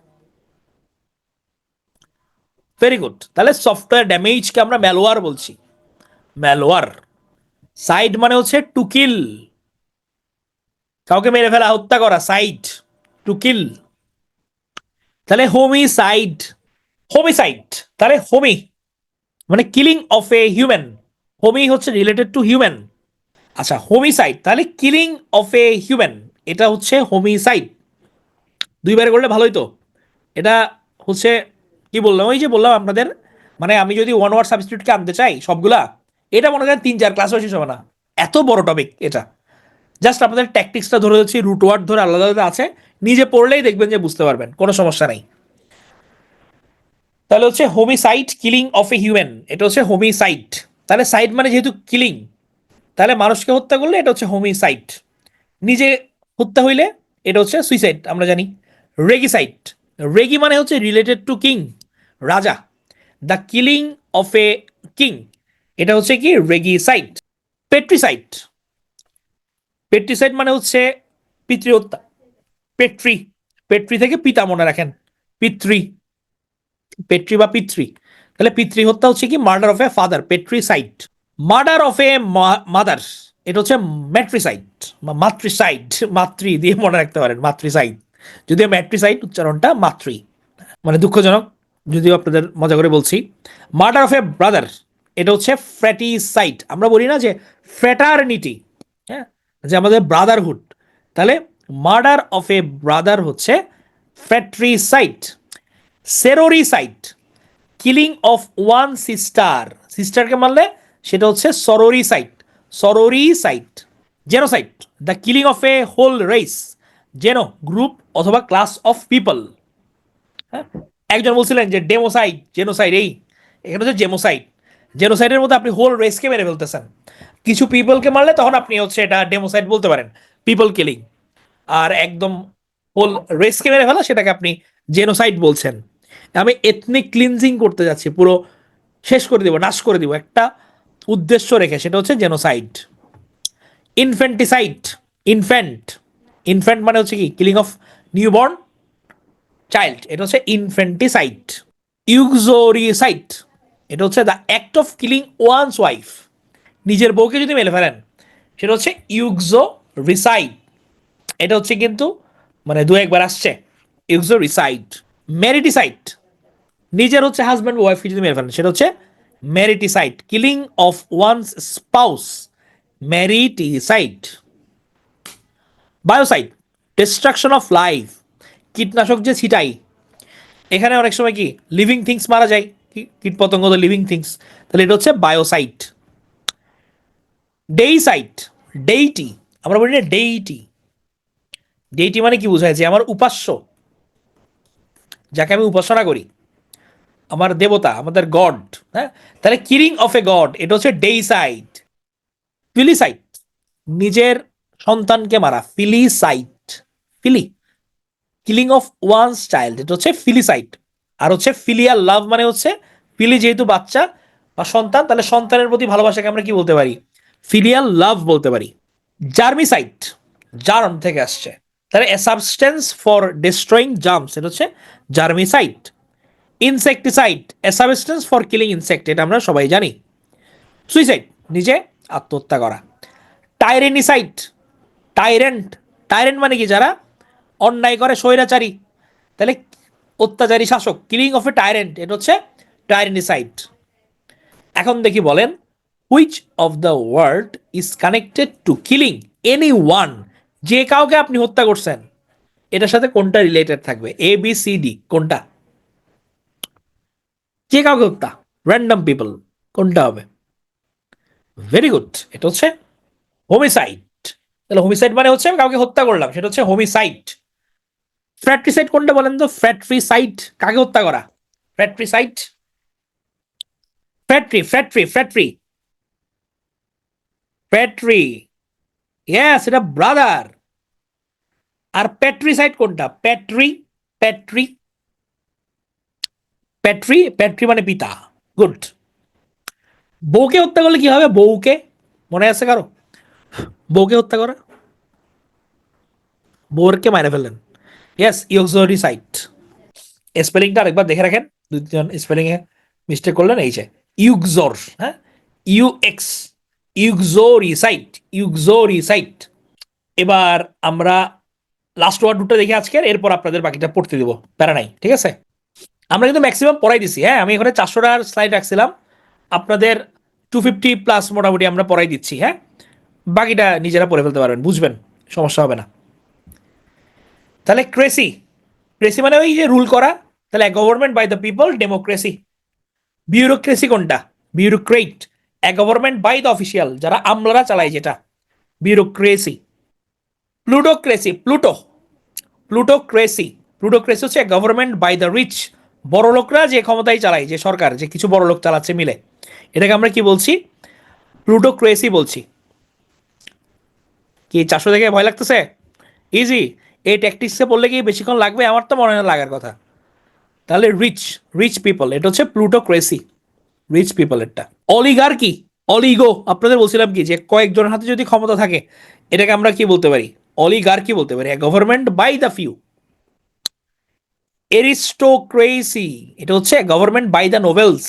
ভেরি গুড, তাহলে সফটওয়্যার ড্যামেজকে আমরা ম্যালওয়ার বলছি, ম্যালওয়ার। সাইড মানে হচ্ছে টু কিল, কাউকে মেরে ফেলা, হত্যা করা, সাইড, টু কিল। তাহলে হোমিসাইড, হোমিসাইড তাহলে হোমি মানে কিলিং অফ এ হিউম্যান, হোমি হচ্ছে রিলেটেড টু হিউম্যান। আচ্ছা, হোমিসাইড তাহলে কিলিং অফ এ হিউম্যান, এটা হচ্ছে হোমিসাইড। দুইবার করলে ভালোই তো। এটা হচ্ছে কি বললাম, ওই যে বললাম আপনাদের, মানে আমি যদি ওয়ান ওয়ার্ড সাবস্টিটিউটকে আনতে চাই সবগুলা, এটা মনে করেন 3-4 ক্লাসও শেষ হবে না, এত বড় টপিক এটা। জাস্ট আপনাদের ট্যাকটিক্সটা ধরে দিচ্ছি, রুট ওয়ার্ড ধরে আলাদা আলাদা আছে, নিজে পড়লেই দেখবেন যে বুঝতে পারবেন, কোনো সমস্যা নেই। তাহলে হচ্ছে homicide, killing of a human, এটা হচ্ছে হোমিসাইড। তাহলে সাইড মানে যেহেতু কিলিং, তাহলে মানুষকে হত্যা করলে এটা হচ্ছে হোমিসাইড। নিজে হত্যা হইলে এটা হচ্ছে সুইসাইড, আমরা জানি। রেগিসাইড, রেগি মানে হচ্ছে রিলেটেড টু কিং, রাজা। The killing of a king, এটা হচ্ছে কি রেগিসাইড। পেট্রিসাইড, পেট্রিসাইড মানে হচ্ছে পিতৃহত্যা। পেট্রি, পেট্রি থেকে পিতা মনে রাখেন, পিতৃ, পেট্রি বা পিতৃ। তাহলে পিতৃহত্যা হচ্ছে কি murder of a father, patricide. Murder of a mother, এটা হচ্ছে ম্যাট্রিসাইড বা মাতৃসাইড, মাতৃ দিয়ে মনে রাখতে পারেন, মাতৃসাইড। যদিও ম্যাট্রিসাইড উচ্চারণটা মাতৃ, মানে দুঃখজনক, যদিও আপনাদের মজা করে বলছি। মার্ডার অফ এ ব্রাদার, এটা হচ্ছে ফ্র্যাটিসাইড। আমরা বলি না যে ফ্র্যাটারনিটি, হ্যাঁ, যে আমাদের ব্রাদারহুড, তাহলে মার্ডার অফ এ ব্রাদার হচ্ছে fratricide. Sororicide, killing of one sister, সিস্টারকে মারলে সেটা হচ্ছে sororicide, sororicide. Genocide, the killing of a whole race, জেনো গ্রুপ অথবা ক্লাস অফ পিপল। হ্যাঁ, একজন বলছিলেন যে ডেমোসাইড, জেনোসাইড, এই এখানে হচ্ছে জেমোসাইড। জেনোসাইডের মধ্যে আপনি হোল রেসকে মেরে ফেলতেছেন। কিছু পিপলকে মারলে তখন আপনি হচ্ছে এটা ডেমোসাইড বলতে পারেন, পিপল কিলিং। আর একদম হোল রেসকে মেরে ফেলা, সেটাকে আপনি জেনোসাইড বলছেন। আমি এথনিক ক্লিনজিং করতে যাচ্ছি, পুরো শেষ করে দিব, নাশ করে দিব একটা উদ্দেশ্য রেখে, সেটা হচ্ছে জেনোসাইড। ইনফ্যান্টিসাইড, ইনফ্যান্ট, ইনফ্যান্ট মানে হচ্ছে কি কিলিং অফ নিউবর্ন চাইল্ড, এটা হচ্ছে ইনফ্যান্টিসাইড। ইউক্সোরিসাইড, এটা হচ্ছে the act of killing one's wife, নিজের বউকে যদি মেরে ফেলেন সেটা হচ্ছে ইউক্সোরিসাইড। এটা হচ্ছে কিন্তু মানে দু একবার আসছে, ইউক্সোরিসাইড। ম্যারিটিসাইড, নিজের হচ্ছে হাজব্যান্ড ওয়াইফকে যদি মেরে ফেলেন সেটা হচ্ছে mariticide, killing of one's spouse, mariticide. Biocide, destruction of life, কীটনাশক যে ছিটাই, এখানে অনেক সময় কি লিভিং থিংস মারা যায়, কীট পতঙ্গ তো লিভিং থিংস, তাহলে এটা হচ্ছে বায়োসাইড। ডেইসাইড, ডেইটি, আমরা বলি না ডেইটি, ডেইটি মানে কি বোঝায়, যে আমার উপাস্য, যাকে আমি উপাসনা করি, আমার দেবতা, আমাদের গড। হ্যাঁ, তাহলে কিলিং অফ এ গড, এটা হচ্ছে ডেইসাইড। ফিলিসাইড, নিজের সন্তানকে মারা, ফিলিসাইড, ফিলি, কিলিং অফ ওয়ান্স চাইল্ড, এটা হচ্ছে ফিলিসাইড। আর হচ্ছে ফিলিয়াল লাভ মানে হচ্ছে ফিলি যেহেতু বাচ্চা বা সন্তান, তাহলে সন্তানের প্রতি ভালোবাসাকে আমরা কি বলতে পারি, ফিলিয়াল লাভ বলতে পারি। জার্মিসাইড, জার্ম থেকে আসছে, তাহলে a substance for destroying germs, এটা হচ্ছে germicide. Insecticide, a substance for killing insect, এটা আমরা সবাই জানি। সুইসাইড, নিজে আত্মহত্যা করা। টাইরেনিসাইড, টাইরেন্ট, টাইরেন্ট মানে কি যারা অন্যায় করে, স্বৈরাচারী, তাহলে অত্যাচারী শাসক, কিলিং অফ এ টাইরেন্ট, এটা হচ্ছে টাইরেনিসাইড। এখন দেখি বলেন, which of the word is connected to killing anyone, যে কাউকে আপনি হত্যা করছেন এটার সাথে কোনটা রিলেটেড থাকবে, এ বি সি ডি, কোনটা? যে কাউকে হত্যা, র্যান্ডম পিপল, কোনটা হবে? ভেরি গুড, এটা হচ্ছে হোমিসাইড। তাহলে হোমিসাইড মানে হচ্ছে আমি কাউকে হত্যা করলাম, সেটা হচ্ছে হোমিসাইড। ফ্র্যাট্রিসাইড কোনটা বলেন তো? ফ্র্যাট্রিসাইড কাকে হত্যা করা? ফ্র্যাট্রিসাইড, ফ্র্যাট্রি, ফ্র্যাট্রি, ফ্র্যাট্রি, ফ্র্যাট্রি, ইয়েস, এটা ব্রাদার। আর প্যাট্রিসাইড কোনটা? প্যাট্রি, প্যাট্রি, প্যাট্রি, প্যাট্রি মানে পিতা। গুড। বউকে হত্যা করলে কি হবে? বউকে, মনে আছে কারো বউকে হত্যা করা? বউরকে মারে ফেললেন, ইয়েস, ইউক্সোরিসাইড। স্পেলিংটা আরেকবার দেখে রাখেন, দুই তিনজন স্পেলিং এ মিস্টেক করলেন, এই যে ইউক্সোর, হ্যাঁ, ইউএক্স, ইউক্সোরিসাইড, ইউক্সোরিসাইড। এবার আমরা লাস্ট ওয়ার্ড দুটো দেখি আজকের, এরপর আপনাদের বাকিটা পড়তে দিব, প্যারা নাই, ঠিক আছে? আমরা কিন্তু ম্যাক্সিমাম পড়াই দিছি, হ্যাঁ, আমি এখানে 400টার স্লাইড রাখছিলাম, আপনাদের 250 প্লাস মোটামুটি আমরা পড়াই দিচ্ছি, হ্যাঁ, বাকিটা নিজেরা পড়ে ফেলতে পারবেন, বুঝবেন, সমস্যা হবে না। তাহলে ক্রেসি, ক্রেসি মানে ওই যে রুল করা, তাহলে government by the people, democracy. Bureaucracy কোনটা? Bureaucrat, a government by the official, যারা আমলারা চালায় যেটা, বিউরোক্রেসি। প্লুটোক্রেসি, প্লুটো, প্লুটোক্রেসি, প্লুটোক্রেসি হচ্ছে গভর্নমেন্ট বাই দ্য রিচ, বড় লোকরা যে ক্ষমতায় চালায়, যে সরকার, যে কিছু বড় লোক চালাচ্ছে মিলে, এটাকে আমরা কি বলছি? প্লুটোক্রেসি বলছি। কি 400 থেকে ভয় লাগতেছে? ইজি। এই ট্যাকটিক্সে পড়লে কি বেশিক্ষণ লাগবে? আমার তো মনে হয় না লাগার কথা। তাহলে রিচ, রিচ পিপল, এটা হচ্ছে প্লুটোক্রেসি, রিচ পিপলেরটা। অলিগার্কি, অলিগো, আপনাদের বলছিলাম কি যে কয়েকজনের হাতে যদি ক্ষমতা থাকে, এটাকে আমরা কি বলতে পারি? অলিগার্কি বলতে পারি, government by the few. Aristocracy, এটা হচ্ছে government by the nobles.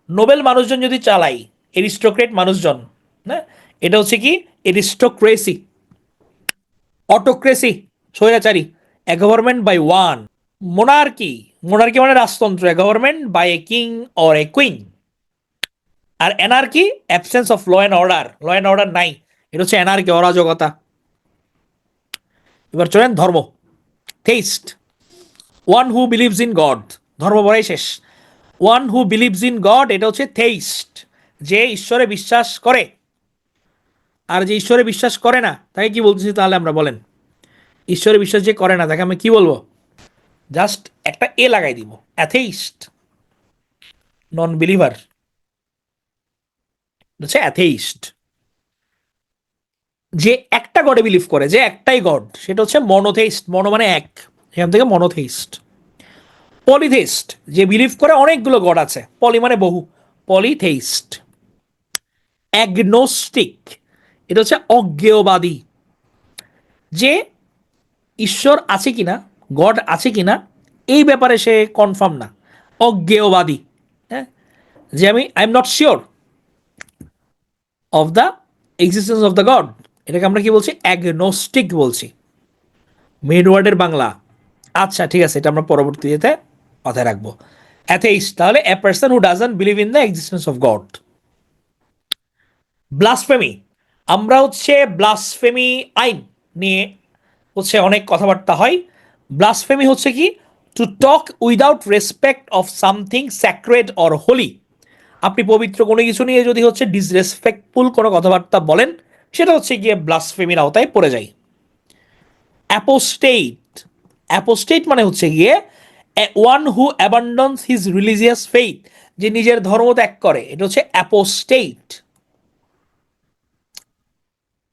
Noble মানুষজন যদি চালাই, এরিস্টোক্রেট মানুষজন, না, এটা হচ্ছে কি? এরিস্টোক্রেসি। অটোক্রেসি, স্বৈরাচারী, a government by one. Monarchy, monarchy মানে রাজতন্ত্র, a government by a king or a queen. আর anarchy, absence of law and order, law and order নাই, এটা হচ্ছে এনার্কি, অরাজকতা। এবার চলেন ধর্ম, theist, one who believes in God, ধর্ম পড়াই শেষ। One who believes in God, এটা হচ্ছে থেইস্ট, যে ঈশ্বরে বিশ্বাস করে। আর যে ঈশ্বরে বিশ্বাস করে না তাকে কি বলতেছি তাহলে আমরা, বলেন? ঈশ্বরে বিশ্বাস যে করে না তাকে আমি কি বলবো? জাস্ট একটা এ লাগাই দিব, অ্যাথেইস্ট, নন বিলিভার, হচ্ছে অ্যাথেইস্ট। যে একটা গডে বিলিভ করে, যে একটাই গড, সেটা হচ্ছে মনোথেইস্ট, মনো মানে এক, এখান থেকে মনোথেইস্ট। পলিথেইস্ট, যে বিলিভ করে অনেকগুলো গড আছে, পলি মানে বহু, পলিথেইস্ট। অ্যাগনোস্টিক, এটা হচ্ছে অজ্ঞেয়বাদী, যে ঈশ্বর আছে কিনা, গড আছে কিনা এই ব্যাপারে সে কনফার্ম না, অজ্ঞেয়বাদী। হ্যাঁ, যে I am not sure of the existence of the god, এটাকে আমরা কি বলছি? অ্যাগনোস্টিক বলছি। মেন ওয়ার্ডের বাংলা। আচ্ছা ঠিক আছে, এটা আমরা পরবর্তীতে মাথায় রাখবো। অ্যাথেইস্ট, তাহলে a person who doesn't believe in the existence of god. Blasphemy, আমরা হচ্ছে ব্লাসফেমি আইন নিয়ে হচ্ছে অনেক কথাবার্তা হয়। ব্লাসফেমি হচ্ছে কি? To talk without respect of something sacred or holy. আপনি পবিত্র কোনো কিছু নিয়ে যদি হচ্ছে ডিসরেসপেক্টফুল কোনো কথাবার্তা বলেন, সেটা হচ্ছে গিয়ে ব্লাসফেমির আওতায় পড়ে যায়। অ্যাপোস্টেট, অ্যাপোস্টেট মানে হচ্ছে গিয়ে one who abandons his religious faith, যে নিজের ধর্ম ত্যাগ করে, এটা হচ্ছে apostate.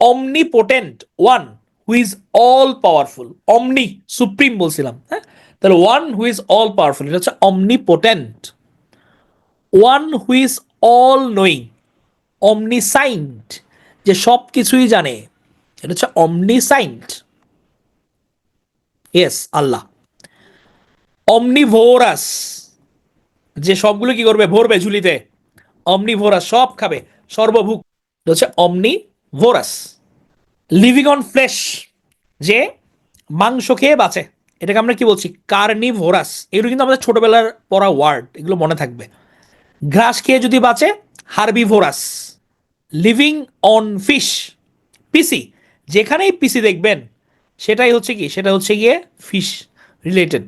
Omnipotent, one who is all powerful, omni supreme বলছিলাম, হ্যাঁ, তাহলে one who is all powerful, এটা হচ্ছে omnipotent. One who is all knowing, omniscient, যে সব কিছুই জানে, এটা হচ্ছে অমনিসাইন্ট। ইয়েস, আল্লাহ। অমনিভোরাস, যে সবগুলো কি করবে? ভরবে ঝুলিতে, অমনিভোরাস, সব খাবে, সর্বভুক, এটা হচ্ছে অমনিভোরাস। লিভিং অন ফ্লেশ, যে মাংস খেয়ে বাঁচে, এটাকে আমরা কি বলছি? কার্নিভোরাস। এগুলো কিন্তু আমাদের ছোটবেলার পড়া ওয়ার্ড, এগুলো মনে থাকবে। ঘাস খেয়ে যদি বাঁচে, হার্বিভোরাস। লিভিং অন ফিশ, পিসি, যেখানেই পিসি দেখবেন সেটাই হচ্ছে কি? সেটা হচ্ছে গিয়ে ফিশ রিলেটেড,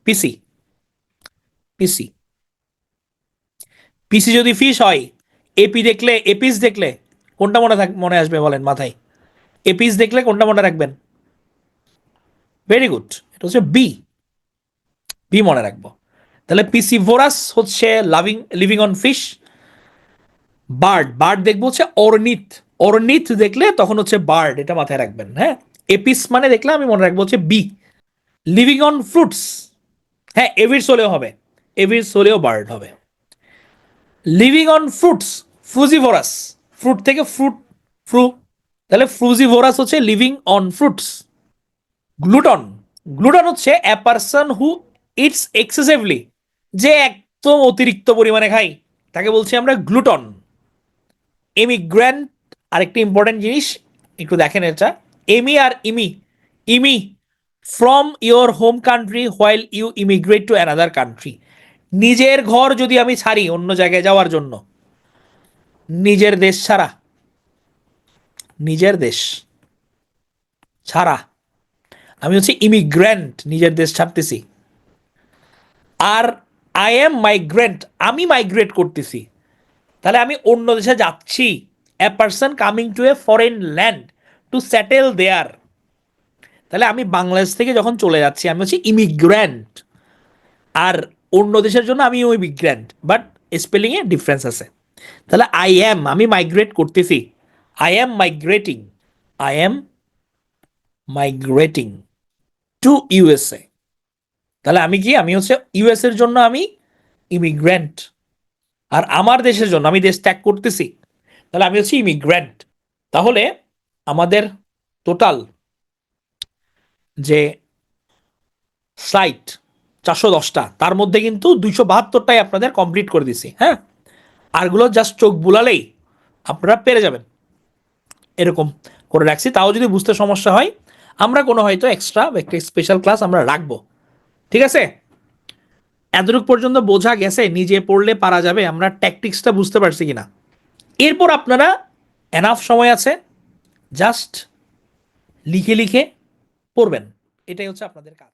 পিসি, পিসি। পিসি যদি ফিশ হয়, এপি দেখলে, এপিস দেখলে কোনটা মনে আসবে বলেন মাথায়? এপিস দেখলে কোনটা মনে রাখবেন? ভেরি গুড, এটা হচ্ছে বি, বি মনে রাখবো। তাহলে পিসিভোরাস হচ্ছে loving, living on fish. Bird, bird দেখবো হচ্ছে অর্নিথ, অর্নিথ দেখলে তখন হচ্ছে বার্ড, এটা মাথায় রাখবেন। হ্যাঁ, এপিস মানে দেখলে আমি মনে রাখবো হচ্ছে বি। লিভিং অন ফ্রুটস, হ্যাঁ এভিডস হলেও হবে, এভিডস হলেও বার্ড হবে। Living on fruits, frugivorous, fruit থেকে ফ্রুট, ফ্রু, তাহলে ফ্রুজিভোরাস হচ্ছে living on fruits. Glutton, glutton হচ্ছে a person who eats excessively, যে একদম অতিরিক্ত পরিমাণে খায়, তাকে বলছি আমরা গ্লুটন। এমিগ্র্যান্ট, আরেকটি ইম্পর্টেন্ট জিনিস, একটু দেখেন এটা, এমি আর emi, emi from your home country while you immigrate to another country. নিজের ঘর যদি আমি ছাড়ি অন্য জায়গায় যাওয়ার জন্য, নিজের দেশ ছাড়া, নিজের দেশ ছাড়া, আমি হচ্ছে ইমিগ্রেন্ট, নিজের দেশ ছাড়তেছি। আর আই এম মাইগ্রেন্ট, আমি মাইগ্রেট করতেছি, তাহলে আমি অন্য দেশে যাচ্ছি। A person coming to a foreign land to settle there, তাহলে আমি বাংলাদেশ থেকে যখন চলে যাচ্ছি আমি হচ্ছে ইমিগ্রেন্ট। আর অন্য দেশের জন্য আমি ইমিগ্র্যান্ট, বাট স্পেলিংয়ে ডিফারেন্স আছে। তাহলে আমি মাইগ্রেট করতেছি, I am migrating, I am migrating to USA. তাহলে আমি কি, আমি হচ্ছে ইউএস এর জন্য আমি ইমিগ্র্যান্ট, আর আমার দেশের জন্য আমি দেশ ত্যাগ করতেছি, তাহলে আমি হচ্ছে ইমিগ্র্যান্ট। তাহলে আমাদের টোটাল যে সাইট 410টা, তার মধ্যে কিন্তু 272টাই আপনাদের কমপ্লিট করে দিছি, হ্যাঁ। আরগুলো জাস্ট চোখ বুলালেই আপনারা পেরে যাবেন, এরকম করে রাখছি। তাও যদি বুঝতে সমস্যা হয়, আমরা কোনো হয়তো এক্সট্রা একটা স্পেশাল ক্লাস আমরা রাখবো, ঠিক আছে। এতটুকু পর্যন্ত বোঝা গেছে নিজে পড়লে পারা যাবে, আমরা ট্যাকটিক্সটা বুঝতে পারছি কিনা। এরপর আপনারা এনাফ সময় আছে, জাস্ট লিখে লিখে পড়বেন, এটাই হচ্ছে আপনাদের কাজ।